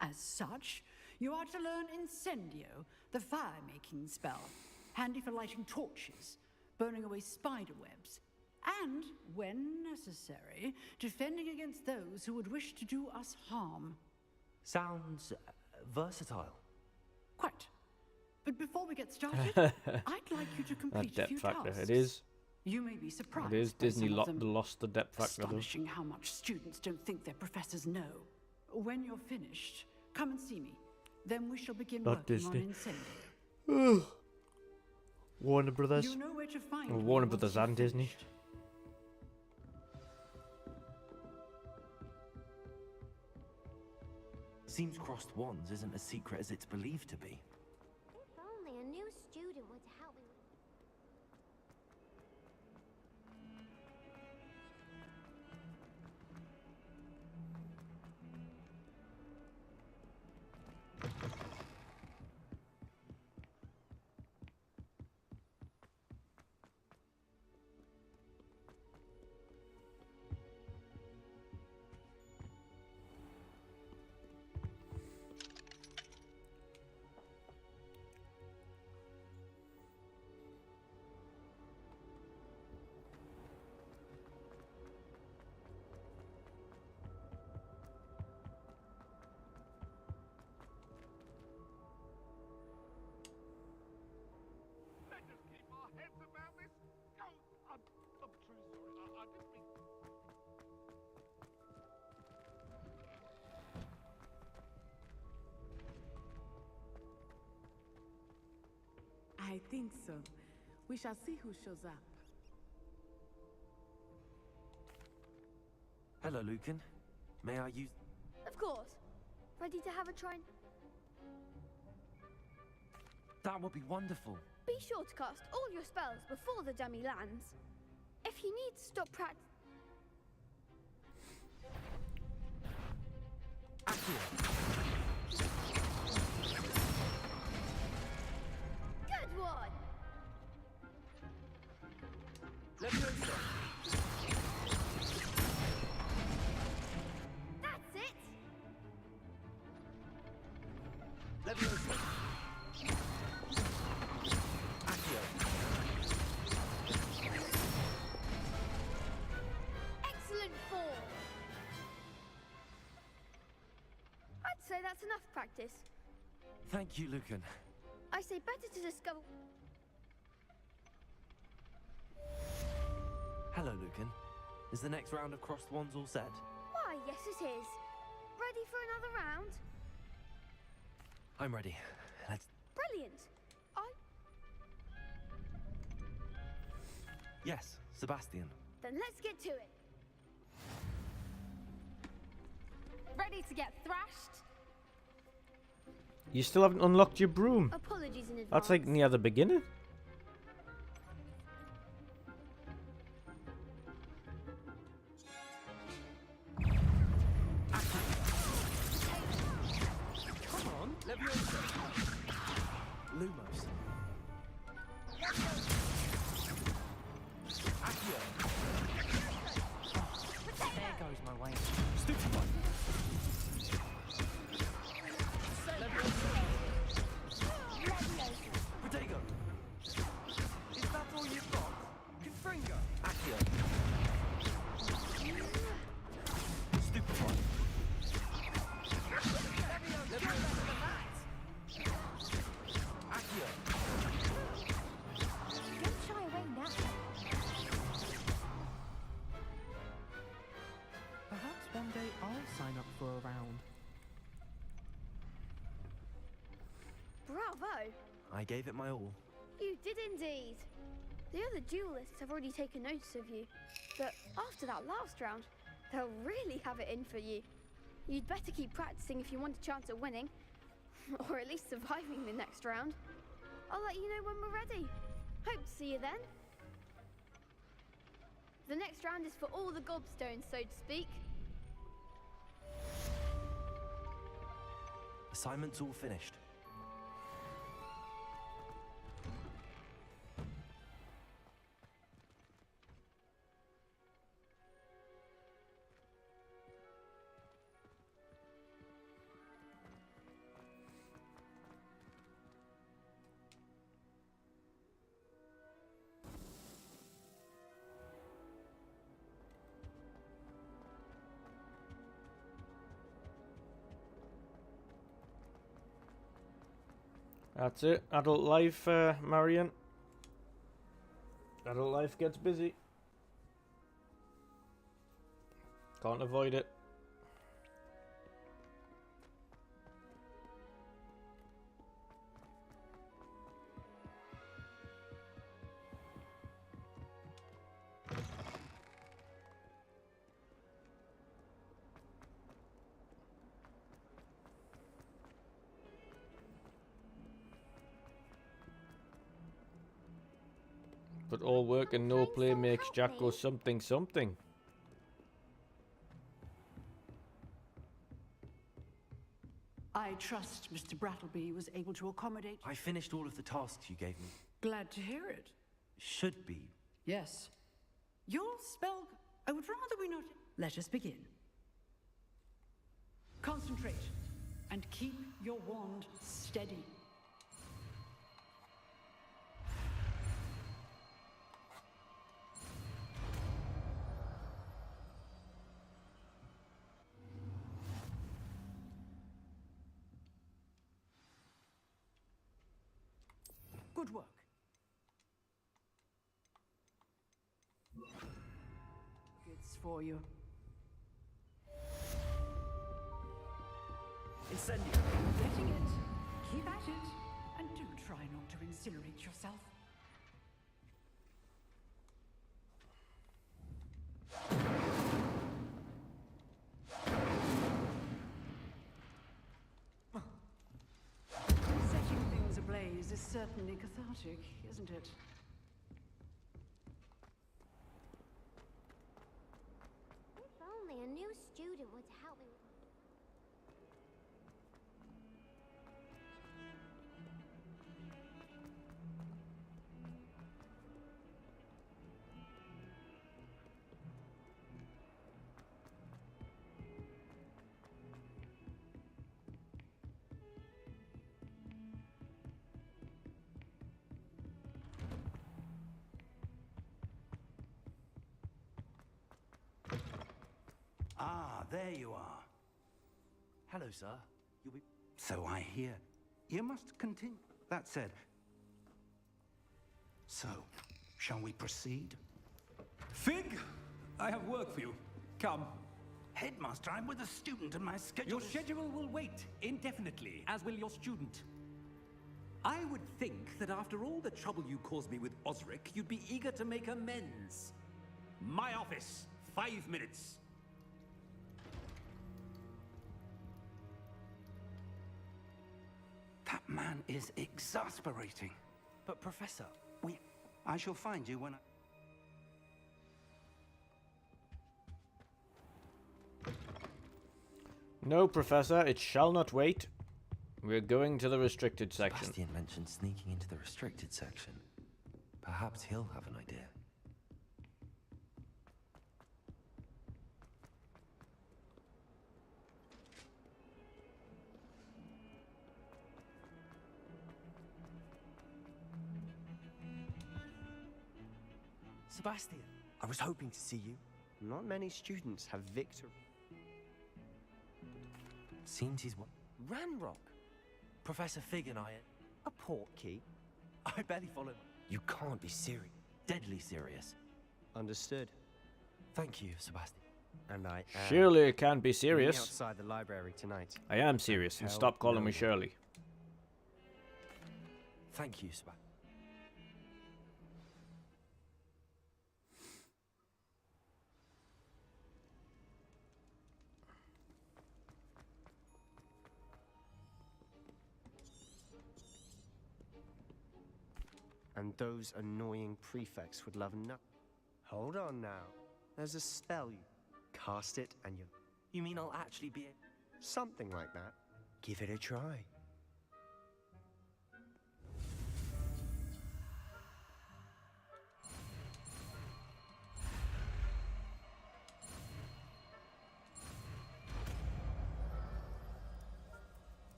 As such, you are to learn Incendio, the fire-making spell, handy for lighting torches, burning away spider webs, and, when necessary, defending against those who would wish to do us harm. Sounds versatile. Quite. But before we get started, I'd like you to complete That a few depth factor. tasks. It is. You may be surprised. It is. by Disney some of them. lost the depth factor. though. Astonishing how much students don't think their professors know. When you're finished, come and see me. Then we shall begin Not working Disney. on Incendio. Warner Brothers. You know where to find Or me Warner once Brothers you've and Disney. finished. Seems crossed wands isn't as secret as it's believed to be. If only a new student were to help me with Let's just keep our heads about this. Oh, I'm truly sorry. I didn't mean... I think so. We shall see who shows up. Hello, Lucan. May I use... Of course. Ready to have a try? That would be wonderful. Be sure to cast all your spells before the dummy lands. If you need to stop practice... Good one! Leviosa. That's it! Leviosa. Excellent form! I'd say that's enough practice. Thank you, Lucan. I say better to discover... Hello, Lucan. Is the next round of Crossed Wands all set? Why, yes it is. Ready for another round? I'm ready. Let's... Brilliant! Yes, Sebastian. Then let's get to it. Ready to get thrashed? You still haven't unlocked your broom. Apologies in advance. That's like near the beginning. Come on, Leviosa. Lumos. There goes my way. Stupid one. Protego. Is that all you've got? Confringo. Accio. Stupid one. Accio. Don't shy away now. Perhaps one day I'll sign up for a round. Bravo! I gave it my all. You did indeed. The other duelists have already taken notice of you, but after that last round, they'll really have it in for you. You'd better keep practicing if you want a chance at winning, or at least surviving the next round. I'll let you know when we're ready. Hope to see you then. The next round is for all the gobstones, so to speak. Assignment's all finished. That's it. Adult life, Marion. Adult life gets busy. Can't avoid it. But all work and no play makes Jack go something something. I trust Mr. Brattleby was able to accommodate... I finished all of the tasks you gave me. Glad to hear it. Should be. Yes. Your spell... I would rather we not... Let us begin. Concentrate. And keep your wand steady. Good work. It's for you. Incendio. Getting it. Keep at it. And do try not to incinerate yourself. Setting things ablaze is certainly cathartic, isn't it? If only a new student were to help me with... Ah, there you are. Hello, sir. You'll be... So I hear. You must continue. That said. So, shall we proceed? Fig, I have work for you. Come. Headmaster, I'm with a student and my schedule Your schedule will wait indefinitely, as will your student. I would think that after all the trouble you caused me with Osric, you'd be eager to make amends. My office, 5 minutes. That man is exasperating. But, Professor... I shall find you when I... No, Professor, it shall not wait. We're going to the restricted section. Sebastian mentioned sneaking into the restricted section. Perhaps he'll have an idea. Sebastian, I was hoping to see you. Not many students have victory. Seems he's one. Ranrock, Professor Fig and I... a portkey. I barely follow. You can't be serious. Deadly serious. Understood. Thank you, Sebastian. And I am. Surely it can't be serious. Outside the library tonight. I am serious, and stop calling me Shirley. Thank you, Sebastian. And those annoying prefects would love nothing. Hold on now. There's a spell. You cast it and you... You mean I'll actually be... Something like that. Give it a try.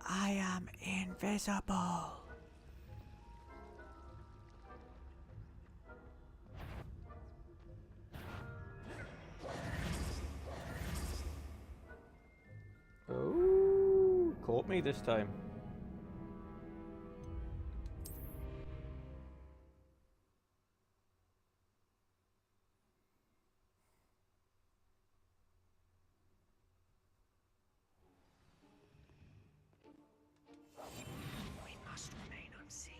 I am invisible. Oh, caught me this time. We must remain unseen.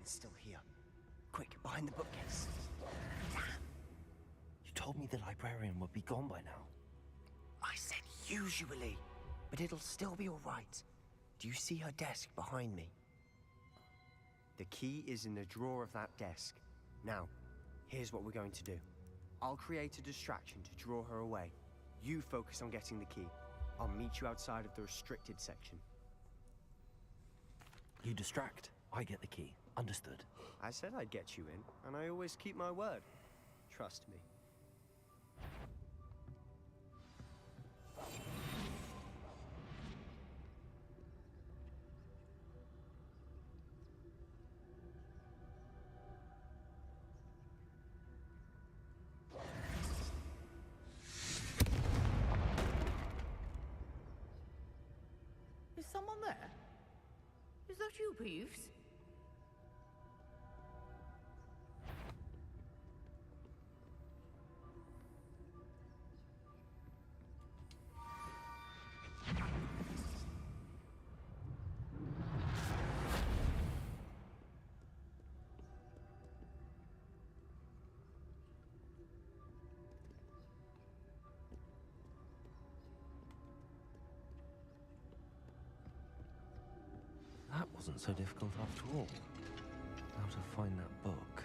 Still here. Quick, behind the bookcase. Damn. You told me the librarian would be gone by now. I said usually, but it'll still be all right. Do you see her desk behind me? The key is in the drawer of that desk. Now, here's what we're going to do. I'll create a distraction to draw her away. You focus on getting the key. I'll meet you outside of the restricted section. You distract, I get the key. Understood. I said I'd get you in, and I always keep my word. Trust me. Is someone there? Is that you, Peeves? That wasn't so difficult after all. How to find that book.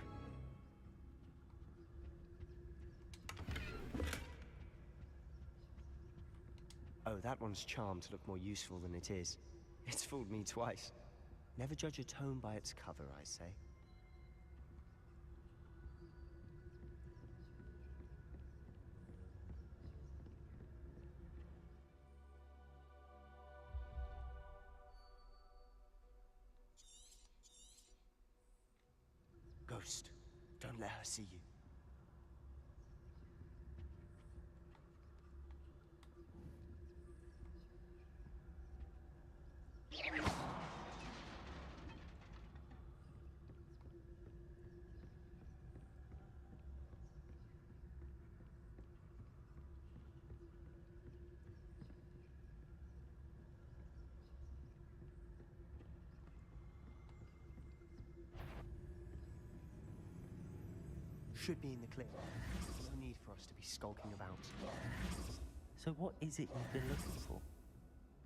Oh, that one's charmed to look more useful than it is. It's fooled me twice. Never judge a tome by its cover, I say. Ghost, don't let her see you. Should be in the clear. No need for us to be skulking about. So what is it you've been looking for?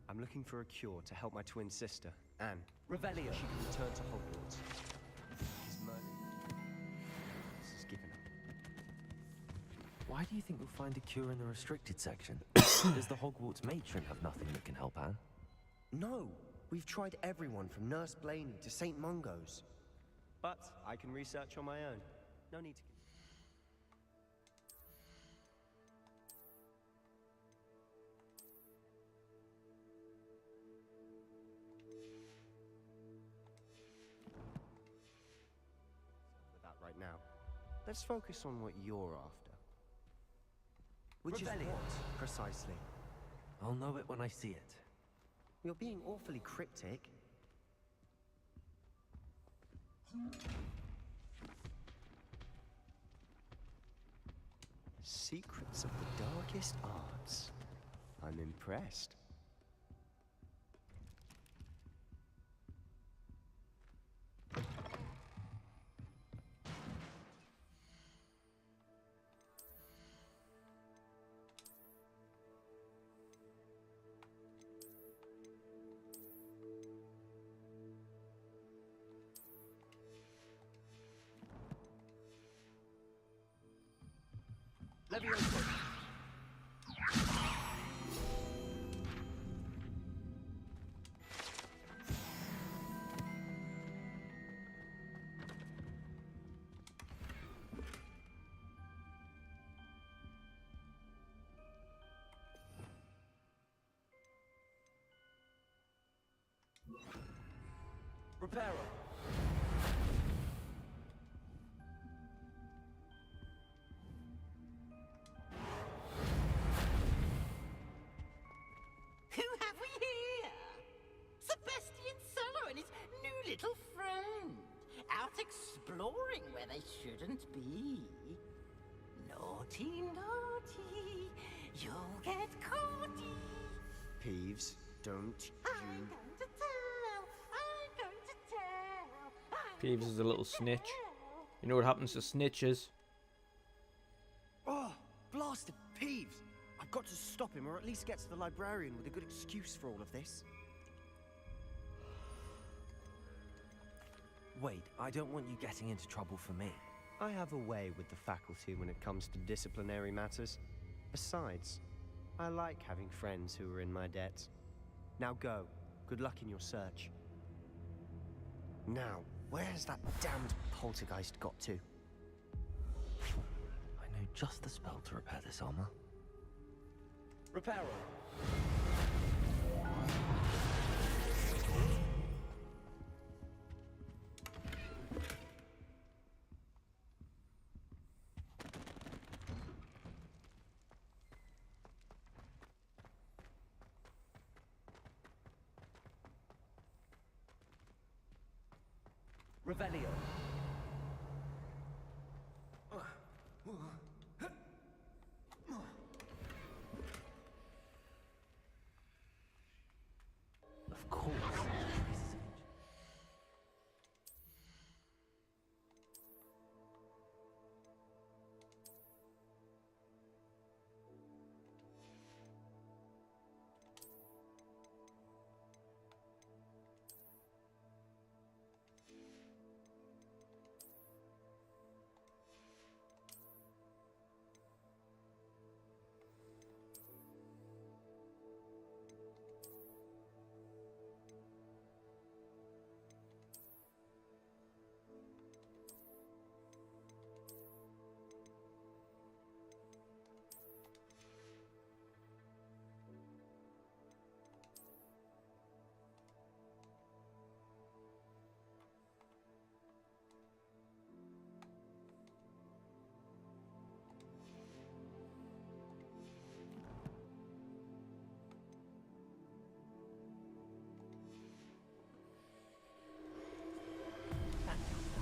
I'm looking for a cure to help my twin sister, Anne. Revelio. She can return to Hogwarts. His murder. This is given up. Why do you think you'll find a cure in the restricted section? Does the Hogwarts matron have nothing that can help Anne? No! We've tried everyone from Nurse Blaney to St. Mungo's. But I can research on my own. No need to... with that right now. Let's focus on what you're after. Which is what, precisely? I'll know it when I see it. You're being awfully cryptic. Secrets of the darkest arts. I'm impressed. Reparo. Who have we here? Sebastian Solo and his new little friend. Out exploring where they shouldn't be. Naughty, naughty. You'll get caughty. Peeves, don't you... I'm going to tell. I'm going to tell. Peeves is a little snitch. You know what happens to snitches? Oh, blasted Peeves! I've got to stop him, or at least get to the librarian with a good excuse for all of this. Wait, I don't want you getting into trouble for me. I have a way with the faculty when it comes to disciplinary matters. Besides, I like having friends who are in my debt. Now go. Good luck in your search. Now, where has that damned poltergeist got to? I know just the spell to repair this armor. Repair all. Revelio. Of course.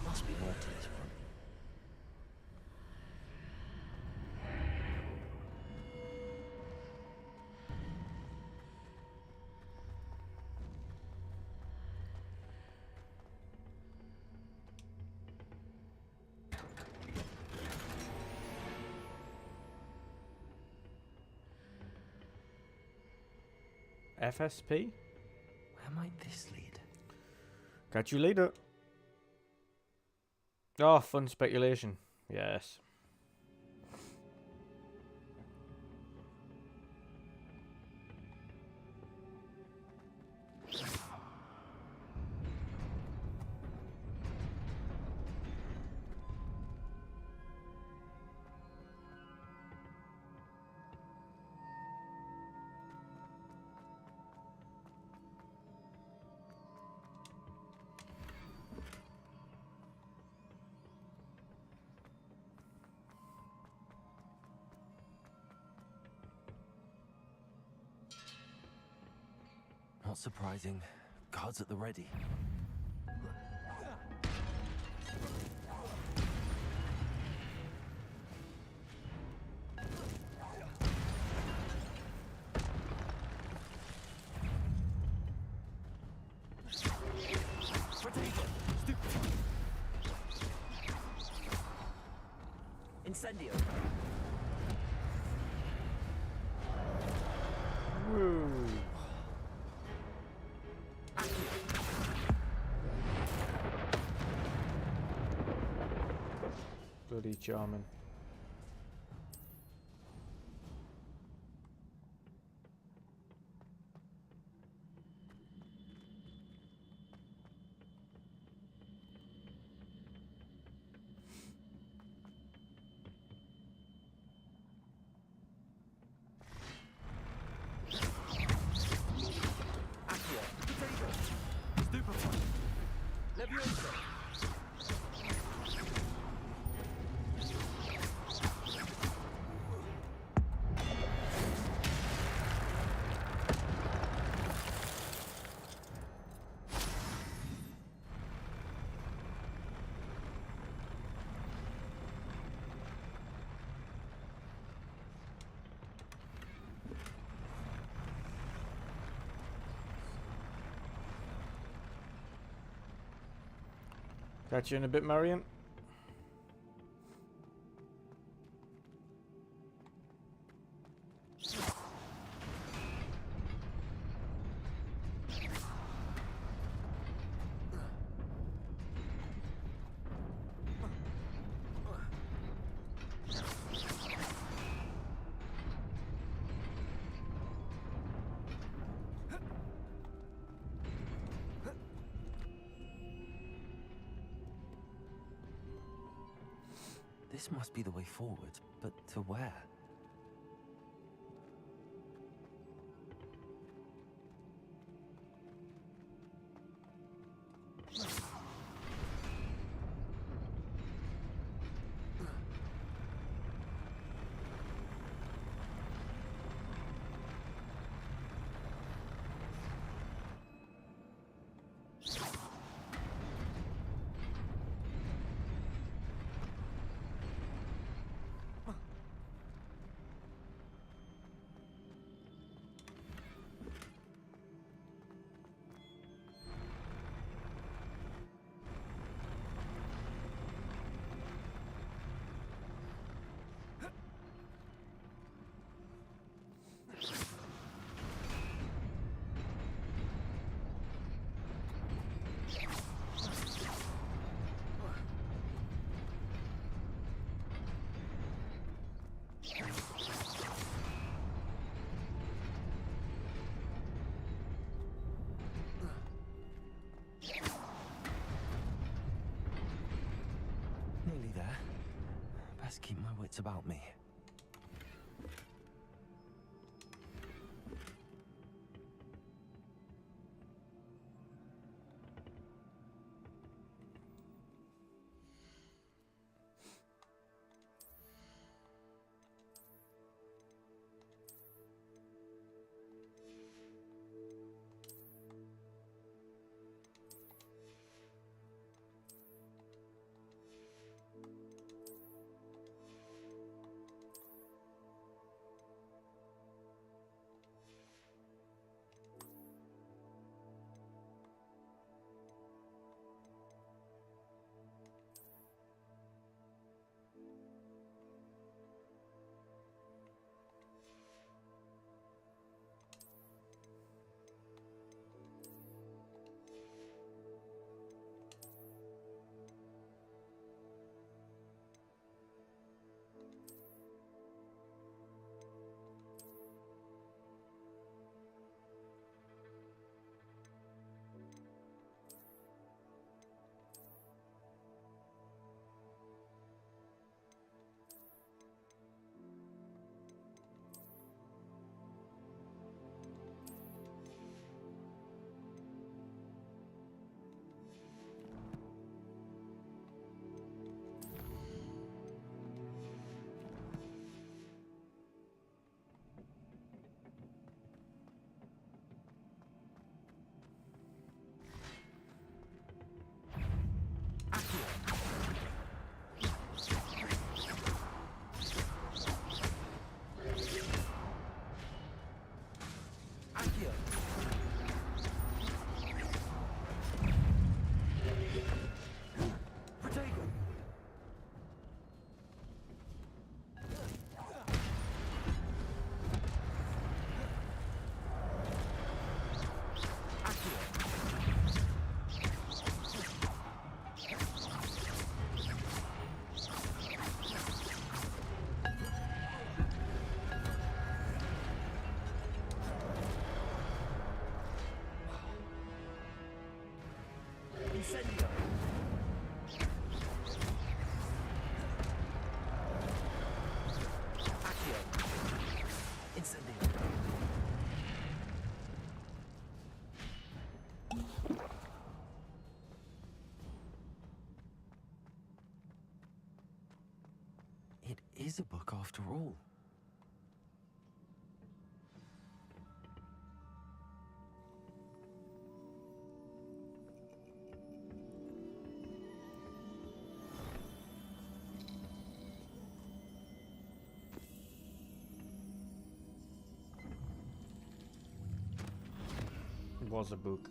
Must be more to this one. FSP? Where might this lead? Catch you later. Oh, fun speculation. Yes. Not surprising. Guards at the ready. Incendio. Woo. Bloody charming. Catch you in a bit, Marion. This must be the way forward, but to where? Nearly there. Best keep my wits about me. Incendio! Accio! Incendio! It is a book after all. Was a book.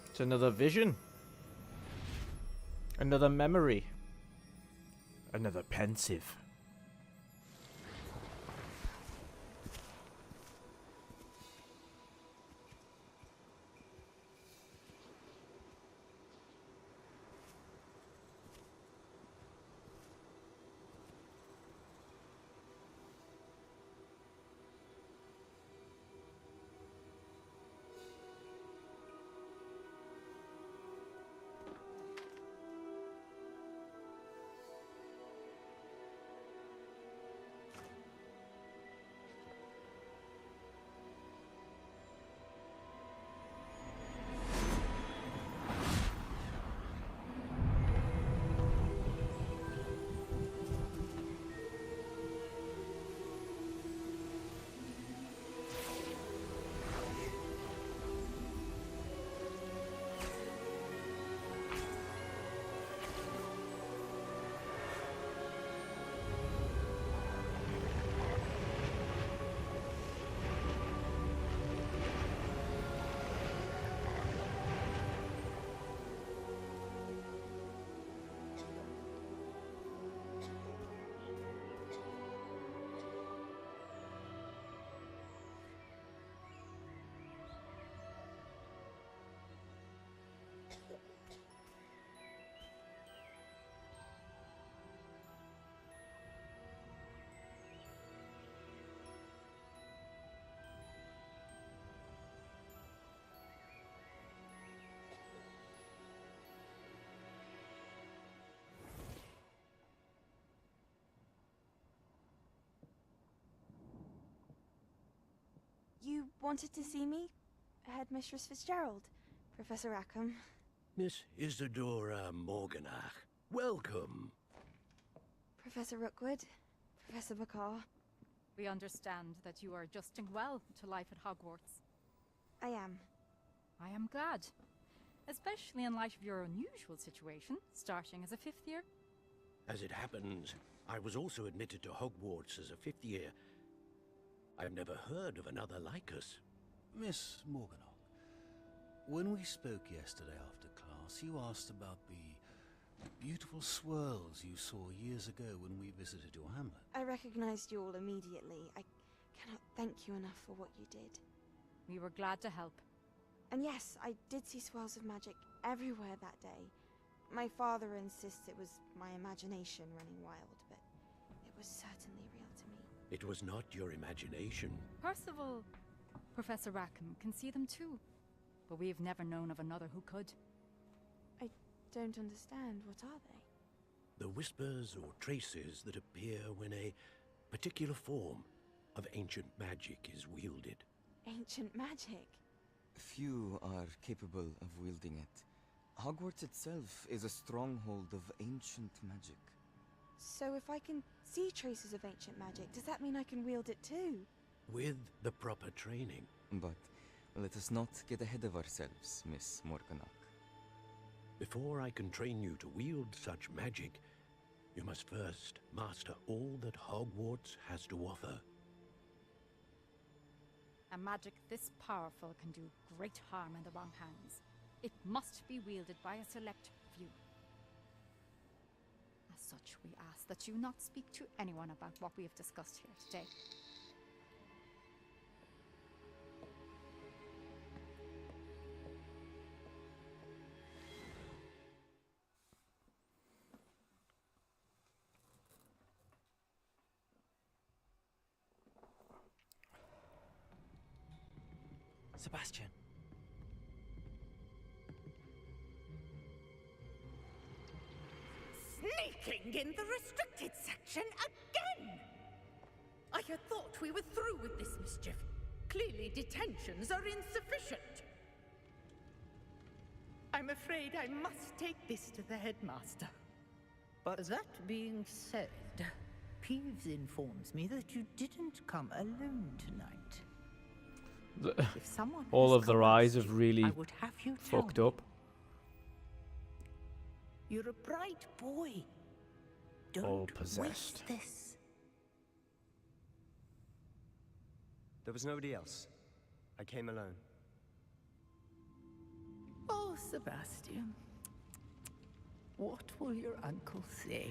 It's another vision. Another memory. Another pensive. wanted to see me? Headmistress Fitzgerald, Professor Rackham. Miss Isadora Morganach, welcome. Professor Rookwood, Professor Bakar. We understand that you are adjusting well to life at Hogwarts. I am. I am glad. Especially in light of your unusual situation, starting as a 5th year. As it happens, I was also admitted to Hogwarts as a 5th year. I've never heard of another like us. Miss Morganach, when we spoke yesterday after class, you asked about the beautiful swirls you saw years ago when we visited your hamlet. I recognized you all immediately. I cannot thank you enough for what you did. We were glad to help. And yes, I did see swirls of magic everywhere that day. My father insists it was my imagination running wild, but it was certainly real to me. It was not your imagination. Percival, Professor Rackham can see them too. But we've never known of another who could. I don't understand. What are they? The whispers or traces that appear when a particular form of ancient magic is wielded. Ancient magic? Few are capable of wielding it. Hogwarts itself is a stronghold of ancient magic. So if I can see traces of ancient magic, does that mean I can wield it too? With the proper training. But let us not get ahead of ourselves, Miss Morganach. Before I can train you to wield such magic, you must first master all that Hogwarts has to offer. A magic this powerful can do great harm in the wrong hands. It must be wielded by a select few. As such, we ask that you not speak to anyone about what we have discussed here today. Sebastian. Sneaking in the restricted section again! I had thought we were through with this mischief. Clearly detentions are insufficient. I'm afraid I must take this to the headmaster. But that being said, Peeves informs me that you didn't come alone tonight. If someone All has of their eyes have coerced you, really I would have you tell fucked me. up. You're a bright boy. Don't All possessed. waste this. There was nobody else. I came alone. Oh, Sebastian. What will your uncle say?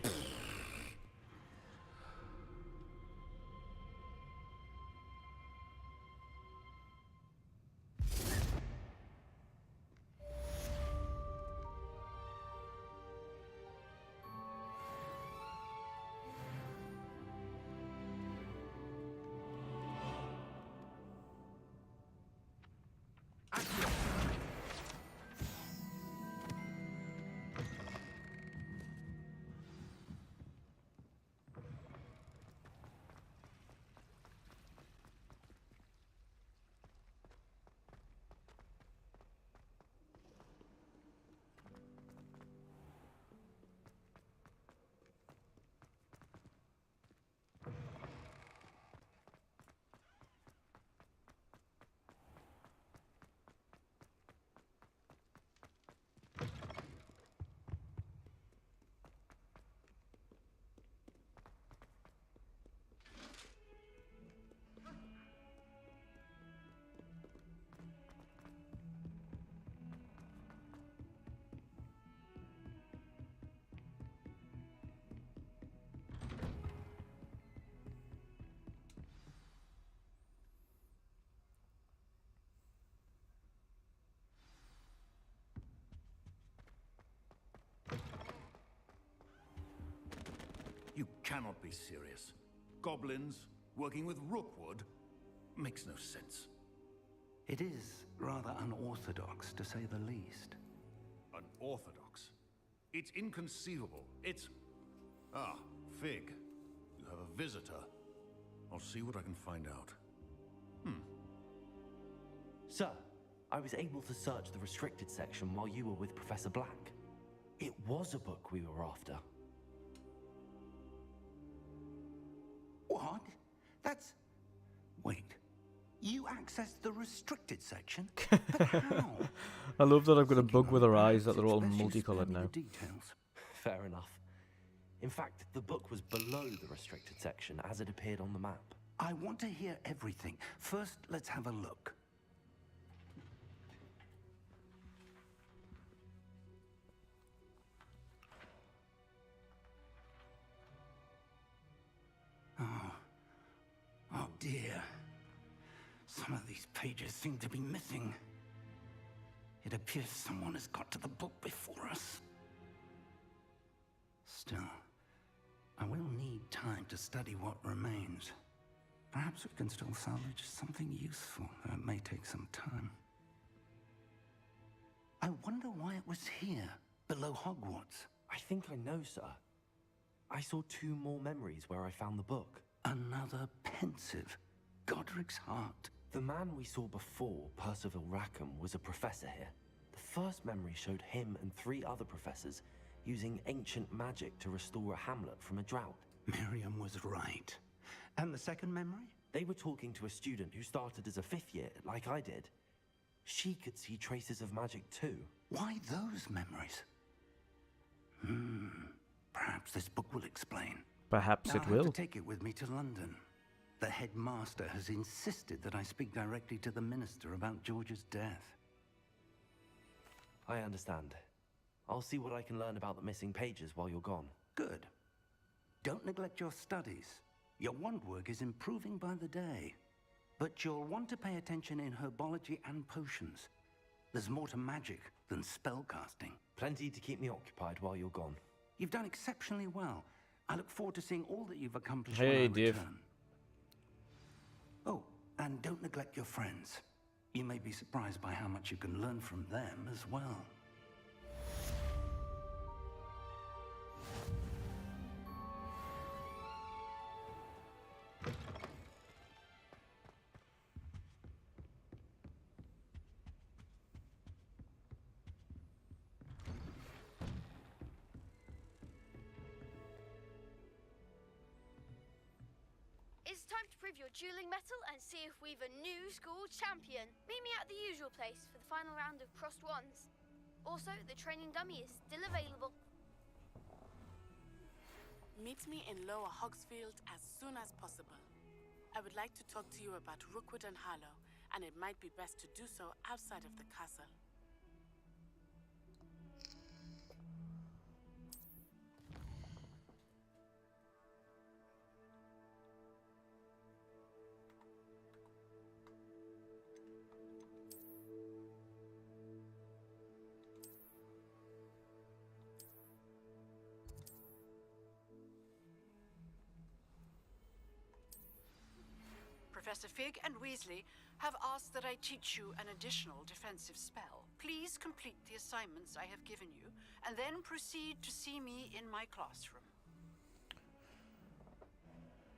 You cannot be serious. Goblins working with Rookwood makes no sense. It is rather unorthodox, to say the least. Unorthodox? It's inconceivable. It's... Ah, Fig. You have a visitor. I'll see what I can find out. Sir, I was able to search the restricted section while you were with Professor Black. It was a book we were after. What? That's... Wait. You accessed the restricted section? But how? I love that I've got a bug with her eyes that they're all multicolored now. Fair enough. In fact, the book was below the restricted section as it appeared on the map. I want to hear everything. First, let's have a look. Oh dear. Some of these pages seem to be missing. It appears someone has got to the book before us. Still, I will need time to study what remains. Perhaps we can still salvage something useful, though it may take some time. I wonder why it was here, below Hogwarts. I think I know, sir. I saw 2 more memories where I found the book. Another pensive. Godric's heart. The man we saw before, Percival Rackham, was a professor here. The first memory showed him and 3 other professors using ancient magic to restore a hamlet from a drought. Miriam was right. And the second memory? They were talking to a student who started as a 5th year, like I did. She could see traces of magic too. Why those memories? Perhaps this book will explain. Perhaps it I will. have to take it with me to London. The headmaster has insisted that I speak directly to the minister about George's death. I understand. I'll see what I can learn about the missing pages while you're gone. Good. Don't neglect your studies. Your wand work is improving by the day. But you'll want to pay attention in herbology and potions. There's more to magic than spellcasting. Plenty to keep me occupied while you're gone. You've done exceptionally well. I look forward to seeing all that you've accomplished Hey, when I Dave. return. Oh, and don't neglect your friends. You may be surprised by how much you can learn from them as well. It's time to prove your dueling mettle and see if we've a new school champion. Meet me at the usual place for the final round of crossed wands. Also, the training dummy is still available. Meet me in Lower Hogsfield as soon as possible. I would like to talk to you about Rookwood and Harlow, and it might be best to do so outside of the castle. Professor Fig and Weasley have asked that I teach you an additional defensive spell. Please complete the assignments I have given you, and then proceed to see me in my classroom.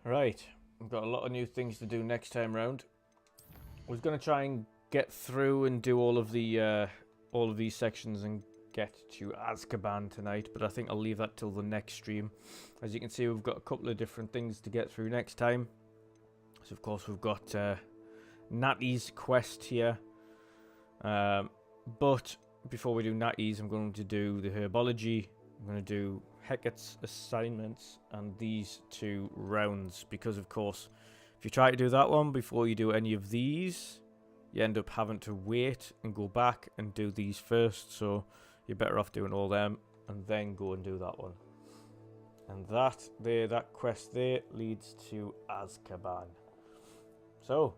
Right, we've got a lot of new things to do next time round. I was going to try and get through and do all of these sections and get to Azkaban tonight, but I think I'll leave that till the next stream. As you can see, we've got a couple of different things to get through next time. So of course we've got Natty's quest here, but before we do Natty's, I'm going to do the herbology. I'm going to do Hecat's assignments and these 2 rounds, because of course if you try to do that one before you do any of these, you end up having to wait and go back and do these first. So you're better off doing all them and then go and do that one. And that quest there leads to Azkaban. So,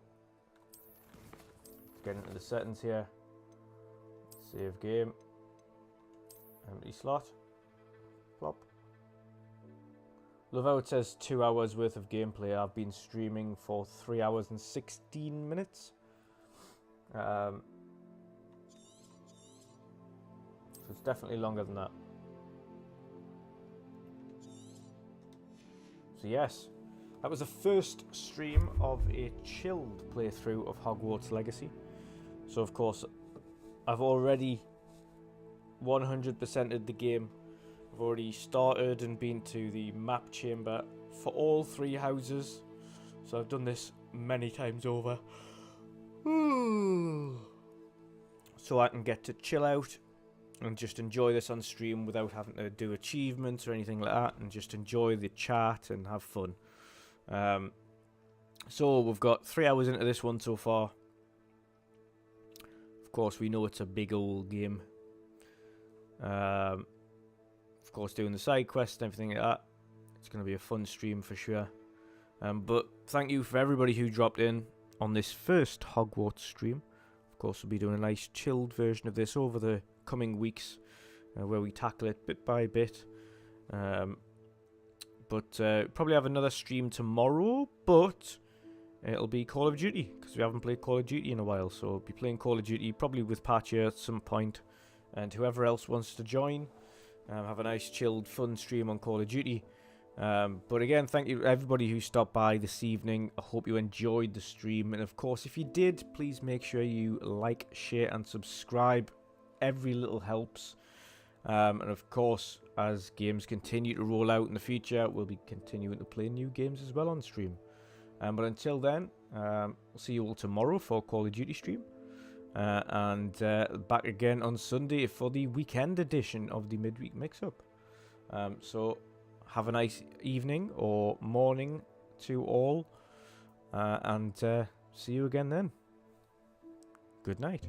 let's get into the settings here. Save game. Empty slot. Plop. Love how it says 2 hours worth of gameplay. I've been streaming for 3 hours and 16 minutes. So it's definitely longer than that. So yes. That was the first stream of a chilled playthrough of Hogwarts Legacy. So of course, I've already 100%ed the game. I've already started and been to the map chamber for all 3 houses. So I've done this many times over. So I can get to chill out and just enjoy this on stream without having to do achievements or anything like that, and just enjoy the chat and have fun. So we've got 3 hours into this one so far. Of course, we know it's a big old game. Of course, doing the side quests and everything like that. It's going to be a fun stream for sure. But thank you for everybody who dropped in on this first Hogwarts stream. Of course, we'll be doing a nice chilled version of this over the coming weeks, where we tackle it bit by bit. Probably have another stream tomorrow, but it'll be Call of Duty, because we haven't played Call of Duty in a while. So I'll be playing Call of Duty, probably with Patcher at some point, and whoever else wants to join. Have a nice chilled fun stream on Call of Duty. But again, thank you to everybody who stopped by this evening. I hope you enjoyed the stream, and of course, if you did, please make sure you like, share and subscribe. Every little helps. And of course, as games continue to roll out in the future, we'll be continuing to play new games as well on stream. But until then, we'll see you all tomorrow for Call of Duty stream. And back again on Sunday for the weekend edition of the Midweek Mix-Up. So have a nice evening or morning to all. And see you again then. Good night.